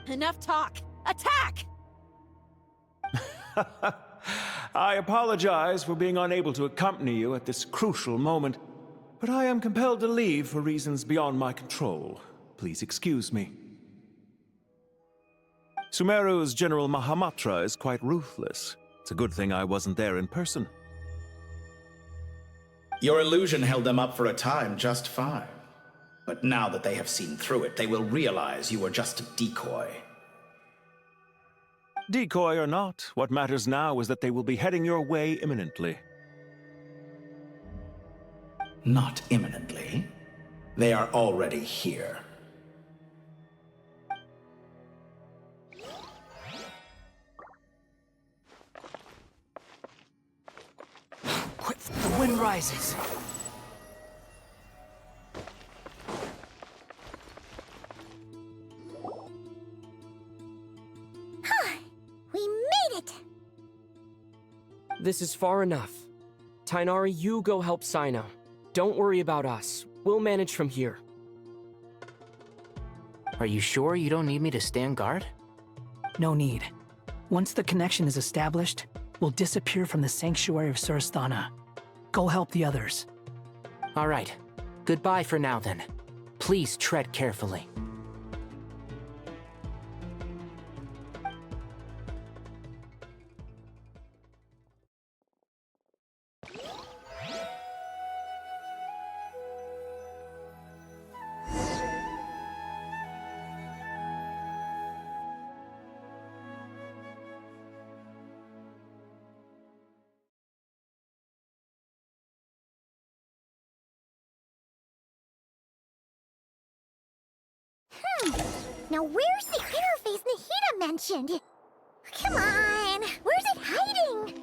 Enough talk! Attack! I apologize for being unable to accompany you at this crucial moment, but I am compelled to leave for reasons beyond my control. Please excuse me. Sumeru's General Mahamatra is quite ruthless. It's a good thing I wasn't there in person. Your illusion held them up for a time just fine. But now that they have seen through it, they will realize you were just a decoy. Decoy or not, what matters now is that they will be heading your way imminently. Not imminently. They are already here. Quick, the wind rises. We made it! This is far enough. Tainari, you go help Sino. Don't worry about us. We'll manage from here. Are you sure you don't need me to stand guard? No need. Once the connection is established, we'll disappear from the sanctuary of Surasthana. Go help the others. All right. Goodbye for now, then. Please tread carefully. Now where's the interface Nahida mentioned? Come on, where's it hiding?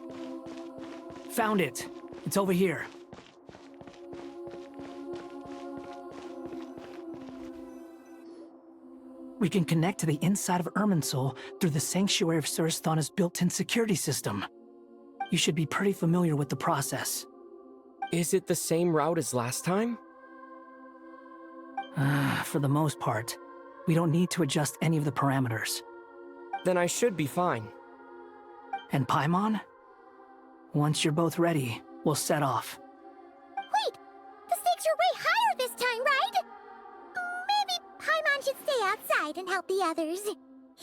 Found it. It's over here. We can connect to the inside of Irminsul through the Sanctuary of Surasthana's built-in security system. You should be pretty familiar with the process. Is it the same route as last time? For the most part. We don't need to adjust any of the parameters. Then I should be fine. And Paimon? Once you're both ready, we'll set off. Wait! The stakes are way higher this time, right? Maybe Paimon should stay outside and help the others.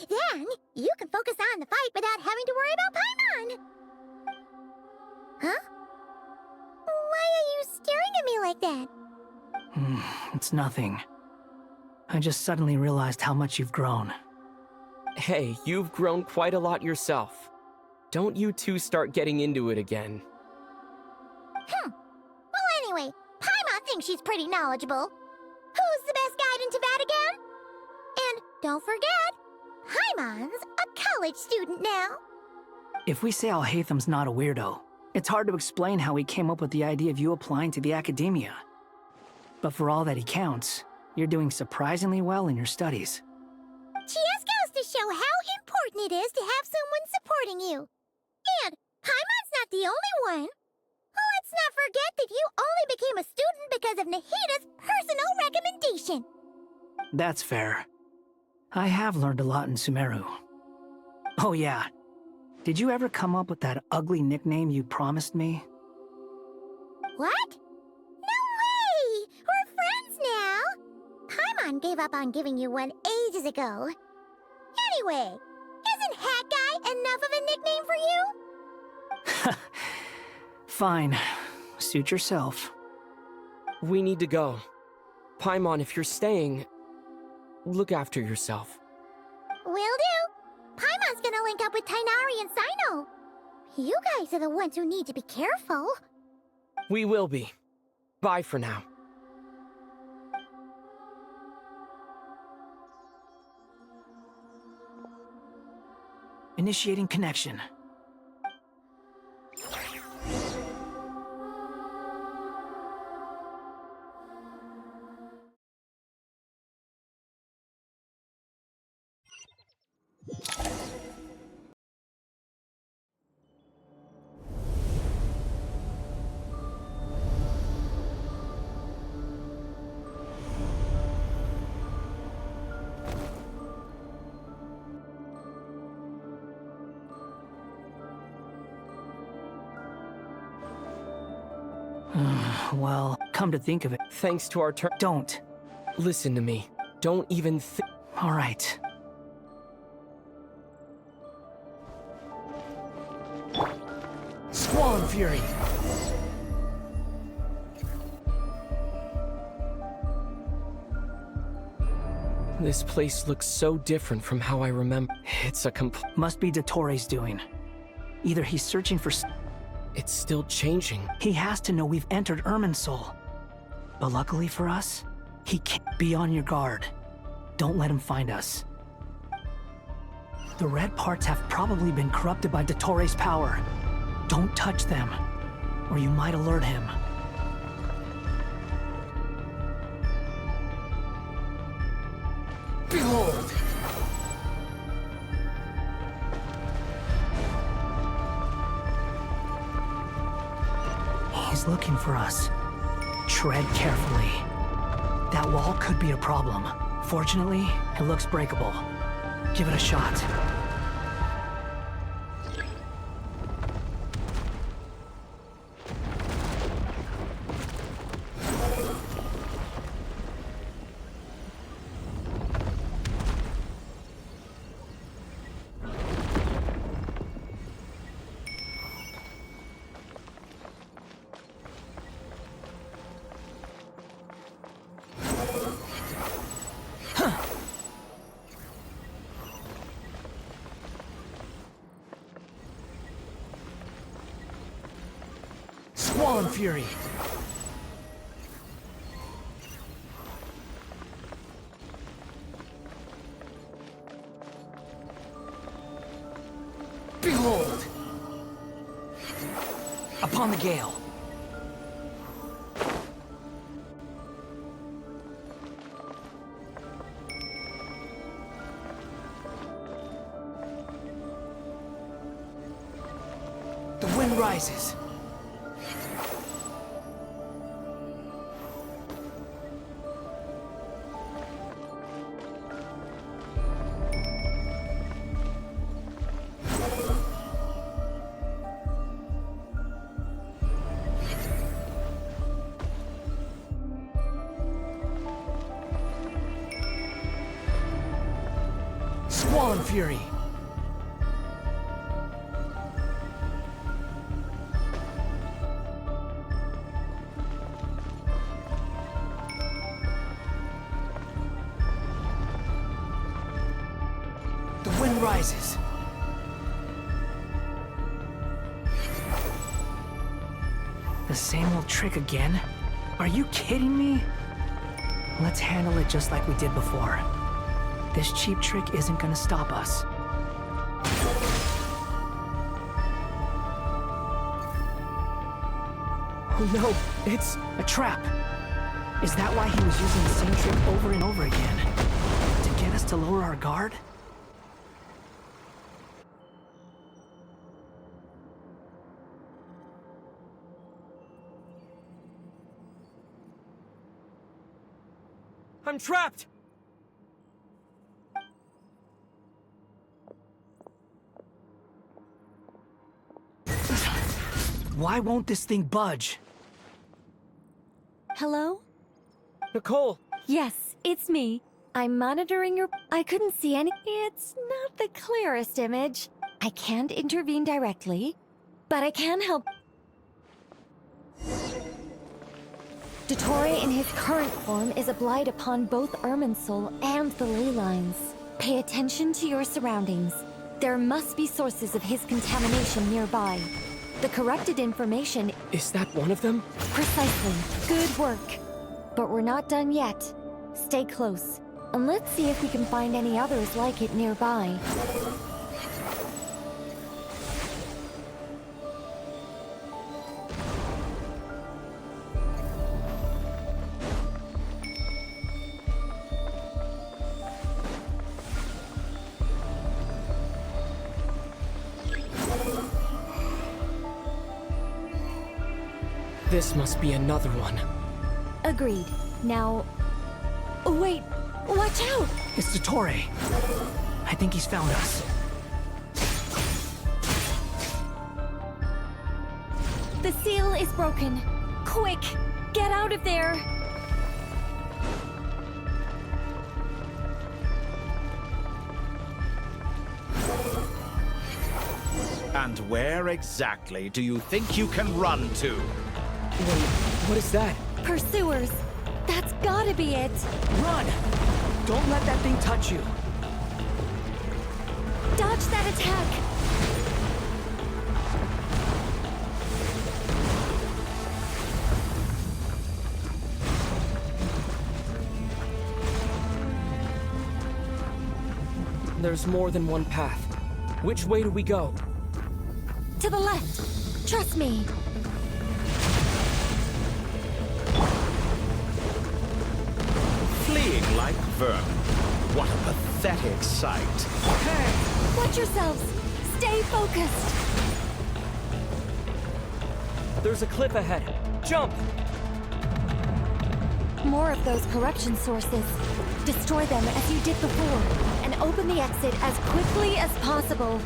Then, you can focus on the fight without having to worry about Paimon. Huh? Why are you staring at me like that? It's nothing. I just suddenly realized how much you've grown. Hey, you've grown quite a lot yourself. Don't you two start getting into it again. Well, anyway, Paimon thinks she's pretty knowledgeable. Who's the best guide in Tavatigan? And don't forget, Paimon's a college student now. If we say Alhatham's not a weirdo, it's hard to explain how he came up with the idea of you applying to the academia. But for all that he counts, you're doing surprisingly well in your studies. Just goes to show how important it is to have someone supporting you. And Paimon's not the only one. Let's not forget that you only became a student because of Nahida's personal recommendation. That's fair. I have learned a lot in Sumeru. Oh yeah. Did you ever come up with that ugly nickname you promised me? What? No way! We're friends now! Paimon gave up on giving you one ages ago. Anyway, isn't Hat Guy enough of a nickname for you? Fine. Suit yourself. We need to go. Paimon, if you're staying, look after yourself. Will do. Paimon's gonna link up with Tainari and Sino. You guys are the ones who need to be careful. We will be. Bye for now. Initiating connection. Well, come to think of it. Thanks to our turn. Don't. Listen to me. Don't even All right. Squall Fury! This place looks so different from how I remember. It's a Must be Dottoro's doing. Either he's searching for... It's still changing. He has to know we've entered Irminsul. But luckily for us, he can't be on your guard. Don't let him find us. The red parts have probably been corrupted by Dottoro's power. Don't touch them, or you might alert him. Behold! He's looking for us. Tread carefully. That wall could be a problem. Fortunately, it looks breakable. Give it a shot. Squall Fury! Behold! Upon the gale! The wind rises! Squall Fury! The wind rises. The same old trick again? Are you kidding me? Let's handle it just like we did before. This cheap trick isn't gonna stop us. Oh no, it's a trap. Is that why he was using the same trick over and over again? To get us to lower our guard? I'm trapped! Why won't this thing budge? Hello? Nicole! Yes, it's me. I'm monitoring your... I couldn't see any... It's not the clearest image. I can't intervene directly, but I can help... Dottore in his current form is a blight upon both Irminsul and the ley lines. Pay attention to your surroundings. There must be sources of his contamination nearby. The corrupted information... Is that one of them? Precisely. Good work. But we're not done yet. Stay close, and let's see if we can find any others like it nearby. This must be another one. Agreed. Now... Oh, wait! Watch out! It's Dottore. I think he's found us. The seal is broken. Quick! Get out of there! And where exactly do you think you can run to? Wait, what is that? Pursuers! That's gotta be it! Run! Don't let that thing touch you. Dodge that attack! There's more than one path. Which way do we go? To the left! Trust me! Fleeing like vermin. What a pathetic sight. Hey! Watch yourselves! Stay focused! There's a cliff ahead. Jump! More of those corruption sources. Destroy them as you did before, and open the exit as quickly as possible.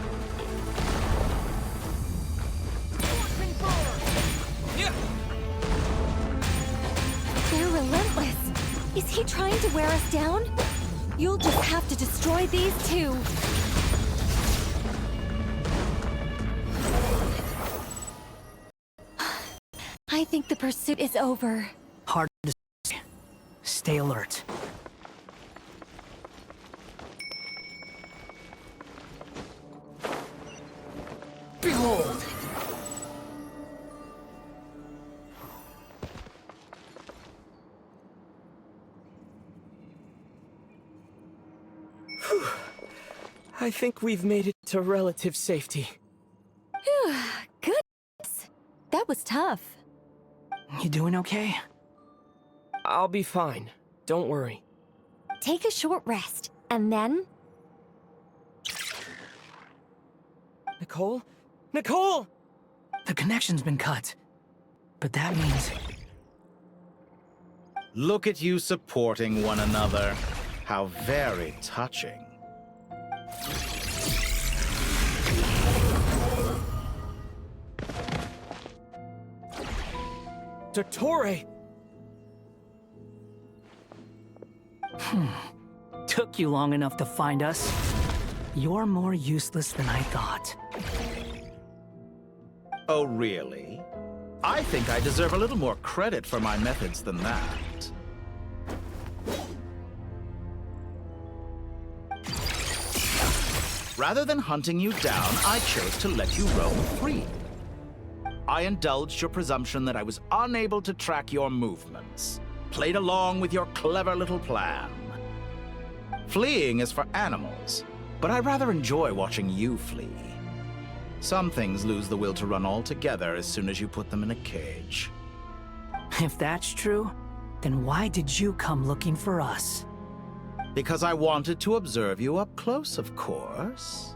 They're relentless. Is he trying to wear us down? You'll just have to destroy these two. I think the pursuit is over. Hard to say. Stay alert. Behold! I think we've made it to relative safety. Phew, goodness. That was tough. You doing okay? I'll be fine. Don't worry. Take a short rest, and then... Nicole? Nicole! The connection's been cut. But that means... Look at you supporting one another. How very touching. Dottore! Took you long enough to find us. You're more useless than I thought. Oh, really? I think I deserve a little more credit for my methods than that. Rather than hunting you down, I chose to let you roam free. I indulged your presumption that I was unable to track your movements, played along with your clever little plan. Fleeing is for animals, but I rather enjoy watching you flee. Some things lose the will to run altogether as soon as you put them in a cage. If that's true, then why did you come looking for us? Because I wanted to observe you up close, of course.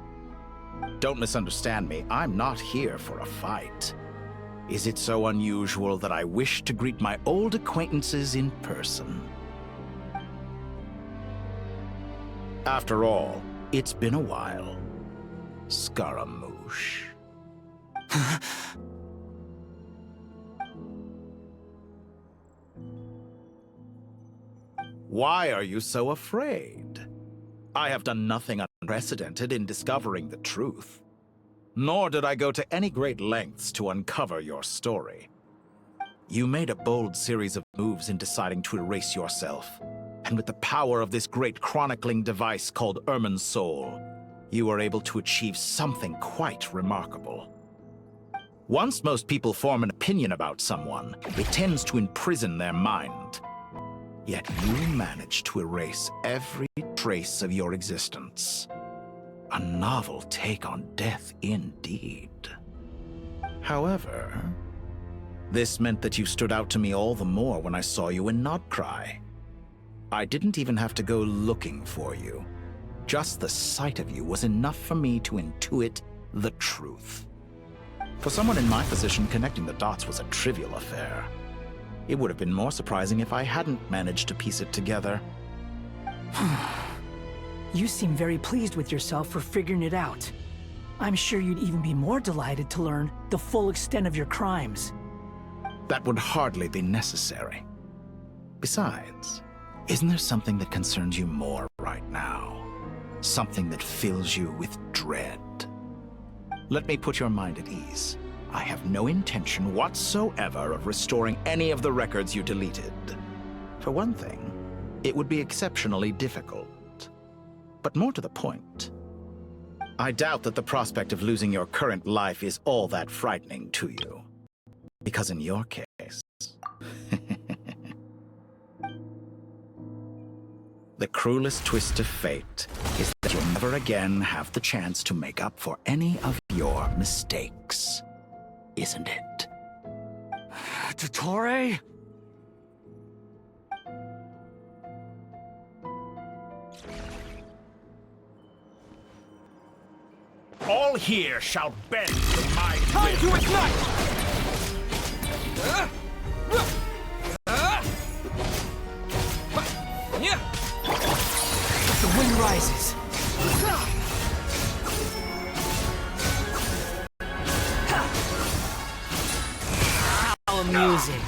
Don't misunderstand me, I'm not here for a fight. Is it so unusual that I wish to greet my old acquaintances in person? After all, it's been a while. Scaramouche. Why are you so afraid? I have done nothing unprecedented in discovering the truth. Nor did I go to any great lengths to uncover your story. You made a bold series of moves in deciding to erase yourself. And with the power of this great chronicling device called Irmin's Soul, you were able to achieve something quite remarkable. Once most people form an opinion about someone, it tends to imprison their mind. Yet you managed to erase every trace of your existence. A novel take on death indeed. However, this meant that you stood out to me all the more when I saw you in Nodcry. I didn't even have to go looking for you. Just the sight of you was enough for me to intuit the truth. For someone in my position, connecting the dots was a trivial affair. It would have been more surprising if I hadn't managed to piece it together. You seem very pleased with yourself for figuring it out. I'm sure you'd even be more delighted to learn the full extent of your crimes. That would hardly be necessary. Besides, isn't there something that concerns you more right now? Something that fills you with dread? Let me put your mind at ease. I have no intention whatsoever of restoring any of the records you deleted. For one thing, it would be exceptionally difficult. But more to the point, I doubt that the prospect of losing your current life is all that frightening to you. Because in your case, the cruelest twist of fate is that you'll never again have the chance to make up for any of your mistakes. Isn't it? Dottore? All here shall bend to my will. Time to ignite! The wind rises. How amusing.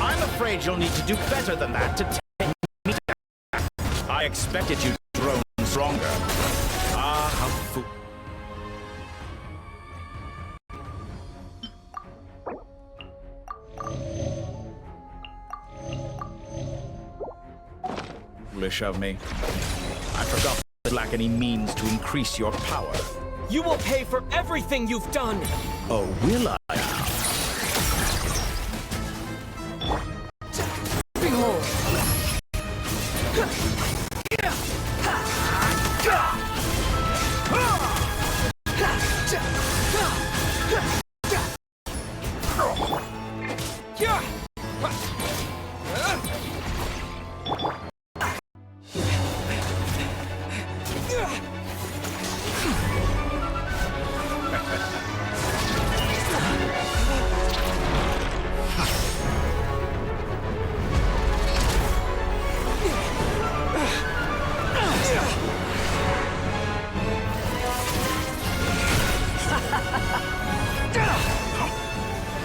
I'm afraid you'll need to do better than that to take me down. I expected you to grow stronger. Ah, how foolish of me. I forgot to lack any means to increase your power. You will pay for everything you've done! Oh, will I? Behold!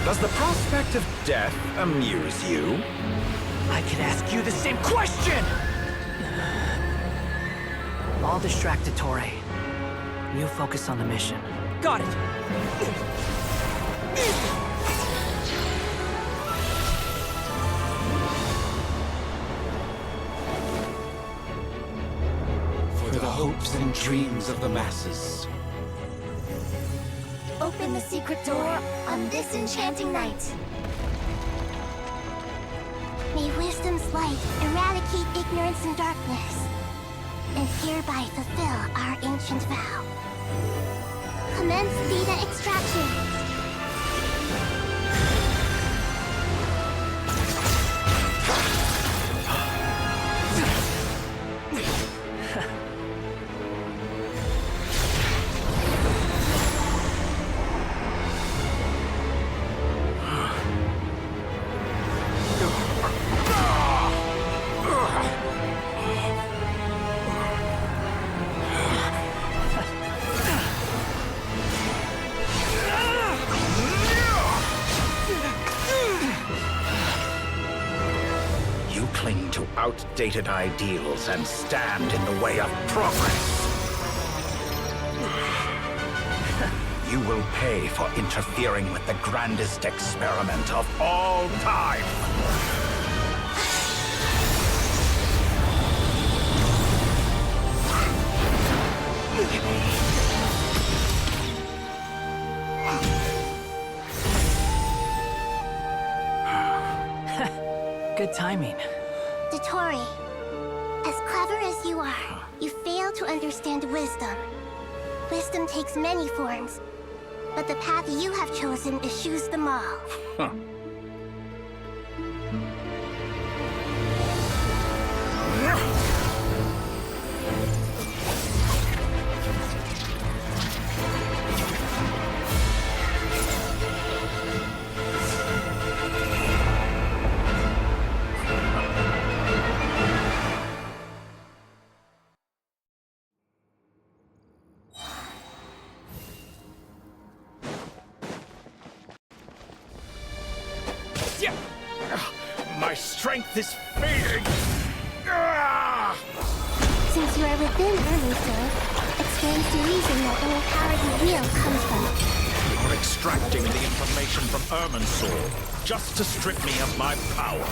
Does the prospect of death amuse you? I could ask you the same question! I'll distract Dottore. You focus on the mission. Got it! For the hopes and dreams of the masses. Open the secret door on this enchanting night. May wisdom's light eradicate ignorance and darkness, and hereby fulfill our ancient vow. Commence data extraction. Cling to outdated ideals and stand in the way of progress. You will pay for interfering with the grandest experiment of all time. Good timing. Dottore, as clever as you are, you fail to understand wisdom. Wisdom takes many forms, but the path you have chosen eschews them all. Huh. My strength is fading! Since you are within Erminster, it stands to reason that any power you wield comes from it. You're extracting the information from Irminsul just to strip me of my power.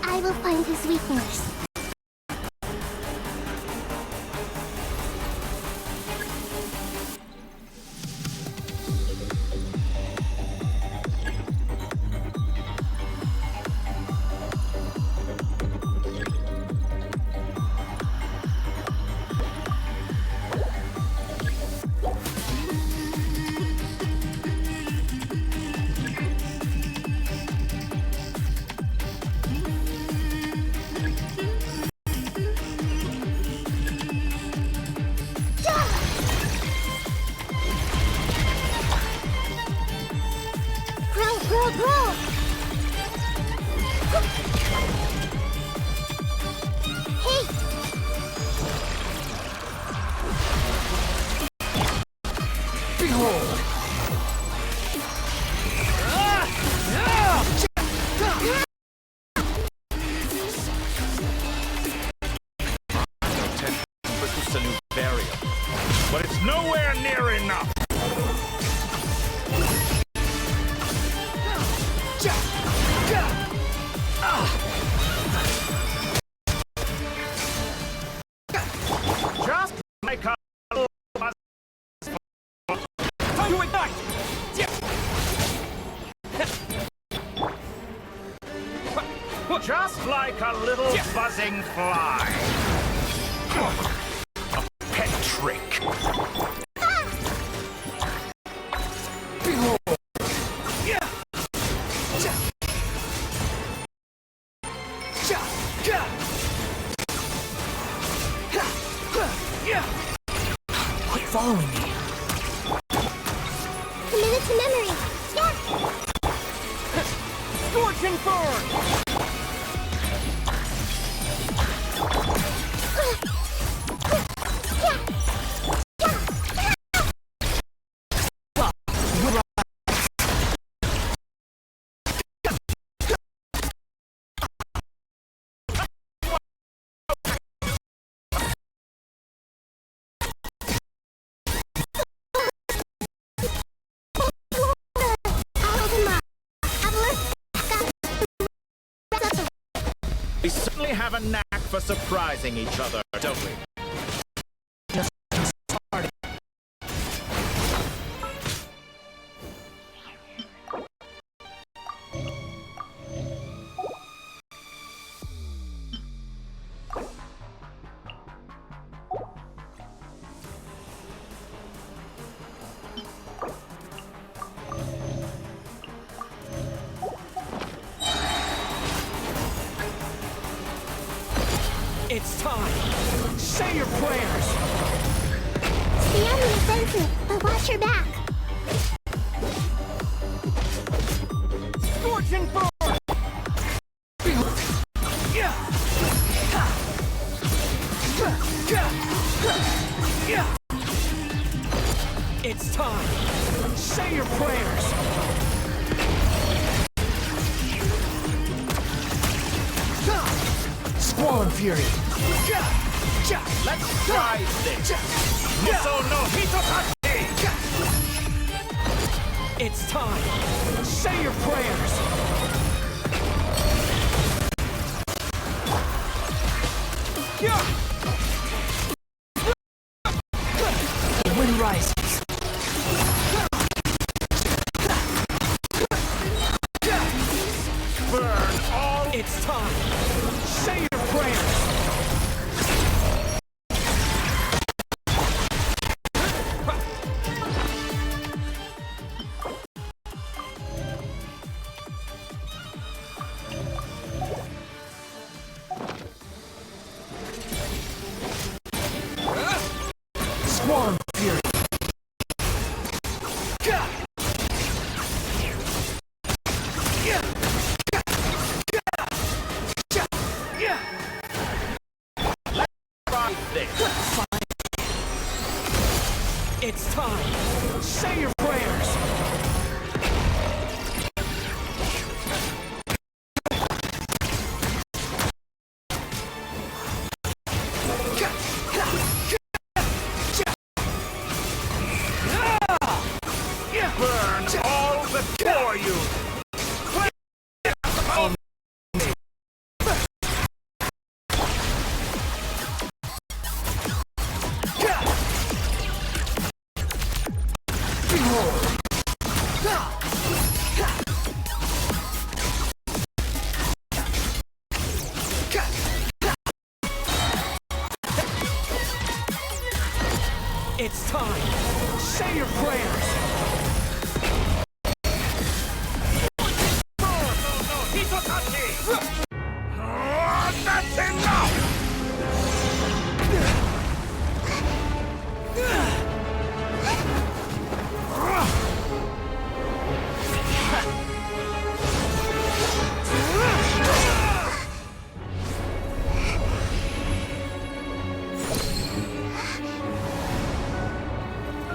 I will find his weakness. But it's nowhere near enough! Just like a time to ignite! Just like a little buzzing fly. A pet trick. Quit following me. Committed to memory. Yeah. Scorch and burn! We certainly have a knack for surprising each other, don't we? It's time! Say your prayers! Stay on the offensive, but watch your back. Scorch and burn! It's time! Say your prayers! Squall Fury! Let's try this! Miso no Hitotachi! It's time! Say your prayers! The wind rises! Burn all! It's time! Say your prayers! Swarm Fury! It's time! Say your prayers! It's time! Say your prayers! That's enough!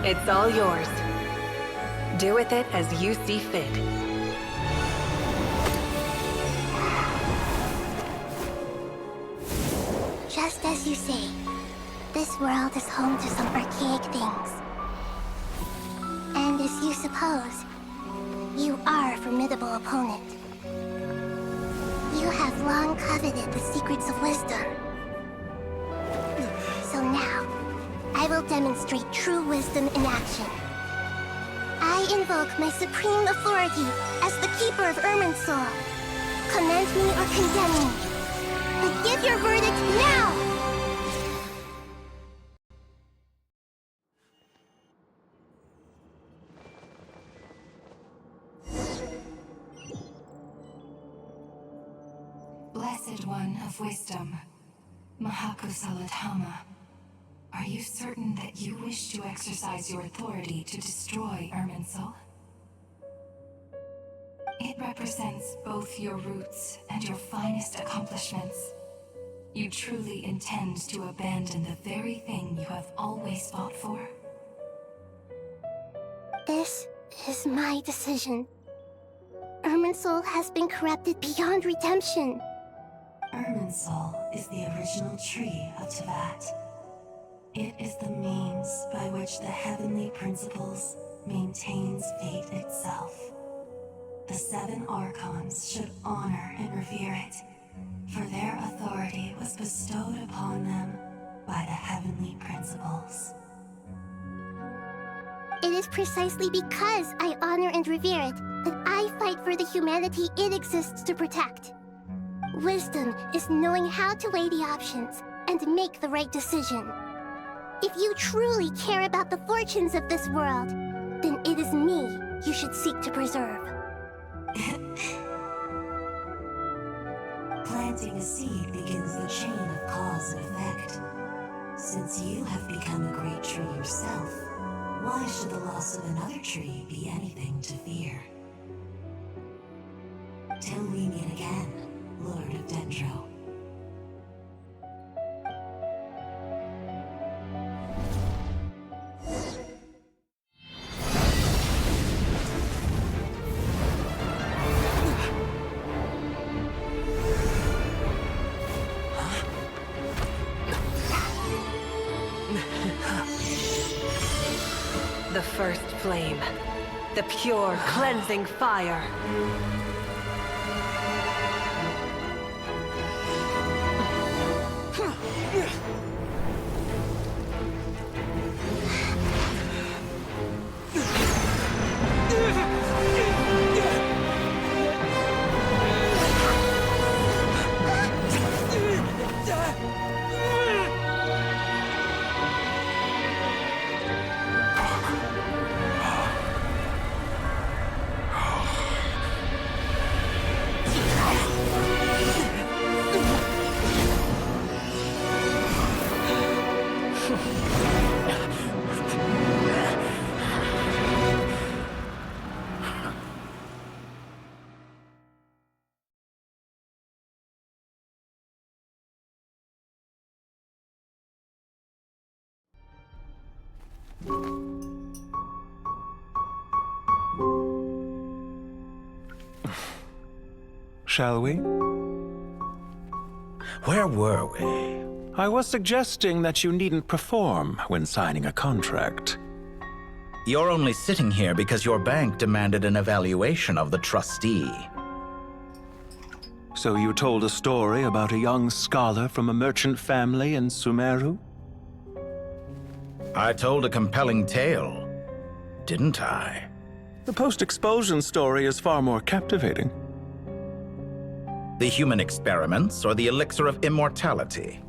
It's all yours. Do with it as you see fit. Just as you say, this world is home to some archaic things. And as you suppose, you are a formidable opponent. You have long coveted the secrets of wisdom. So now, I will demonstrate true wisdom in action. I invoke my supreme authority as the keeper of Irminsul. Commend me or condemn me. But give your verdict now! Blessed One of Wisdom, Mahakusaladhama, are you certain that you wish to exercise your authority to destroy Irminsul? It represents both your roots and your finest accomplishments. You truly intend to abandon the very thing you have always fought for? This is my decision. Irminsul has been corrupted beyond redemption. Irminsul is the original tree of Tevat. It is the means by which the heavenly principles maintains fate itself. The 7 Archons should honor and revere it, for their authority was bestowed upon them by the heavenly principles. It is precisely because I honor and revere it that I fight for the humanity it exists to protect. Wisdom is knowing how to weigh the options and make the right decision. If you truly care about the fortunes of this world, then it is me you should seek to preserve. Planting a seed begins the chain of cause and effect. Since you have become a great tree yourself, why should the loss of another tree be anything to fear? Till we meet again, Lord of Dendro. The first flame. The pure, cleansing fire. Shall we? Where were we? I was suggesting that you needn't perform when signing a contract. You're only sitting here because your bank demanded an evaluation of the trustee. So you told a story about a young scholar from a merchant family in Sumeru? I told a compelling tale, didn't I? The post-expulsion story is far more captivating. The human experiments or the elixir of immortality?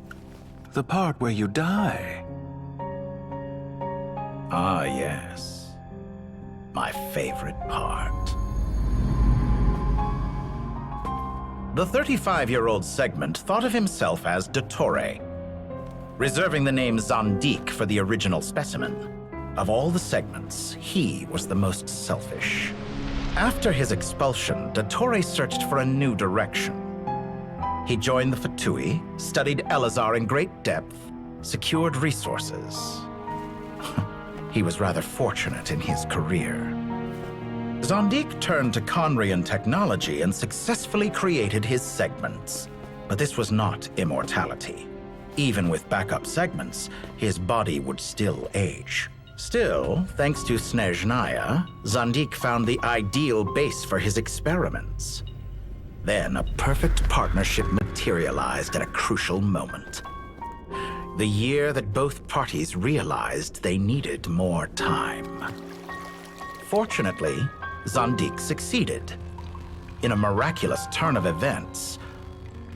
The part where you die. Ah, yes. My favorite part. The 35-year-old Segment thought of himself as Dottore, reserving the name Zandik for the original specimen. Of all the Segments, he was the most selfish. After his expulsion, Dottore searched for a new direction. He joined the Fatui, studied Elazar in great depth, secured resources. He was rather fortunate in his career. Zandik turned to Conrian technology and successfully created his segments. But this was not immortality. Even with backup segments, his body would still age. Still, thanks to Snezhnaya, Zandik found the ideal base for his experiments. Then a perfect partnership materialized at a crucial moment. The year that both parties realized they needed more time. Fortunately, Zandik succeeded. In a miraculous turn of events,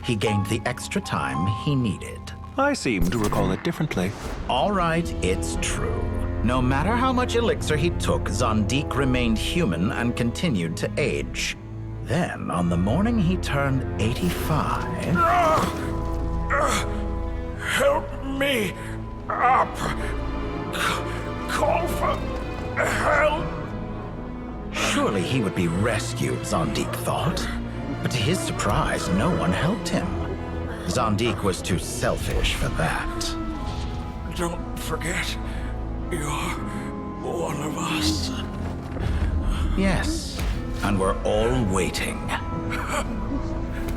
he gained the extra time he needed. I seem to recall it differently. All right, it's true. No matter how much elixir he took, Zandik remained human and continued to age. Then, on the morning he turned 85... Help me up! Call for help! Surely he would be rescued, Zandik thought. But to his surprise, no one helped him. Zandik was too selfish for that. Don't forget, you're one of us. Yes, and we're all waiting.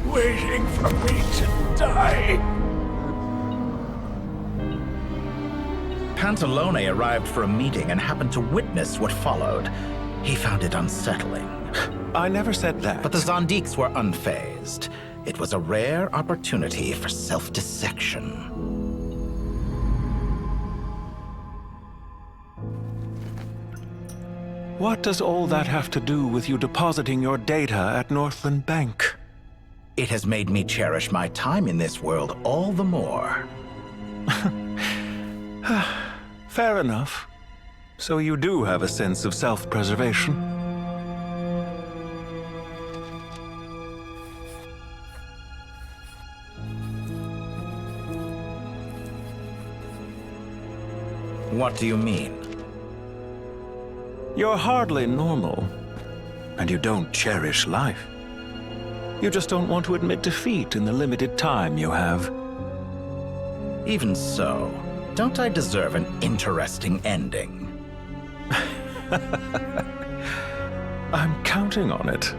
Waiting for me to die. Pantalone arrived for a meeting and happened to witness what followed. He found it unsettling. I never said that. But the Zandiks were unfazed. It was a rare opportunity for self-dissection. What does all that have to do with you depositing your data at Northland Bank? It has made me cherish my time in this world all the more. Fair enough. So you do have a sense of self-preservation. What do you mean? You're hardly normal, and you don't cherish life. You just don't want to admit defeat in the limited time you have. Even so, don't I deserve an interesting ending? I'm counting on it.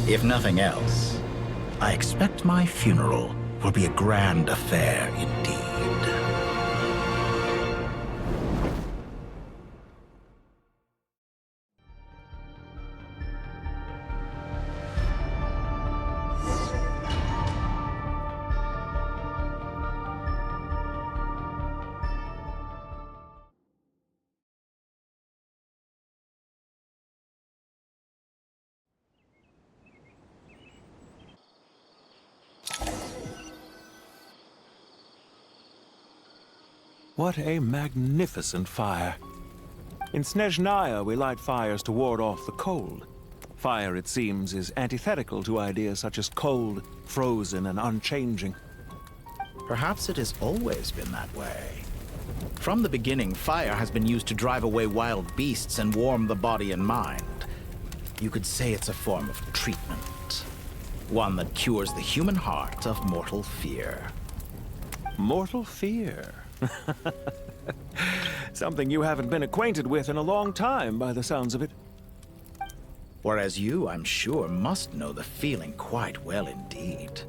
If nothing else, I expect my funeral will be a grand affair indeed. What a magnificent fire. In Snezhnaya, we light fires to ward off the cold. Fire, it seems, is antithetical to ideas such as cold, frozen, and unchanging. Perhaps it has always been that way. From the beginning, fire has been used to drive away wild beasts and warm the body and mind. You could say it's a form of treatment. One that cures the human heart of mortal fear. Mortal fear? Something you haven't been acquainted with in a long time, by the sounds of it. Whereas you, I'm sure, must know the feeling quite well indeed.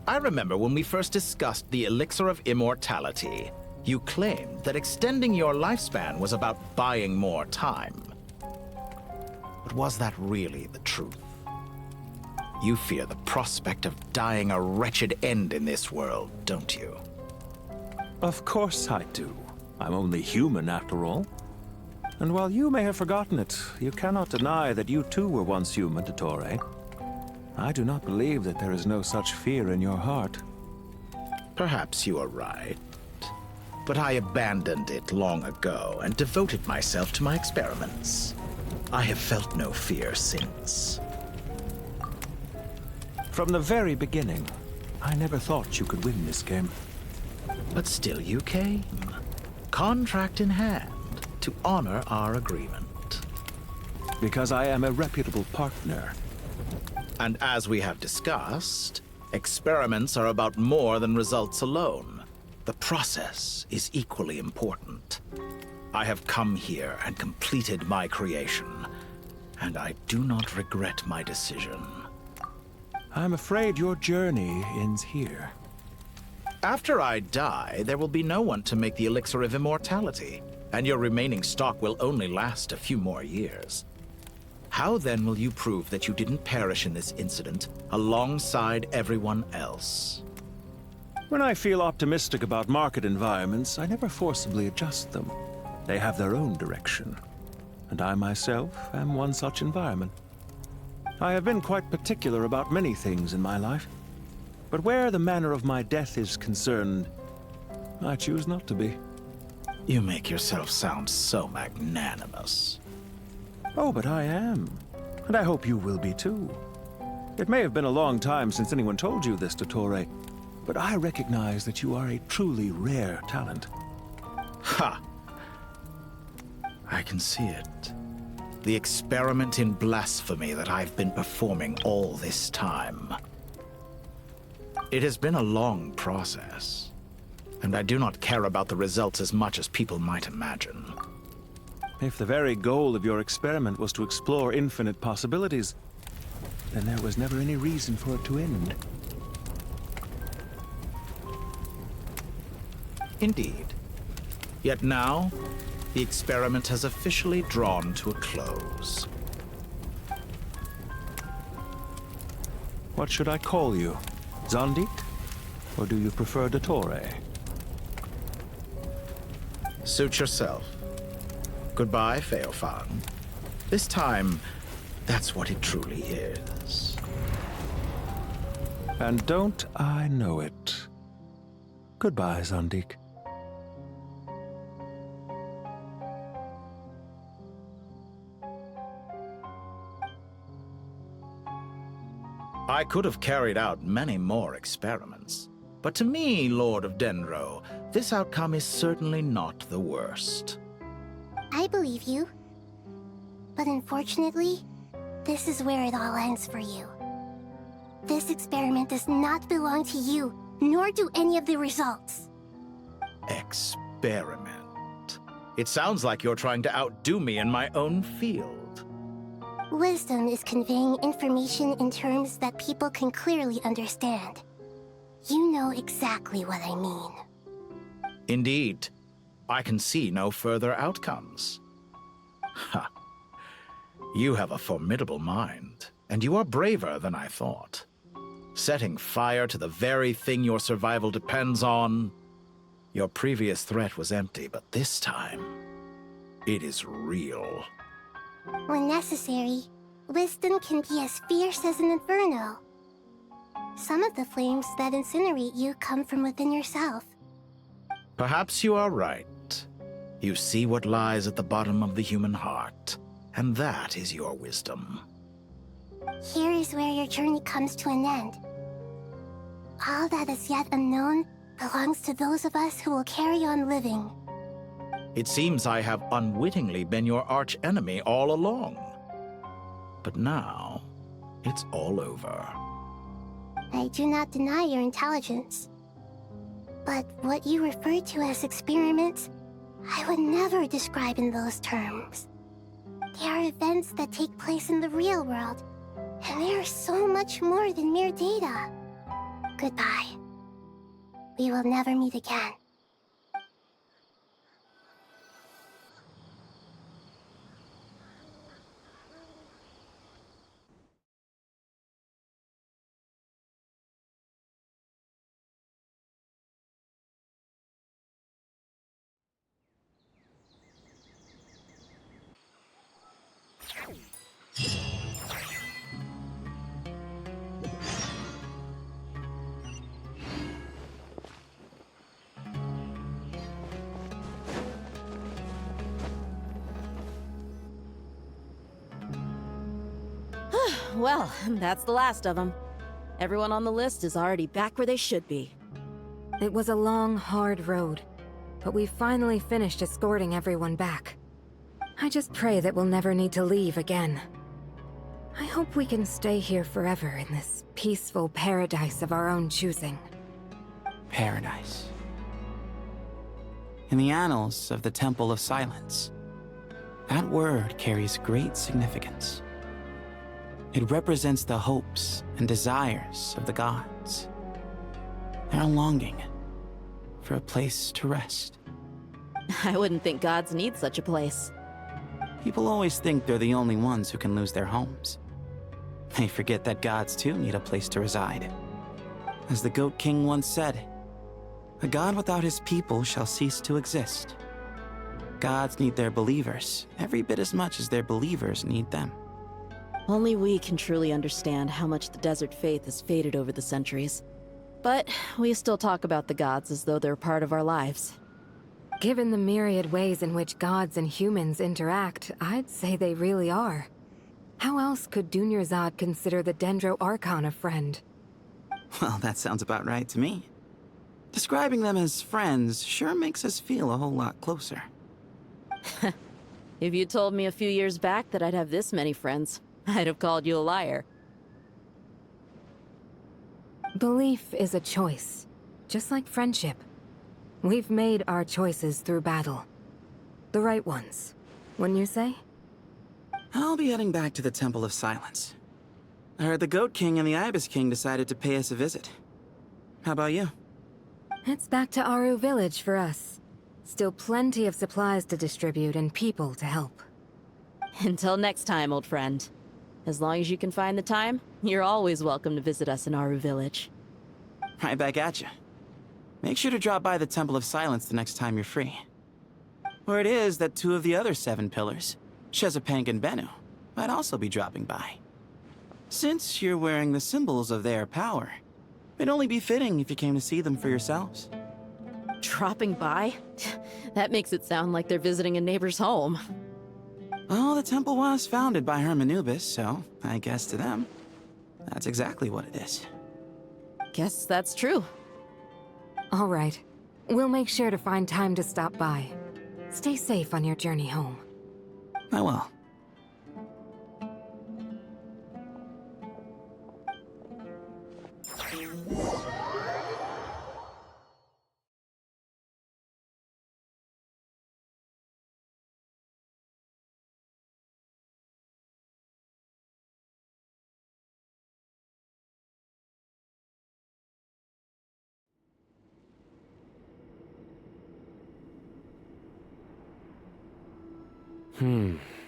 I remember when we first discussed the elixir of immortality, you claimed that extending your lifespan was about buying more time. But was that really the truth? You fear the prospect of dying a wretched end in this world, don't you? Of course I do. I'm only human, after all. And while you may have forgotten it, you cannot deny that you too were once human, Dottore. I do not believe that there is no such fear in your heart. Perhaps you are right. But I abandoned it long ago and devoted myself to my experiments. I have felt no fear since. From the very beginning, I never thought you could win this game. But still you came, contract in hand, to honor our agreement. Because I am a reputable partner. And as we have discussed, experiments are about more than results alone. The process is equally important. I have come here and completed my creation, and I do not regret my decision. I'm afraid your journey ends here. After I die, there will be no one to make the elixir of immortality, and your remaining stock will only last a few more years. How then will you prove that you didn't perish in this incident alongside everyone else? When I feel optimistic about market environments, I never forcibly adjust them. They have their own direction, and I myself am one such environment. I have been quite particular about many things in my life, but where the manner of my death is concerned, I choose not to be. You make yourself sound so magnanimous. Oh, but I am, and I hope you will be too. It may have been a long time since anyone told you this, Dottore, but I recognize that you are a truly rare talent. Ha! I can see it. The experiment in blasphemy that I've been performing all this time. It has been a long process, and I do not care about the results as much as people might imagine. If the very goal of your experiment was to explore infinite possibilities, then there was never any reason for it to end. Indeed. Yet now, the experiment has officially drawn to a close. What should I call you? Zondik? Or do you prefer Dottore? Suit yourself. Goodbye, Feofan. This time, that's what it truly is. And don't I know it? Goodbye, Zondik. I could have carried out many more experiments, but to me, Lord of Dendro, this outcome is certainly not the worst. I believe you. But unfortunately, this is where it all ends for you. This experiment does not belong to you, nor do any of the results. Experiment. It sounds like you're trying to outdo me in my own field. Wisdom is conveying information in terms that people can clearly understand. You know exactly what I mean. Indeed. I can see no further outcomes. Ha. You have a formidable mind, and you are braver than I thought. Setting fire to the very thing your survival depends on. Your previous threat was empty, but this time, it is real. When necessary, wisdom can be as fierce as an inferno. Some of the flames that incinerate you come from within yourself. Perhaps you are right. You see what lies at the bottom of the human heart, and that is your wisdom. Here is where your journey comes to an end. All that is yet unknown belongs to those of us who will carry on living. It seems I have unwittingly been your arch-enemy all along. But now, it's all over. I do not deny your intelligence. But what you refer to as experiments, I would never describe in those terms. They are events that take place in the real world, and they are so much more than mere data. Goodbye. We will never meet again. Well, that's the last of them. Everyone on the list is already back where they should be. It was a long, hard road, but we finally finished escorting everyone back. I just pray that we'll never need to leave again. I hope we can stay here forever in this peaceful paradise of our own choosing. Paradise. In the annals of the Temple of Silence, that word carries great significance. It represents the hopes and desires of the gods. Their longing for a place to rest. I wouldn't think gods need such a place. People always think they're the only ones who can lose their homes. They forget that gods too need a place to reside. As the Goat King once said, "A god without his people shall cease to exist." Gods need their believers every bit as much as their believers need them. Only we can truly understand how much the desert faith has faded over the centuries. But we still talk about the gods as though they're part of our lives. Given the myriad ways in which gods and humans interact, I'd say they really are. How else could Dunyarzad consider the Dendro Archon a friend? Well, that sounds about right to me. Describing them as friends sure makes us feel a whole lot closer. If you told me a few years back that I'd have this many friends, I'd have called you a liar. Belief is a choice, just like friendship. We've made our choices through battle. The right ones, wouldn't you say? I'll be heading back to the Temple of Silence. I heard the Goat King and the Ibis King decided to pay us a visit. How about you? It's back to Aru Village for us. Still plenty of supplies to distribute and people to help. Until next time, old friend. As long as you can find the time, you're always welcome to visit us in Aru Village. Right back at you. Make sure to drop by the Temple of Silence the next time you're free. Word is that 2 of the other 7 pillars, Shezapang and Bennu, might also be dropping by. Since you're wearing the symbols of their power, it'd only be fitting if you came to see them for yourselves. Dropping by? That makes it sound like they're visiting a neighbor's home. Oh, the temple was founded by Hermanubis, so I guess to them, that's exactly what it is. Guess that's true. All right. We'll make sure to find time to stop by. Stay safe on your journey home. I will.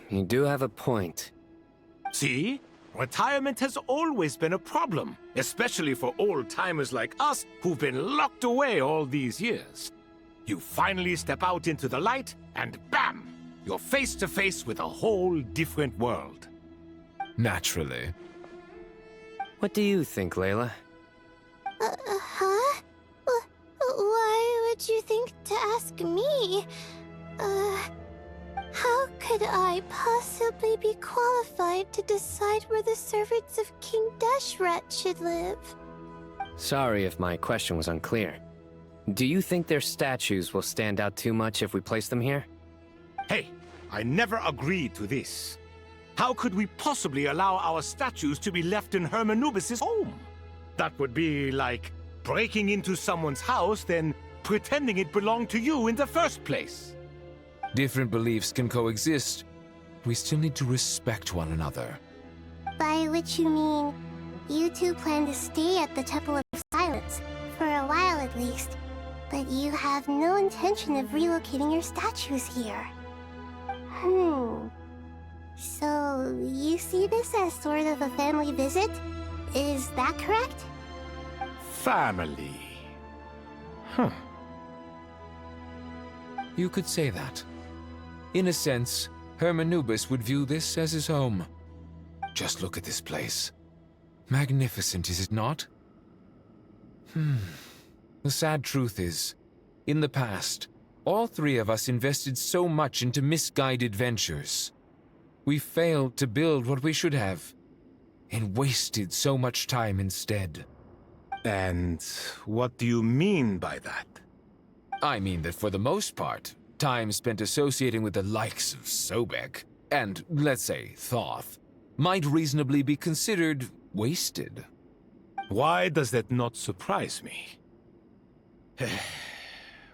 You do have a point. See? Retirement has always been a problem, especially for old-timers like us who've been locked away all these years. You finally step out into the light, and bam! You're face to face with a whole different world. Naturally. What do you think, Layla? Huh? Why would you think to ask me? How could I possibly be qualified to decide where the servants of King Deshret should live? Sorry if my question was unclear. Do you think their statues will stand out too much if we place them here? Hey, I never agreed to this. How could we possibly allow our statues to be left in Hermanubis' home? That would be like breaking into someone's house, then pretending it belonged to you in the first place. Different beliefs can coexist. We still need to respect one another. By which you mean, you two plan to stay at the Temple of Silence, for a while at least, but you have no intention of relocating your statues here. So, you see this as sort of a family visit? Is that correct? Family. Huh. You could say that. In a sense, Hermanubis would view this as his home. Just look at this place. Magnificent, is it not? The sad truth is, in the past, all three of us invested so much into misguided ventures. We failed to build what we should have, and wasted so much time instead. And what do you mean by that? I mean that for the most part, time spent associating with the likes of Sobek, and, let's say, Thoth, might reasonably be considered wasted. Why does that not surprise me?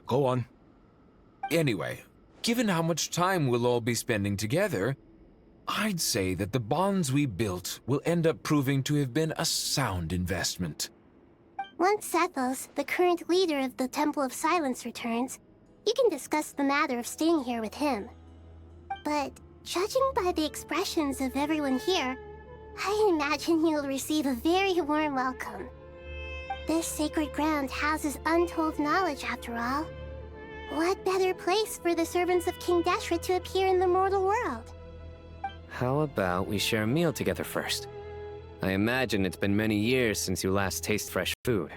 Go on. Anyway, given how much time we'll all be spending together, I'd say that the bonds we built will end up proving to have been a sound investment. Once Sethos, the current leader of the Temple of Silence, returns, you can discuss the matter of staying here with him. But judging by the expressions of everyone here, I imagine you'll receive a very warm welcome. This sacred ground houses untold knowledge, after all. What better place for the servants of King Deshret to appear in the mortal world? How about we share a meal together first? I imagine it's been many years since you last tasted fresh food.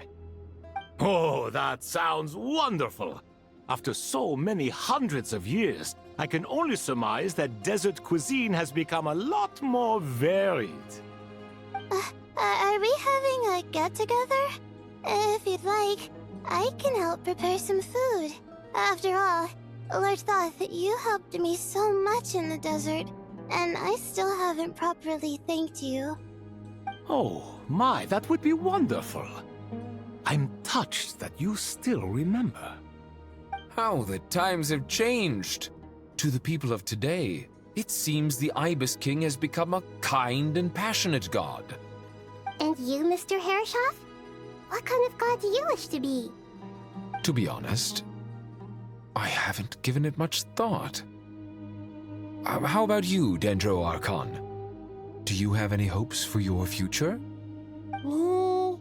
Oh, that sounds wonderful! After so many hundreds of years, I can only surmise that desert cuisine has become a lot more varied. Are we having a get-together? If you'd like, I can help prepare some food. After all, Lord Thoth, you helped me so much in the desert, and I still haven't properly thanked you. Oh, my, that would be wonderful. I'm touched that you still remember. How the times have changed! To the people of today, it seems the Ibis King has become a kind and passionate god. And you, Mr. Herreshoff? What kind of god do you wish to be? To be honest, I haven't given it much thought. How about you, Dendro Archon? Do you have any hopes for your future? Me?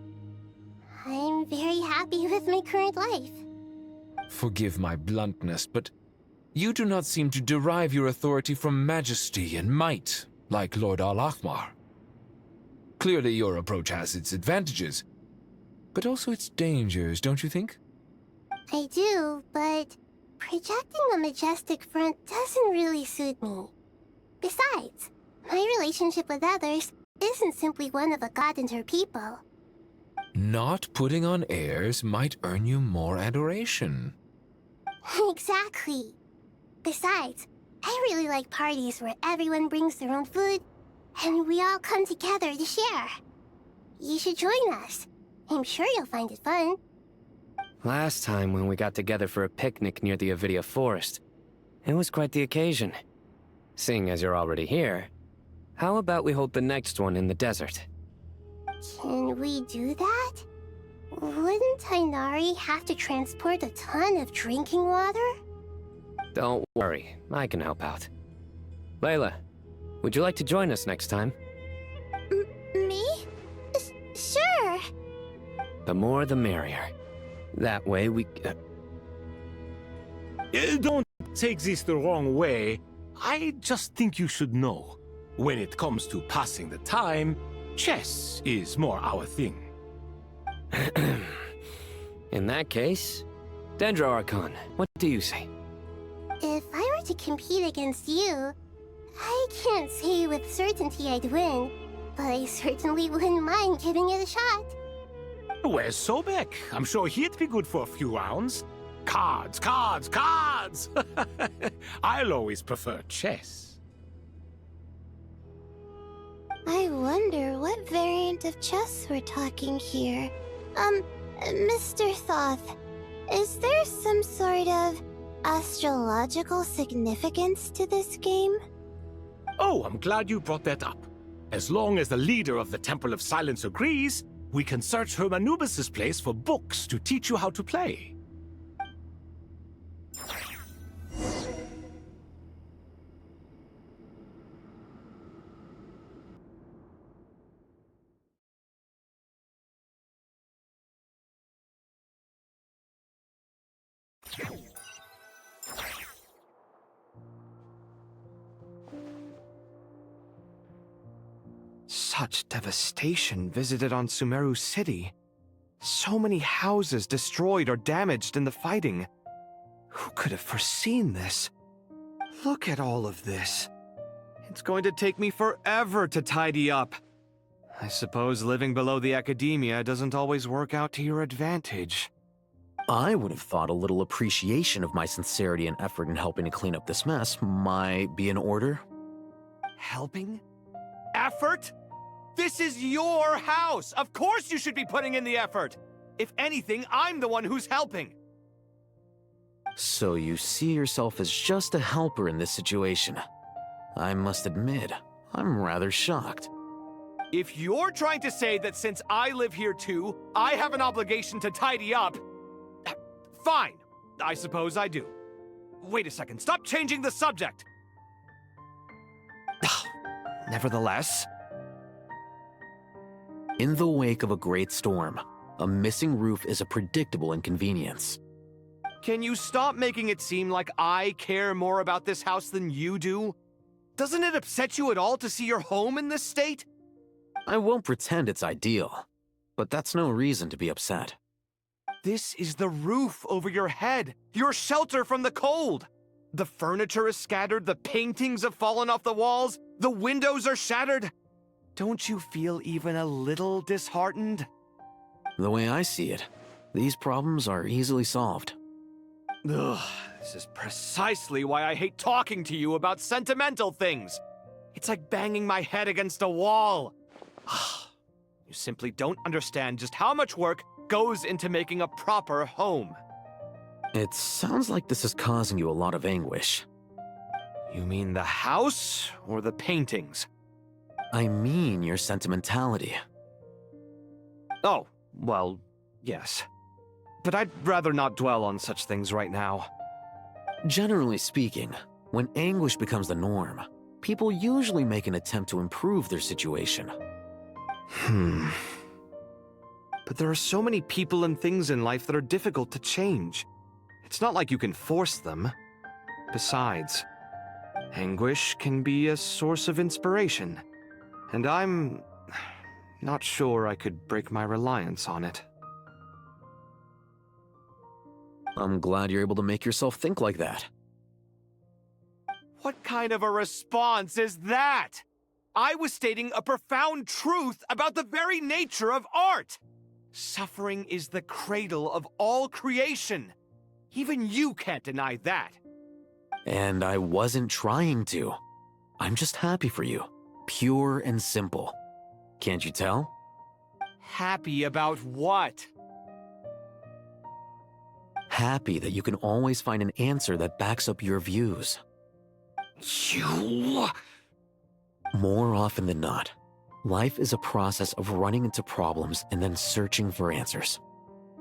I'm very happy with my current life. Forgive my bluntness, but you do not seem to derive your authority from majesty and might, like Lord Al-Akhmar. Clearly your approach has its advantages, but also its dangers, don't you think? I do, but projecting a majestic front doesn't really suit me. Besides, my relationship with others isn't simply one of a god and her people. Not putting on airs might earn you more adoration. Exactly. Besides, I really like parties where everyone brings their own food, and we all come together to share. You should join us. I'm sure you'll find it fun. Last time when we got together for a picnic near the Avidia Forest, it was quite the occasion. Seeing as you're already here, how about we hold the next one in the desert? Can we do that? Wouldn't Tainari have to transport a ton of drinking water? Don't worry, I can help out. Layla, would you like to join us next time? Me? Sure. The more the merrier. That way we... Don't take this the wrong way. I just think you should know. When it comes to passing the time, chess is more our thing. In that case, Dendro Archon, what do you say? If I were to compete against you, I can't say with certainty I'd win, but I certainly wouldn't mind giving it a shot. Where's Sobek? I'm sure he'd be good for a few rounds. Cards, cards, cards! I'll always prefer chess. I wonder what variant of chess we're talking here. Mr. Thoth, is there some sort of astrological significance to this game? Oh, I'm glad you brought that up. As long as the leader of the Temple of Silence agrees, we can search Hermanubis' place for books to teach you how to play. Such devastation visited on Sumeru City. So many houses destroyed or damaged in the fighting. Who could have foreseen this? Look at all of this. It's going to take me forever to tidy up. I suppose living below the academia doesn't always work out to your advantage. I would have thought a little appreciation of my sincerity and effort in helping to clean up this mess might be in order. Helping? Effort? This is your house! Of course you should be putting in the effort! If anything, I'm the one who's helping! So you see yourself as just a helper in this situation. I must admit, I'm rather shocked. If you're trying to say that since I live here too, I have an obligation to tidy up, fine. I suppose I do. Wait a second, stop changing the subject! Nevertheless... In the wake of a great storm, a missing roof is a predictable inconvenience. Can you stop making it seem like I care more about this house than you do? Doesn't it upset you at all to see your home in this state? I won't pretend it's ideal, but that's no reason to be upset. This is the roof over your head, your shelter from the cold. The furniture is scattered, the paintings have fallen off the walls, the windows are shattered. Don't you feel even a little disheartened? The way I see it, these problems are easily solved. Ugh, this is precisely why I hate talking to you about sentimental things. It's like banging my head against a wall. You simply don't understand just how much work goes into making a proper home. It sounds like this is causing you a lot of anguish. You mean the house or the paintings? I mean your sentimentality. Oh, well, yes. But I'd rather not dwell on such things right now. Generally speaking, when anguish becomes the norm, people usually make an attempt to improve their situation. But there are so many people and things in life that are difficult to change. It's not like you can force them. Besides, anguish can be a source of inspiration. And I'm not sure I could break my reliance on it. I'm glad you're able to make yourself think like that. What kind of a response is that? I was stating a profound truth about the very nature of art. Suffering is the cradle of all creation. Even you can't deny that. And I wasn't trying to. I'm just happy for you. Pure and simple. Can't you tell? Happy about what? Happy that you can always find an answer that backs up your views. You... More often than not, life is a process of running into problems and then searching for answers.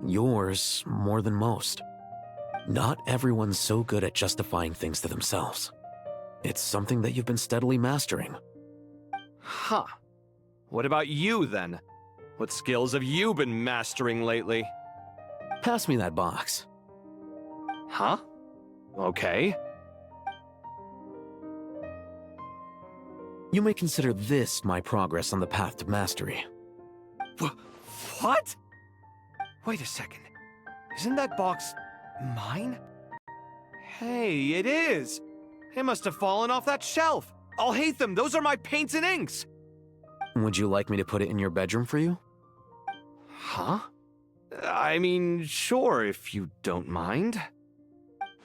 Yours more than most. Not everyone's so good at justifying things to themselves. It's something that you've been steadily mastering. Huh. What about you, then? What skills have you been mastering lately? Pass me that box. Huh? Okay. You may consider this my progress on the path to mastery. What? Wait a second. Isn't that box mine? Hey, it is! It must have fallen off that shelf. I'll hate them. Those are my paints and inks. Would you like me to put it in your bedroom for you? Huh? I mean, sure, if you don't mind.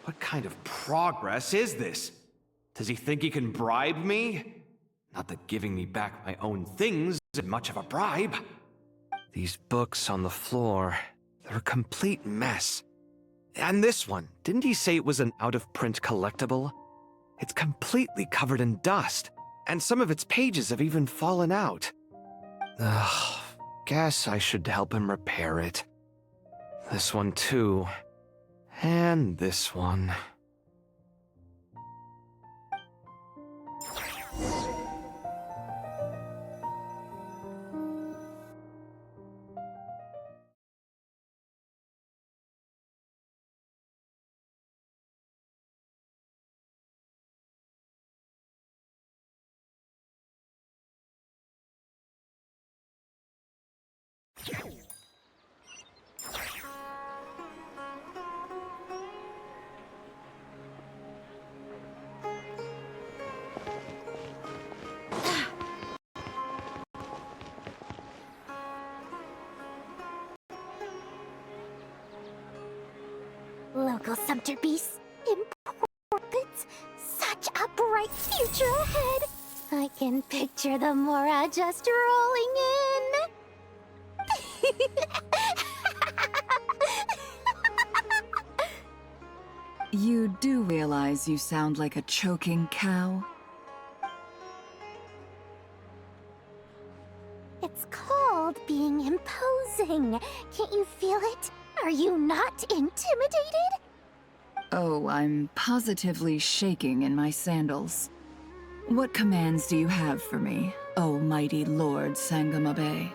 What kind of progress is this? Does he think he can bribe me? Not that giving me back my own things is much of a bribe. These books on the floor, they're a complete mess. And this one, didn't he say it was an out-of-print collectible? It's completely covered in dust, and some of its pages have even fallen out. Ugh, guess I should help him repair it. This one too. And this one. magical scepter piece. Important. Such a bright future ahead. I can picture the Mora just rolling in. You do realize you sound like a choking cow? It's called being imposing. Can't you feel it? Are you not intimidated? Oh, I'm positively shaking in my sandals. What commands do you have for me, oh mighty Lord Sangamabe?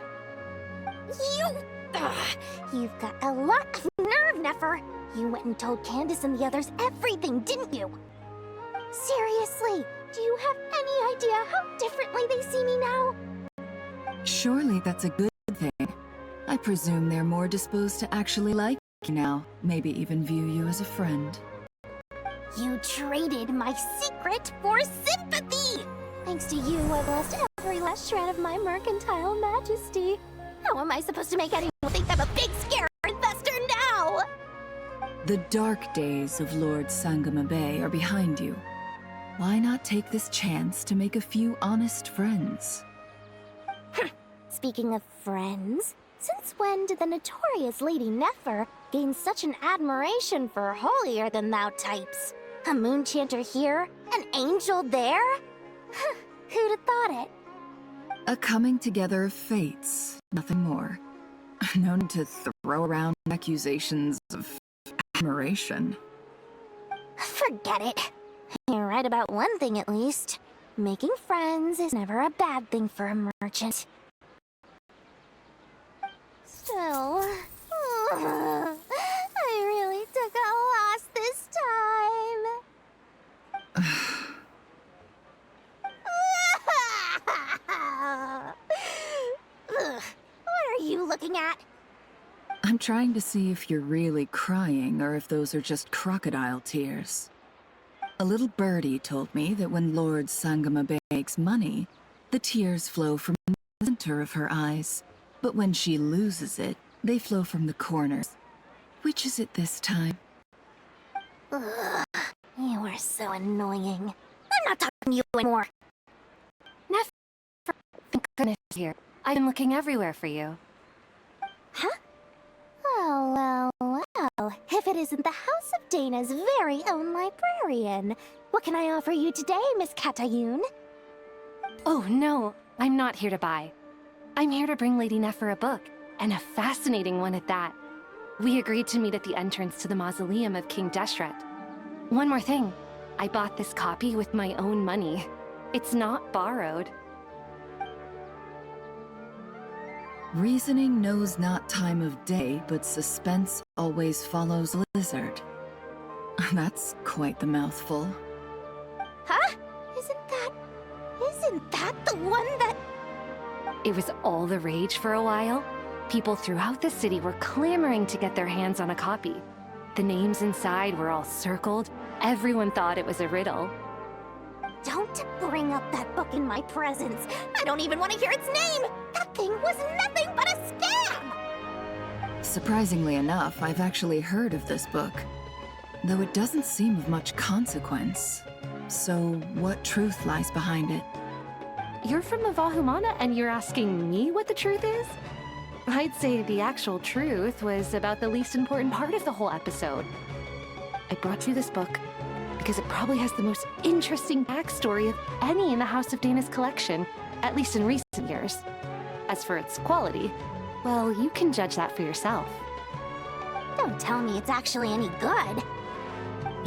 You've got a lot of nerve, Nefer. You went and told Candace and the others everything, didn't you? Seriously, do you have any idea how differently they see me now? Surely that's a good thing. I presume they're more disposed to actually like you now, maybe even view you as a friend. You traded my secret for sympathy! Thanks to you, I've lost every last shred of my mercantile majesty. How am I supposed to make anyone think I'm a big, scary investor now? The dark days of Lord Sangamabe are behind you. Why not take this chance to make a few honest friends? Speaking of friends, since when did the notorious Lady Nefer gain such an admiration for holier-than-thou types? A moon chanter here, an angel there? Who'd have thought it? A coming together of fates, nothing more. No need to throw around accusations of admiration. Forget it. You're right about one thing at least. Making friends is never a bad thing for a merchant. Still, I really took a loss this time. What are you looking at? I'm trying to see if you're really crying or if those are just crocodile tears. A little birdie told me that when Lord Sangamabe makes money, the tears flow from the center of her eyes. But when she loses it, they flow from the corners. Which is it this time? Ugh, you are so annoying. I'm not talking to you anymore. Nefer, thank goodness you're here. I've been looking everywhere for you. Huh? Oh, well. If it isn't the House of Dana's very own librarian. What can I offer you today, Miss Katayun? Oh, no. I'm not here to buy. I'm here to bring Lady Nefer a book, and a fascinating one at that. We agreed to meet at the entrance to the mausoleum of King Deshret. One more thing. I bought this copy with my own money. It's not borrowed. Reasoning knows not time of day, but suspense always follows lizard. That's quite the mouthful. Huh? Isn't that the one that... It was all the rage for a while. People throughout the city were clamoring to get their hands on a copy. The names inside were all circled. Everyone thought it was a riddle. Don't bring up that book in my presence. I don't even want to hear its name. That thing was nothing but a scam. Surprisingly enough, I've actually heard of this book, though it doesn't seem of much consequence. So, what truth lies behind it? You're from the Vahumana and you're asking me what the truth is? I'd say the actual truth was about the least important part of the whole episode. I brought you this book because it probably has the most interesting backstory of any in the House of Dana's collection, at least in recent years. As for its quality, well, you can judge that for yourself. Don't tell me it's actually any good.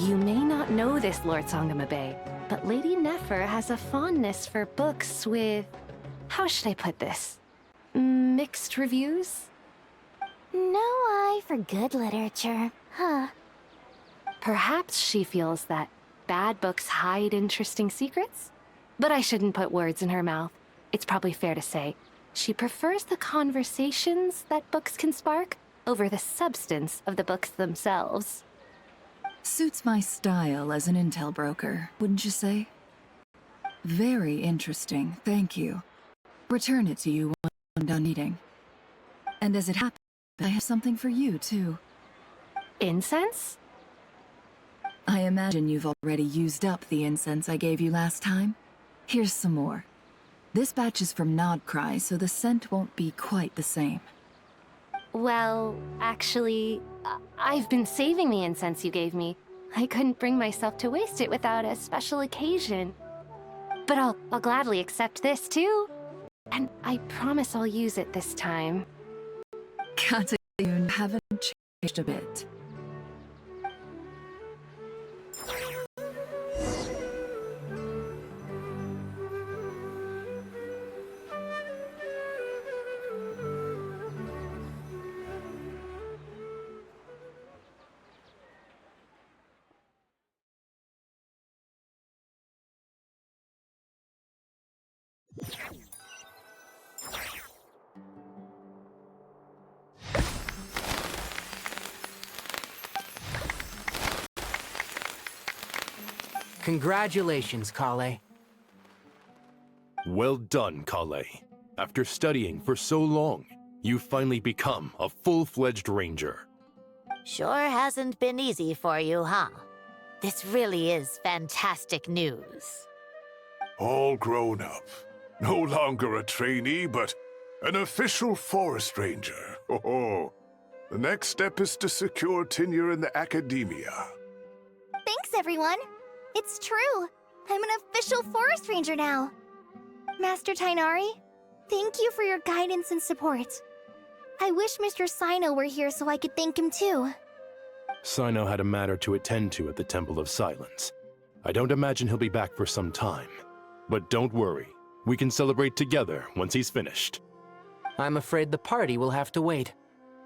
You may not know this, Lord Sangamabe, but Lady Nefer has a fondness for books with... how should I put this? Mixed reviews? No eye for good literature, huh? Perhaps she feels that bad books hide interesting secrets? But I shouldn't put words in her mouth. It's probably fair to say she prefers the conversations that books can spark over the substance of the books themselves. Suits my style as an intel broker, wouldn't you say? Very interesting, thank you. Return it to you when I'm done eating. And as it happens, I have something for you, too. Incense? I imagine you've already used up the incense I gave you last time. Here's some more. This batch is from Nodcry, so the scent won't be quite the same. Well, actually, I've been saving the incense you gave me. I couldn't bring myself to waste it without a special occasion. But I'll gladly accept this too. And I promise I'll use it this time. Katayoon haven't changed a bit. Congratulations, Kale. Well done, Kale. After studying for so long, you've finally become a full-fledged ranger. Sure hasn't been easy for you, huh? This really is fantastic news. All grown up. No longer a trainee, but an official forest ranger. Oh, the next step is to secure tenure in the academia. Thanks, everyone. It's true. I'm an official forest ranger now. Master Tainari, thank you for your guidance and support. I wish Mr. Sino were here so I could thank him too. Sino had a matter to attend to at the Temple of Silence. I don't imagine he'll be back for some time. But don't worry, we can celebrate together once he's finished. I'm afraid the party will have to wait.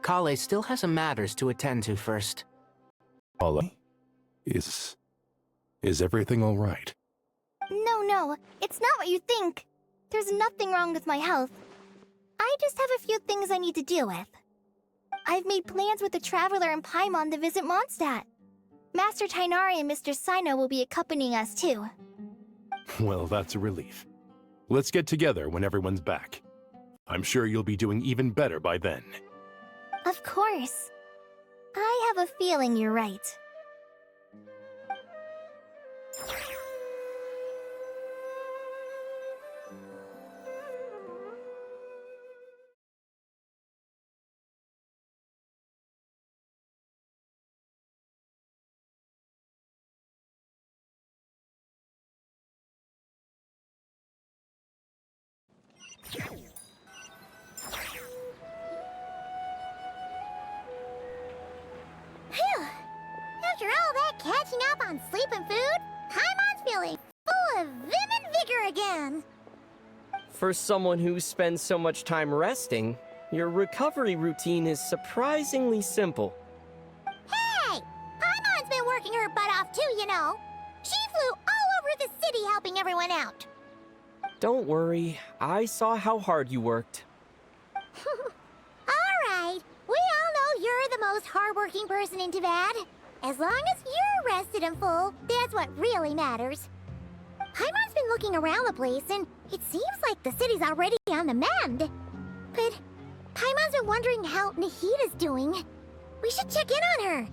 Kale still has some matters to attend to first. Kale? Is everything all right? No, it's not what you think. There's nothing wrong with my health. I just have a few things I need to deal with. I've made plans with the Traveler and Paimon to visit Mondstadt. Master Tainari and Mr. Sino will be accompanying us too. Well, that's a relief. Let's get together when everyone's back. I'm sure you'll be doing even better by then. Of course. I have a feeling you're right. Phew! After all that catching up on sleep and food, Paimon's feeling full of vim and vigor again. For someone who spends so much time resting, your recovery routine is surprisingly simple. Hey! Paimon's been working her butt off too, you know. She flew all over the city helping everyone out. Don't worry, I saw how hard you worked. Alright, we all know you're the most hardworking person in Tavad. As long as you're rested and full, that's what really matters. Paimon's been looking around the place, and it seems like the city's already on the mend. But Paimon's been wondering how Nahita's doing. We should check in on her.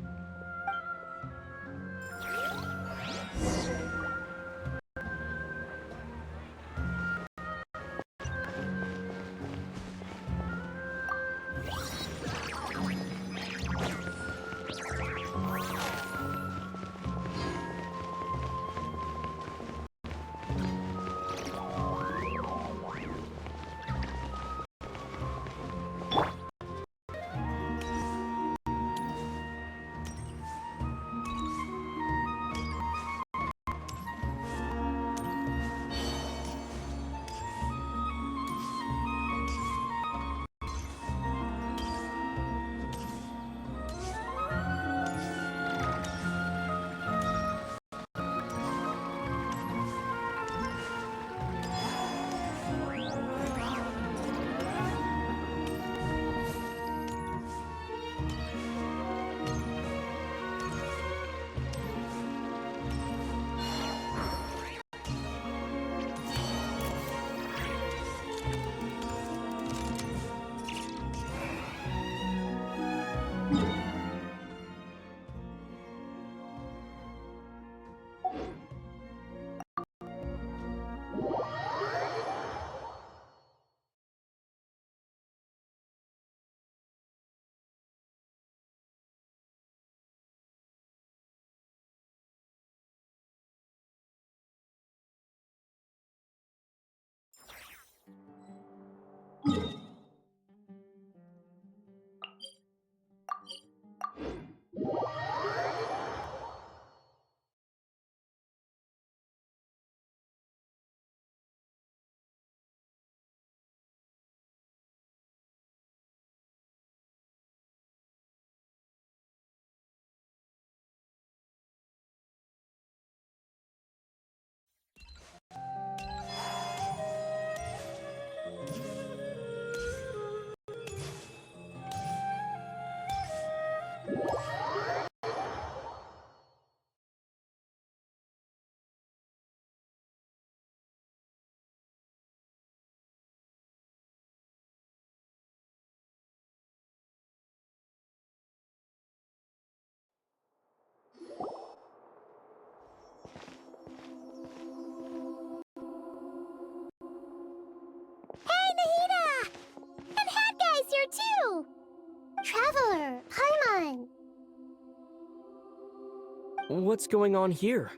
What's going on here?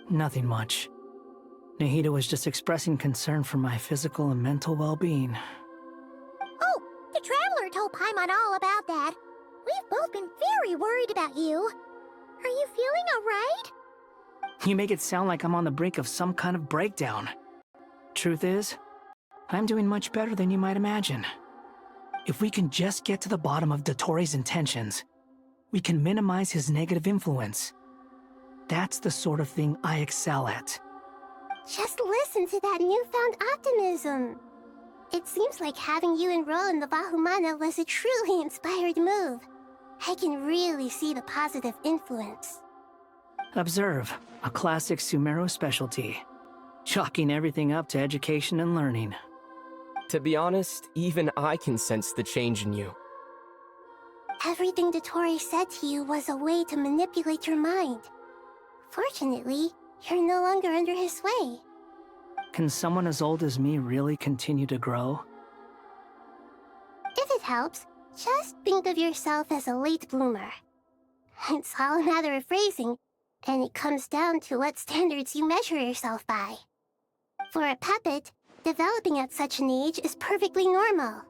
Nothing much. Nahida was just expressing concern for my physical and mental well-being. Oh, the Traveler told Paimon all about that. We've both been very worried about you. Are you feeling alright? You make it sound like I'm on the brink of some kind of breakdown. Truth is, I'm doing much better than you might imagine. If we can just get to the bottom of Dottoro's intentions, we can minimize his negative influence. That's the sort of thing I excel at. Just listen to that newfound optimism. It seems like having you enroll in the Vahumana was a truly inspired move. I can really see the positive influence. Observe, a classic Sumeru specialty. Chalking everything up to education and learning. To be honest, even I can sense the change in you. Everything Dottori said to you was a way to manipulate your mind. Fortunately, you're no longer under his sway. Can someone as old as me really continue to grow? If it helps, just think of yourself as a late bloomer. It's all a matter of phrasing, and it comes down to what standards you measure yourself by. For a puppet, developing at such an age is perfectly normal.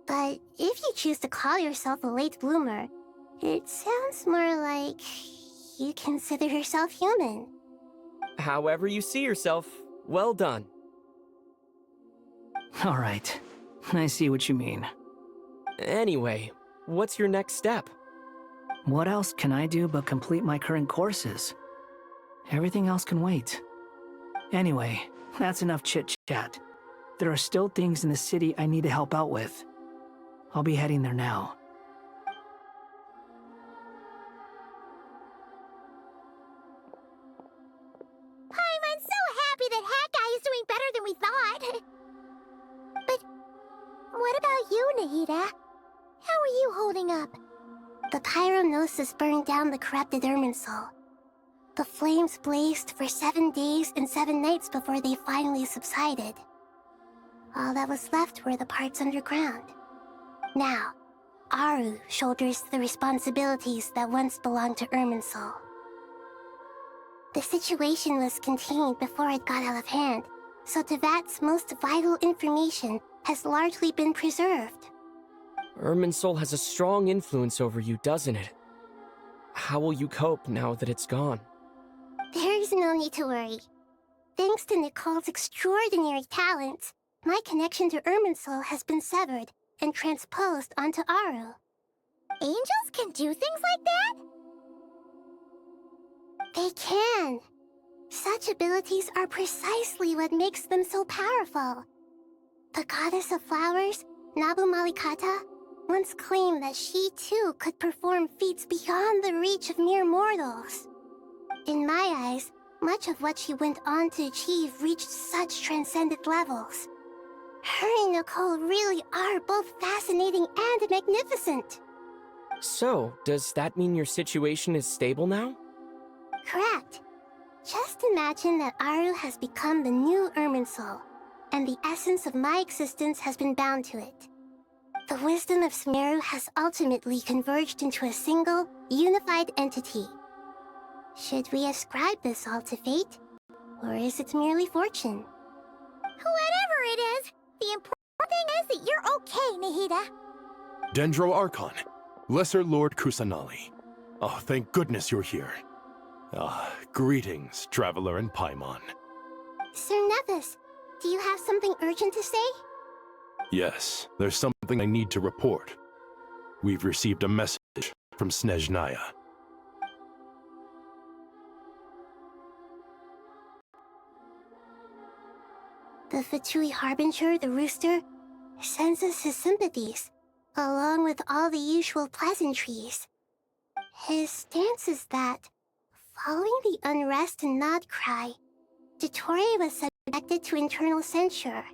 But if you choose to call yourself a late bloomer, it sounds more like you consider yourself human. However you see yourself, well done. Alright, I see what you mean. Anyway, what's your next step? What else can I do but complete my current courses? Everything else can wait. Anyway, that's enough chit-chat. There are still things in the city I need to help out with. I'll be heading there now. I'm so happy that Hat Guy is doing better than we thought. But what about you, Nahida? How are you holding up? The pyronosis burned down the corrupted Irminsul. The flames blazed for 7 days and 7 nights before they finally subsided. All that was left were the parts underground. Now, Aru shoulders the responsibilities that once belonged to Irminsul. The situation was contained before it got out of hand, so Tevat's most vital information has largely been preserved. Irminsul has a strong influence over you, doesn't it? How will you cope now that it's gone? There is no need to worry. Thanks to Nicole's extraordinary talents, my connection to Irminsul has been severed and transposed onto Aru. Angels can do things like that? They can. Such abilities are precisely what makes them so powerful. The goddess of flowers, Nabu Malikata, once claimed that she too could perform feats beyond the reach of mere mortals. In my eyes, much of what she went on to achieve reached such transcendent levels. Her and Nicole really are both fascinating and magnificent. So, does that mean your situation is stable now? Correct. Just imagine that Aru has become the new Irminsul, and the essence of my existence has been bound to it. The wisdom of Sumeru has ultimately converged into a single, unified entity. Should we ascribe this all to fate, or is it merely fortune? Whatever it is, the important thing is that you're okay, Nahida. Dendro Archon, Lesser Lord Kusanali. Oh, thank goodness you're here. Greetings, Traveler and Paimon. Sir Nepis, do you have something urgent to say? Yes, there's something I need to report. We've received a message from Snezhnaya. The Fatui Harbinger, the Rooster, sends us his sympathies, along with all the usual pleasantries. His stance is that, following the unrest and Nod Cry, Dottori was subjected to internal censure.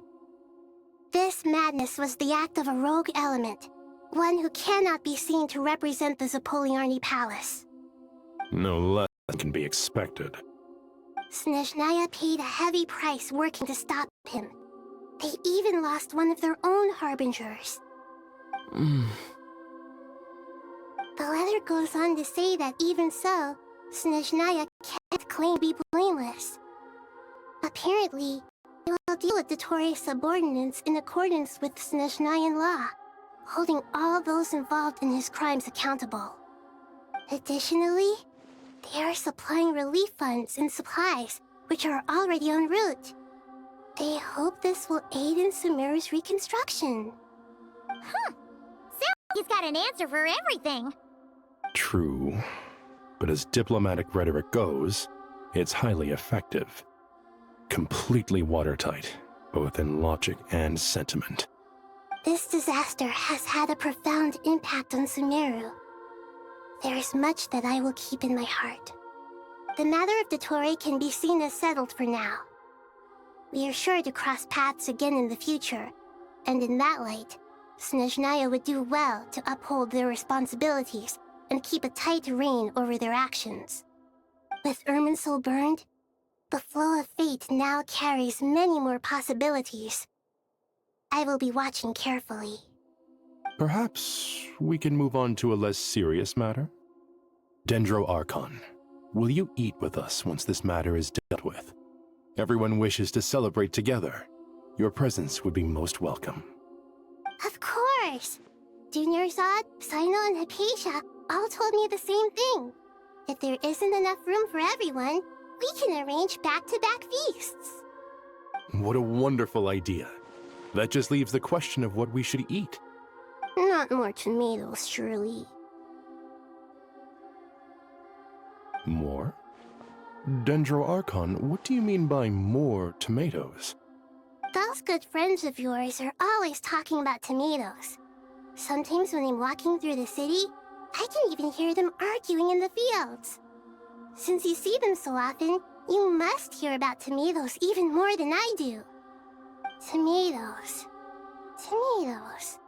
This madness was the act of a rogue element, one who cannot be seen to represent the WarriorNY Palace. No less can be expected. Snezhnaya paid a heavy price working to stop him. They even lost one of their own Harbingers. The Leather report goes on to say that even so, Snezhnaya can't claim to be blameless. Apparently, he will deal with Dottore subordinates in accordance with Snezhnayan law, holding all those involved in his crimes accountable. Additionally, they are supplying relief funds and supplies, which are already en route. They hope this will aid in Sumeru's reconstruction. Sounds like he's got an answer for everything. True. But as diplomatic rhetoric goes, it's highly effective. Completely watertight, both in logic and sentiment. This disaster has had a profound impact on Sumeru. There is much that I will keep in my heart. The matter of Dottore can be seen as settled for now. We are sure to cross paths again in the future, and in that light, Snezhnaya would do well to uphold their responsibilities and keep a tight rein over their actions. With Irminsul burned, the flow of fate now carries many more possibilities. I will be watching carefully. Perhaps we can move on to a less serious matter? Dendro Archon, will you eat with us once this matter is dealt with? Everyone wishes to celebrate together. Your presence would be most welcome. Of course! Junior Zod, Sino, and Hypatia all told me the same thing. If there isn't enough room for everyone, we can arrange back-to-back feasts. What a wonderful idea. That just leaves the question of what we should eat. Not more tomatoes, surely. More? Dendro Archon, what do you mean by more tomatoes? Those good friends of yours are always talking about tomatoes. Sometimes when I'm walking through the city, I can even hear them arguing in the fields. Since you see them so often, you must hear about tomatoes even more than I do. Tomatoes. Tomatoes.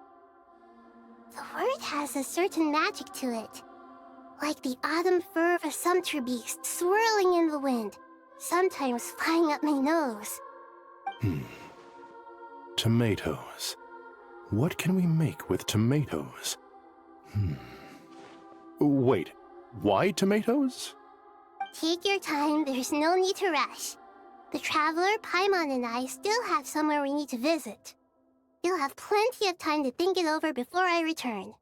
The word has a certain magic to it. Like the autumn fur of a sumpter beast swirling in the wind, sometimes flying up my nose. Tomatoes. What can we make with tomatoes? Wait, why tomatoes? Take your time, there's no need to rush. The Traveler, Paimon, and I still have somewhere we need to visit. You'll have plenty of time to think it over before I return.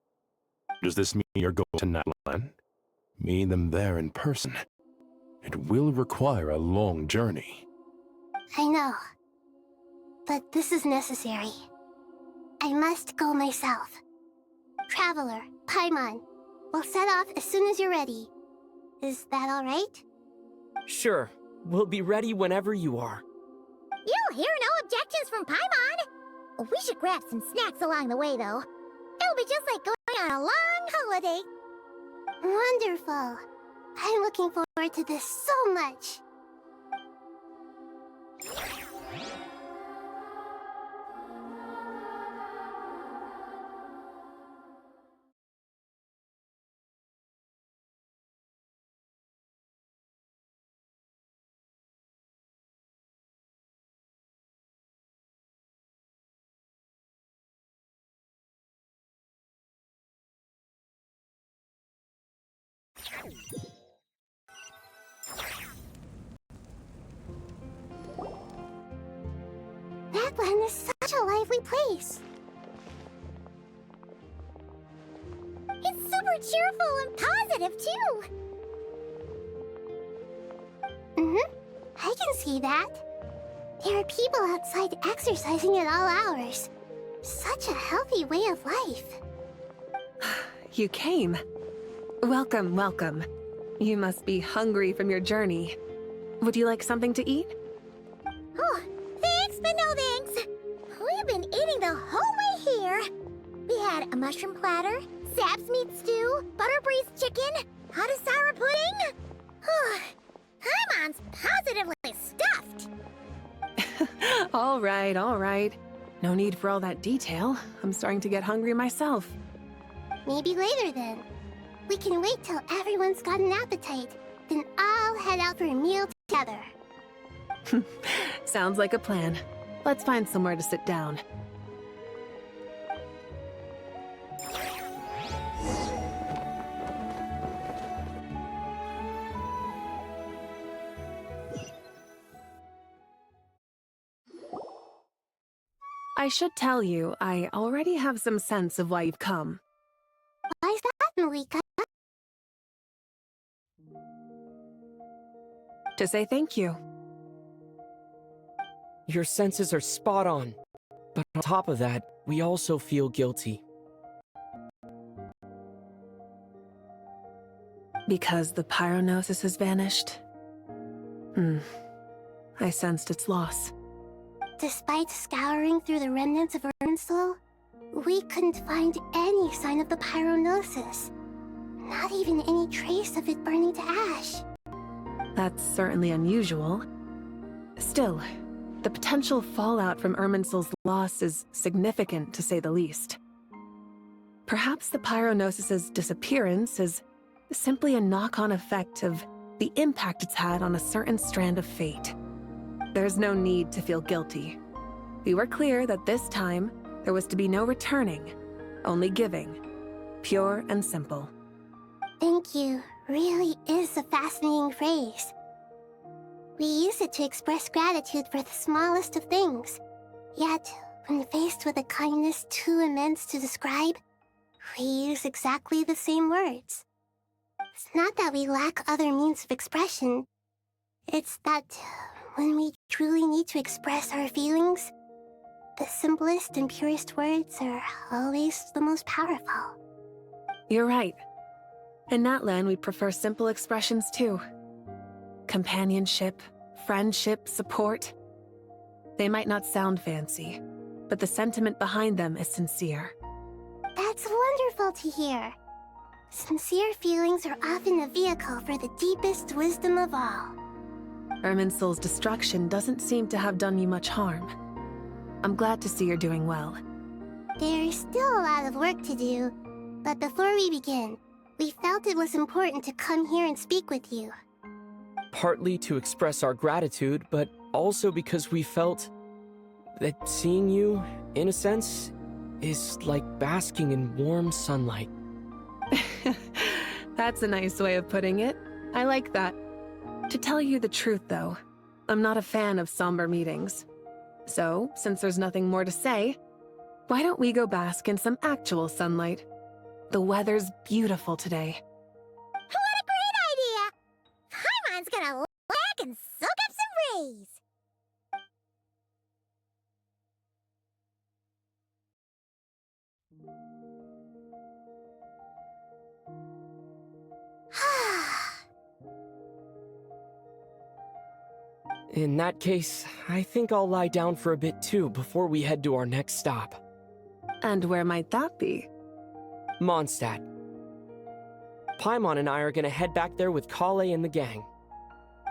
Does this mean you're going to Natlan? Meet them there in person. It will require a long journey. I know. But this is necessary. I must go myself. Traveler, Paimon, we'll set off as soon as you're ready. Is that all right? Sure. We'll be ready whenever you are. You'll hear no objections from Paimon. We should grab some snacks along the way, though. It'll be just like going on a long holiday. Wonderful. I'm looking forward to this so much. Natlan is such a lively place. It's super cheerful and positive, too. I can see that. There are people outside exercising at all hours. Such a healthy way of life. You came. Welcome, welcome. You must be hungry from your journey. Would you like something to eat? Oh, thanks, but no thanks. We've been eating the whole way here. We had a mushroom platter, sap's meat stew, butter braised chicken, hot sour pudding. Paimon's positively stuffed. All right, all right. No need for all that detail. I'm starting to get hungry myself. Maybe later then. We can wait till everyone's got an appetite, then I'll head out for a meal together. Sounds like a plan. Let's find somewhere to sit down. I should tell you, I already have some sense of why you've come. Why's that, Malika? To say thank you. Your senses are spot on. But on top of that, we also feel guilty. Because the pyronosis has vanished? I sensed its loss. Despite scouring through the remnants of Irminsul, we couldn't find any sign of the pyronosis. Not even any trace of it burning to ash. That's certainly unusual. Still, the potential fallout from Irminsul's loss is significant, to say the least. Perhaps the pyronosis's disappearance is simply a knock-on effect of the impact it's had on a certain strand of fate. There's no need to feel guilty. We were clear that this time, there was to be no returning, only giving. Pure and simple. Thank you really is a fascinating phrase. We use it to express gratitude for the smallest of things. Yet, when faced with a kindness too immense to describe, we use exactly the same words. It's not that we lack other means of expression. It's that when we truly need to express our feelings, the simplest and purest words are always the most powerful. You're right. In Natlan, we prefer simple expressions too. Companionship, friendship, support. They might not sound fancy, but the sentiment behind them is sincere. That's wonderful to hear. Sincere feelings are often a vehicle for the deepest wisdom of all. Irminsul's destruction doesn't seem to have done you much harm. I'm glad to see you're doing well. There's still a lot of work to do, but before we begin, we felt it was important to come here and speak with you. Partly to express our gratitude, but also because we felt that seeing you, in a sense, is like basking in warm sunlight. That's a nice way of putting it. I like that. To tell you the truth, though, I'm not a fan of somber meetings. So, since there's nothing more to say, why don't we go bask in some actual sunlight? The weather's beautiful today. What a great idea! Paimon's gonna lay back and soak up some rays. In that case, I think I'll lie down for a bit too before we head to our next stop. And where might that be? Mondstadt. Paimon and I are gonna head back there with Kale and the gang.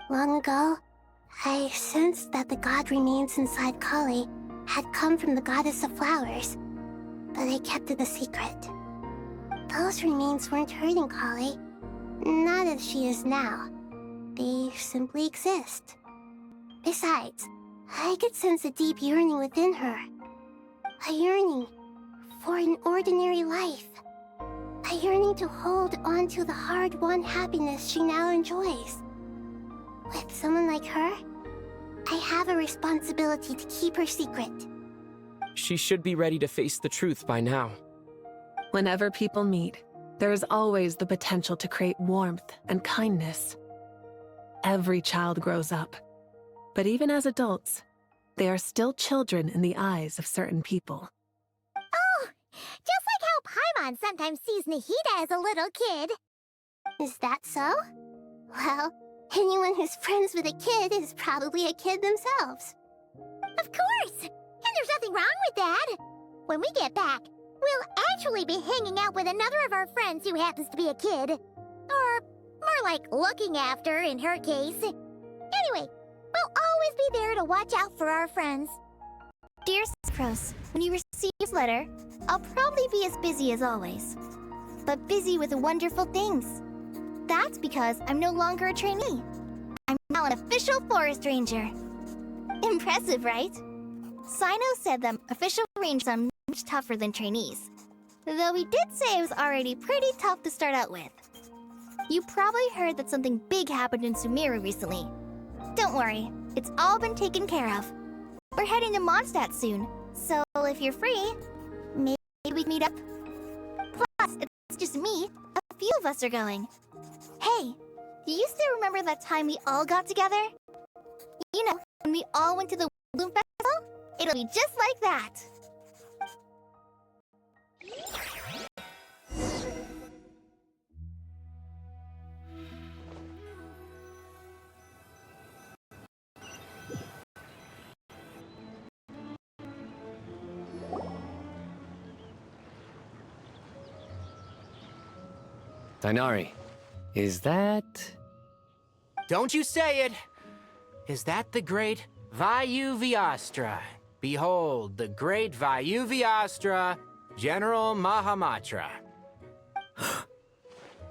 Long ago, I sensed that the god remains inside Kali had come from the goddess of flowers, but I kept it a secret. Those remains weren't hurting Kali, not as she is now. They simply exist. Besides, I could sense a deep yearning within her. A yearning for an ordinary life. A yearning to hold on to the hard-won happiness she now enjoys. With someone like her, I have a responsibility to keep her secret. She should be ready to face the truth by now. Whenever people meet, there is always the potential to create warmth and kindness. Every child grows up. But even as adults, they are still children in the eyes of certain people. Oh, just like how Paimon sometimes sees Nahida as a little kid. Is that so? Well, anyone who's friends with a kid is probably a kid themselves. Of course! And there's nothing wrong with that. When we get back, we'll actually be hanging out with another of our friends who happens to be a kid. Or more like looking after, in her case. Anyway, we'll always be there to watch out for our friends. Dear Pros, when you receive this letter, I'll probably be as busy as always. But busy with wonderful things. That's because I'm no longer a trainee. I'm now an official forest ranger. Impressive, right? Sino said that official rangers are much tougher than trainees. Though he did say it was already pretty tough to start out with. You probably heard that something big happened in Sumeru recently. Don't worry, it's all been taken care of. We're heading to Mondstadt soon, So if you're free, maybe we can meet up. Plus, it's just me. A few of us are going. Hey, do you still remember that time we all got together? You know, when we all went to the Bloom Festival? It'll be just like that. Dainari, is that... Don't you say it! Is that the great Vayu Vyastra? Behold, the great Vayu Vyastra, General Mahamatra.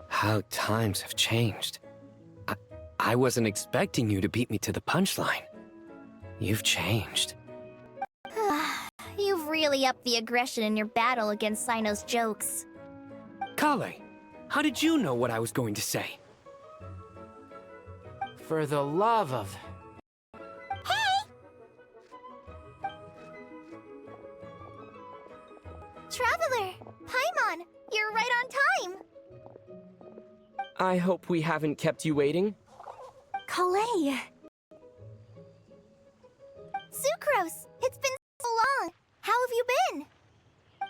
How times have changed. I wasn't expecting you to beat me to the punchline. You've changed. You've really upped the aggression in your battle against Sino's jokes. Kale, how did you know what I was going to say? For the love of... Traveler! Paimon! You're right on time! I hope we haven't kept you waiting. Kale! Sucrose! It's been so long! How have you been?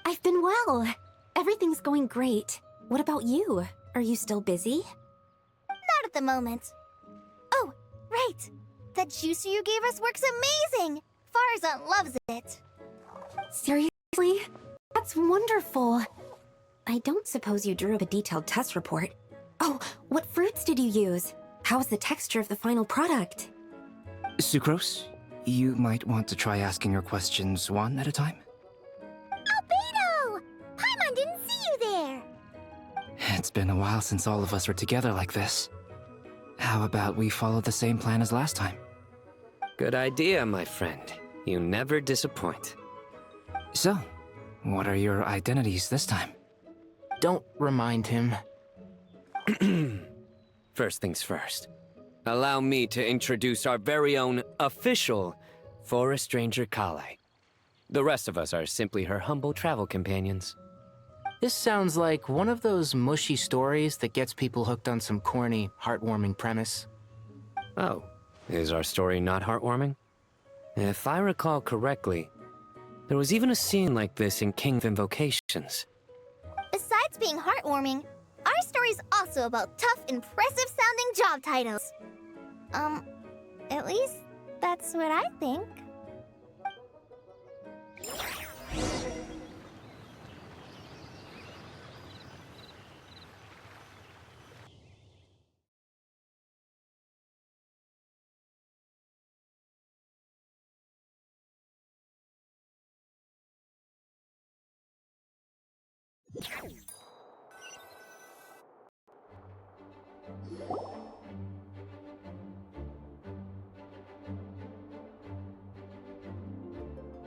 I've been well. Everything's going great. What about you? Are you still busy? Not at the moment. Oh, right! That juicer you gave us works amazing! Farzan loves it! Seriously? That's wonderful. I don't suppose you drew up a detailed test report. Oh, what fruits did you use? How's the texture of the final product? Sucrose, you might want to try asking your questions one at a time. Albedo! Paimon didn't see you there! It's been a while since all of us were together like this. How about we follow the same plan as last time? Good idea, my friend. You never disappoint. So, what are your identities this time? Don't remind him. First things first. Allow me to introduce our very own official Forest Ranger Kale. The rest of us are simply her humble travel companions. This sounds like one of those mushy stories that gets people hooked on some corny, heartwarming premise. Oh, is our story not heartwarming? If I recall correctly, there was even a scene like this in King of Invocations. Besides being heartwarming, our story's also about tough, impressive-sounding job titles. At least that's what I think.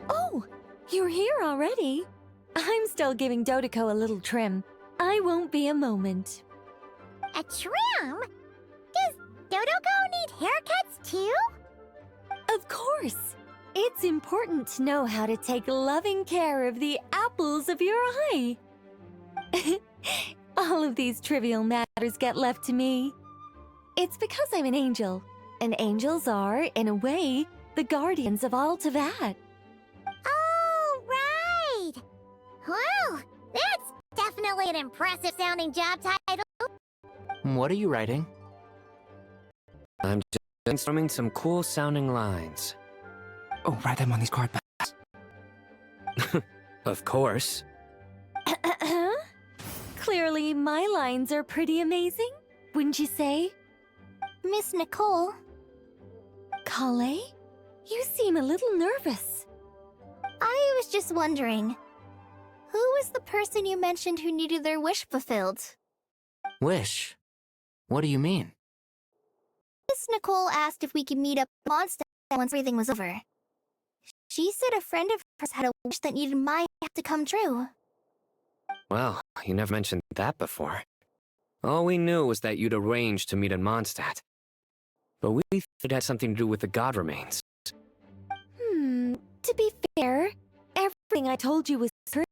Oh, you're here already? I'm still giving Dodeko a little trim. I won't be a moment. A trim? Does Dodoko need haircuts too? Of course. It's important to know how to take loving care of the apples of your eye. All of these trivial matters get left to me. It's because I'm an angel, and angels are, in a way, the guardians of all Teyvat. Oh, right! Well, that's definitely an impressive-sounding job title. What are you writing? I'm just brainstorming some cool-sounding lines. Oh, write them on these card backs. Of course. Clearly, my lines are pretty amazing, wouldn't you say? Miss Nicole? Kale? You seem a little nervous. I was just wondering, who was the person you mentioned who needed their wish fulfilled? Wish? What do you mean? Miss Nicole asked if we could meet up at Mondstadt once everything was over. She said a friend of hers had a wish that needed my help to come true. Well, you never mentioned that before. All we knew was that you'd arranged to meet in Mondstadt. But we thought it had something to do with the god remains. To be fair, thing I told you was true.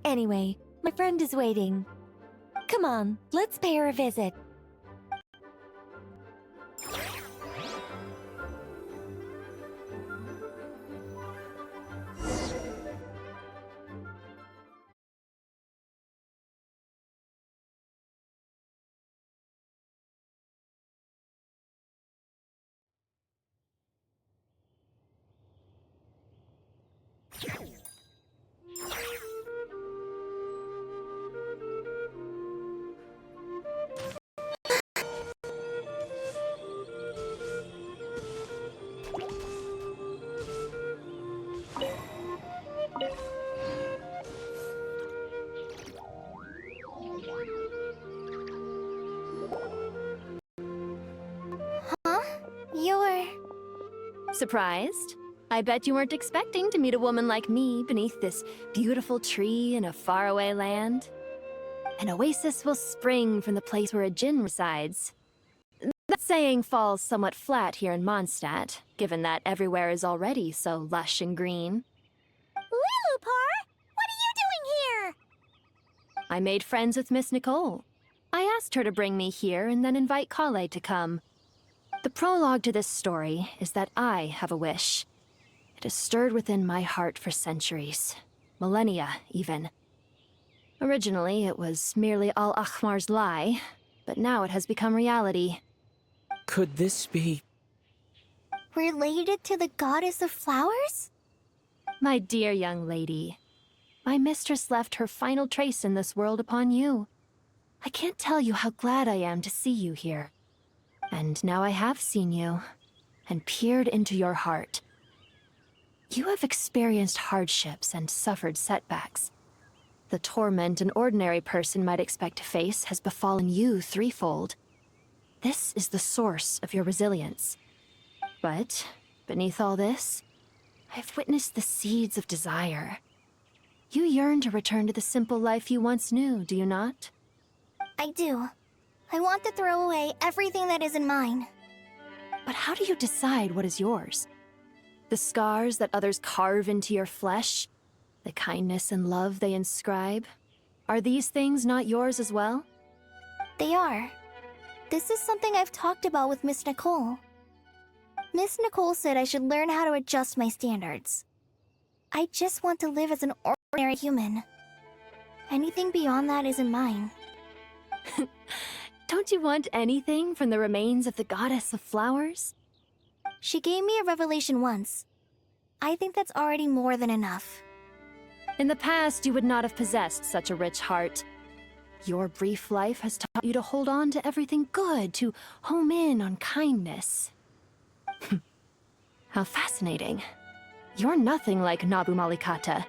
Anyway, my friend is waiting. Come on, let's pay her a visit. You're... Surprised? I bet you weren't expecting to meet a woman like me beneath this beautiful tree in a faraway land. An oasis will spring from the place where a djinn resides. That saying falls somewhat flat here in Mondstadt, given that everywhere is already so lush and green. Lilupar! What are you doing here? I made friends with Miss Nicole. I asked her to bring me here and then invite Kale to come. The prologue to this story is that I have a wish. It has stirred within my heart for centuries. Millennia, even. Originally, it was merely Al-Ahmar's lie, but now it has become reality. Could this be... related to the goddess of flowers? My dear young lady, my mistress left her final trace in this world upon you. I can't tell you how glad I am to see you here. And now I have seen you, and peered into your heart. You have experienced hardships and suffered setbacks. The torment an ordinary person might expect to face has befallen you threefold. This is the source of your resilience. But, beneath all this, I've witnessed the seeds of desire. You yearn to return to the simple life you once knew, do you not? I do. I want to throw away everything that isn't mine. But how do you decide what is yours? The scars that others carve into your flesh? The kindness and love they inscribe? Are these things not yours as well? They are. This is something I've talked about with Miss Nicole. Miss Nicole said I should learn how to adjust my standards. I just want to live as an ordinary human. Anything beyond that isn't mine. Don't you want anything from the remains of the goddess of flowers? She gave me a revelation once. I think that's already more than enough. In the past, you would not have possessed such a rich heart. Your brief life has taught you to hold on to everything good, to home in on kindness. How fascinating. You're nothing like Nabu Malikata,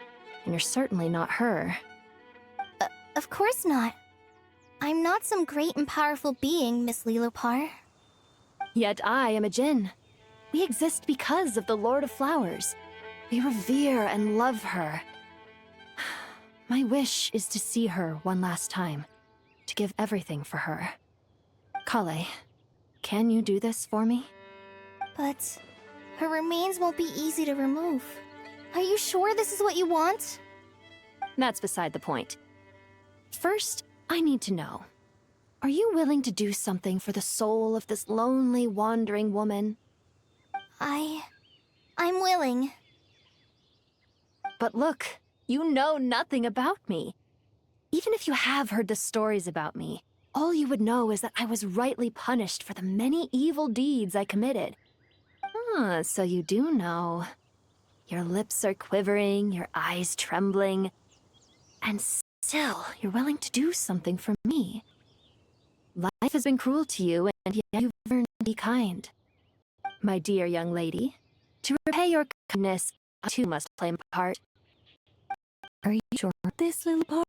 and you're certainly not her. Of course not. I'm not some great and powerful being, Miss Lilupar. Yet I am a djinn. We exist because of the Lord of Flowers. We revere and love her. My wish is to see her one last time, to give everything for her. Kale, can you do this for me? But her remains won't be easy to remove. Are you sure this is what you want? That's beside the point. First, I need to know. Are you willing to do something for the soul of this lonely, wandering woman? I'm willing. But look, you know nothing about me. Even if you have heard the stories about me, all you would know is that I was rightly punished for the many evil deeds I committed. Ah, so you do know. Your lips are quivering, your eyes trembling, and still you're willing to do something for me. Life has been cruel to you, and yet you've learned to be kind. My dear young lady, to repay your kindness, I too must play my part. Are you sure of this, Lilupar?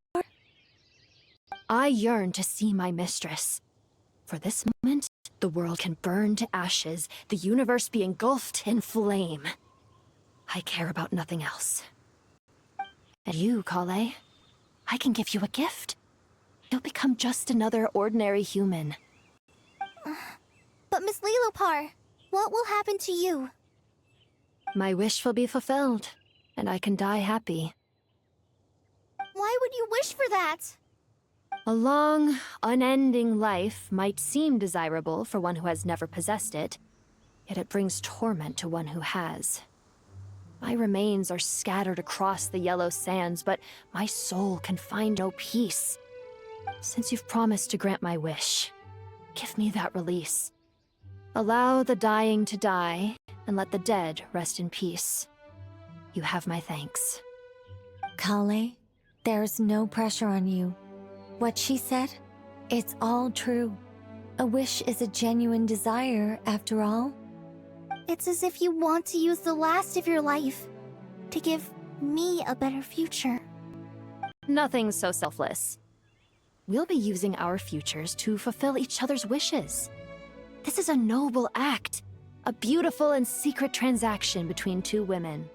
I yearn to see my mistress. For this moment, the world can burn to ashes, the universe be engulfed in flame. I care about nothing else. And you, Kale, I can give you a gift. You'll become just another ordinary human. But Miss Lilupar, what will happen to you? My wish will be fulfilled. and I can die happy. Why would you wish for that? A long, unending life might seem desirable for one who has never possessed it, yet it brings torment to one who has. My remains are scattered across the yellow sands, but my soul can find no peace. Since you've promised to grant my wish, give me that release. Allow the dying to die, and let the dead rest in peace. You have my thanks. Kale, there's no pressure on you. What she said, it's all true. A wish is a genuine desire, after all. It's as if you want to use the last of your life to give me a better future. Nothing's so selfless. We'll be using our futures to fulfill each other's wishes. This is a noble act, a beautiful and secret transaction between two women.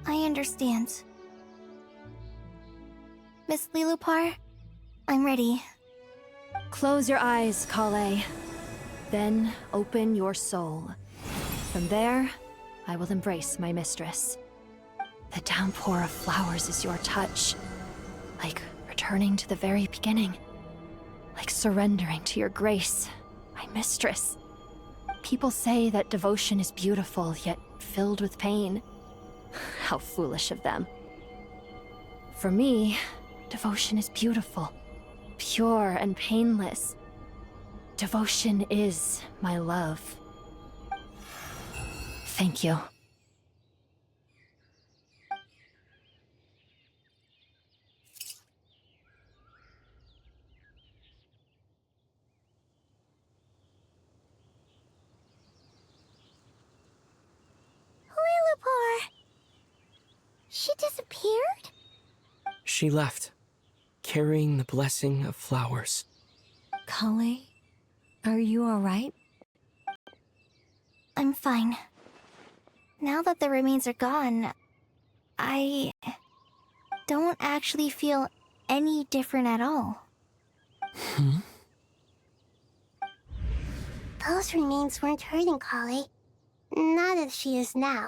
I understand. Miss Lilupar, I'm ready. Close your eyes, Kale. Then open your soul. From there, I will embrace my mistress. The downpour of flowers is your touch. Like returning to the very beginning. Like surrendering to your grace, my mistress. People say that devotion is beautiful, yet filled with pain. How foolish of them. For me, devotion is beautiful, pure and painless. Devotion is my love. Thank you. Lilupar! She disappeared? She left, carrying the blessing of flowers. Kale, are you alright? I'm fine. Now that the remains are gone, I don't actually feel any different at all. Those remains weren't hurting Kale. Not as she is now.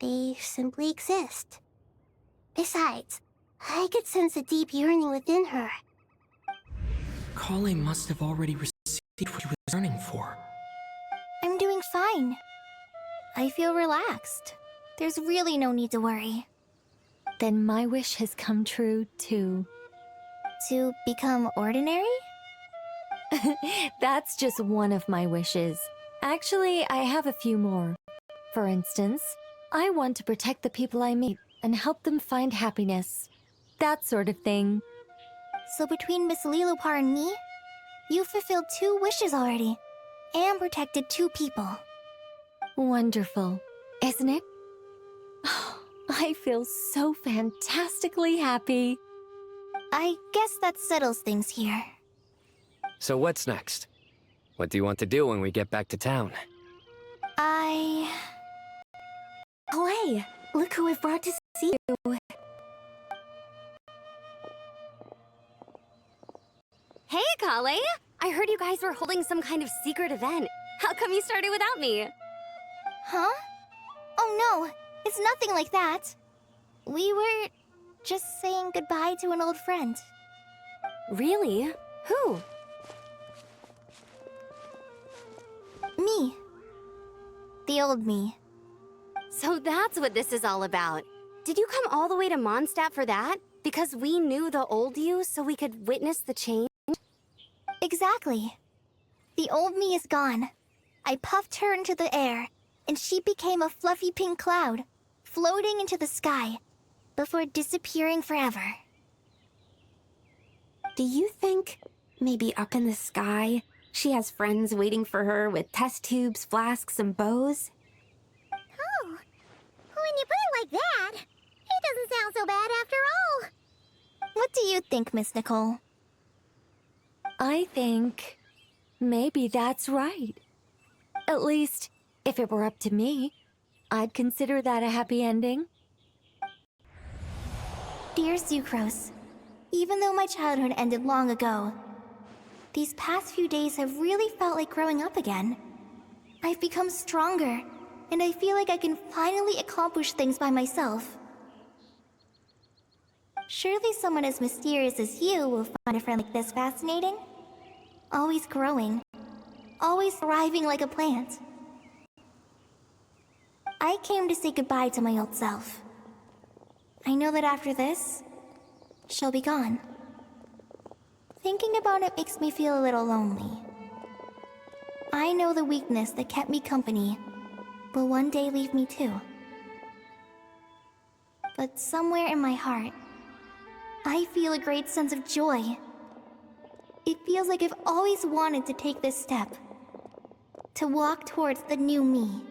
They simply exist. Besides, I could sense a deep yearning within her. Kale must have already received what he was yearning for. I'm doing fine. I feel relaxed. There's really no need to worry. Then my wish has come true, too. To become ordinary? That's just one of my wishes. Actually, I have a few more. For instance, I want to protect the people I meet and help them find happiness. That sort of thing. So between Miss Lilupar and me, you've fulfilled 2 wishes already, and protected 2 people. Wonderful, isn't it? I feel so fantastically happy. I guess that settles things here. So what's next? What do you want to do when we get back to town? Kale, Look who I've brought to see you. Hey, Kale! I heard you guys were holding some kind of secret event. How come you started without me? Huh? Oh no, it's nothing like that. We were just saying goodbye to an old friend. Really? Who? Me. The old me. So that's what this is all about. Did you come all the way to Mondstadt for that? Because we knew the old you, so we could witness the change? Exactly. The old me is gone. I puffed her into the air, and she became a fluffy pink cloud, floating into the sky, before disappearing forever. Do you think, maybe up in the sky, she has friends waiting for her with test tubes, flasks, and bows? Oh, when you put it like that, it doesn't sound so bad after all. What do you think, Miss Nicole? I think maybe that's right. At least, if it were up to me, I'd consider that a happy ending. Dear Sucrose, even though my childhood ended long ago, these past few days have really felt like growing up again. I've become stronger, and I feel like I can finally accomplish things by myself. Surely someone as mysterious as you will find a friend like this fascinating. Always growing. Always thriving like a plant. I came to say goodbye to my old self. I know that after this, she'll be gone. Thinking about it makes me feel a little lonely. I know the weakness that kept me company will one day leave me too. But somewhere in my heart, I feel a great sense of joy. It feels like I've always wanted to take this step. To walk towards the new me.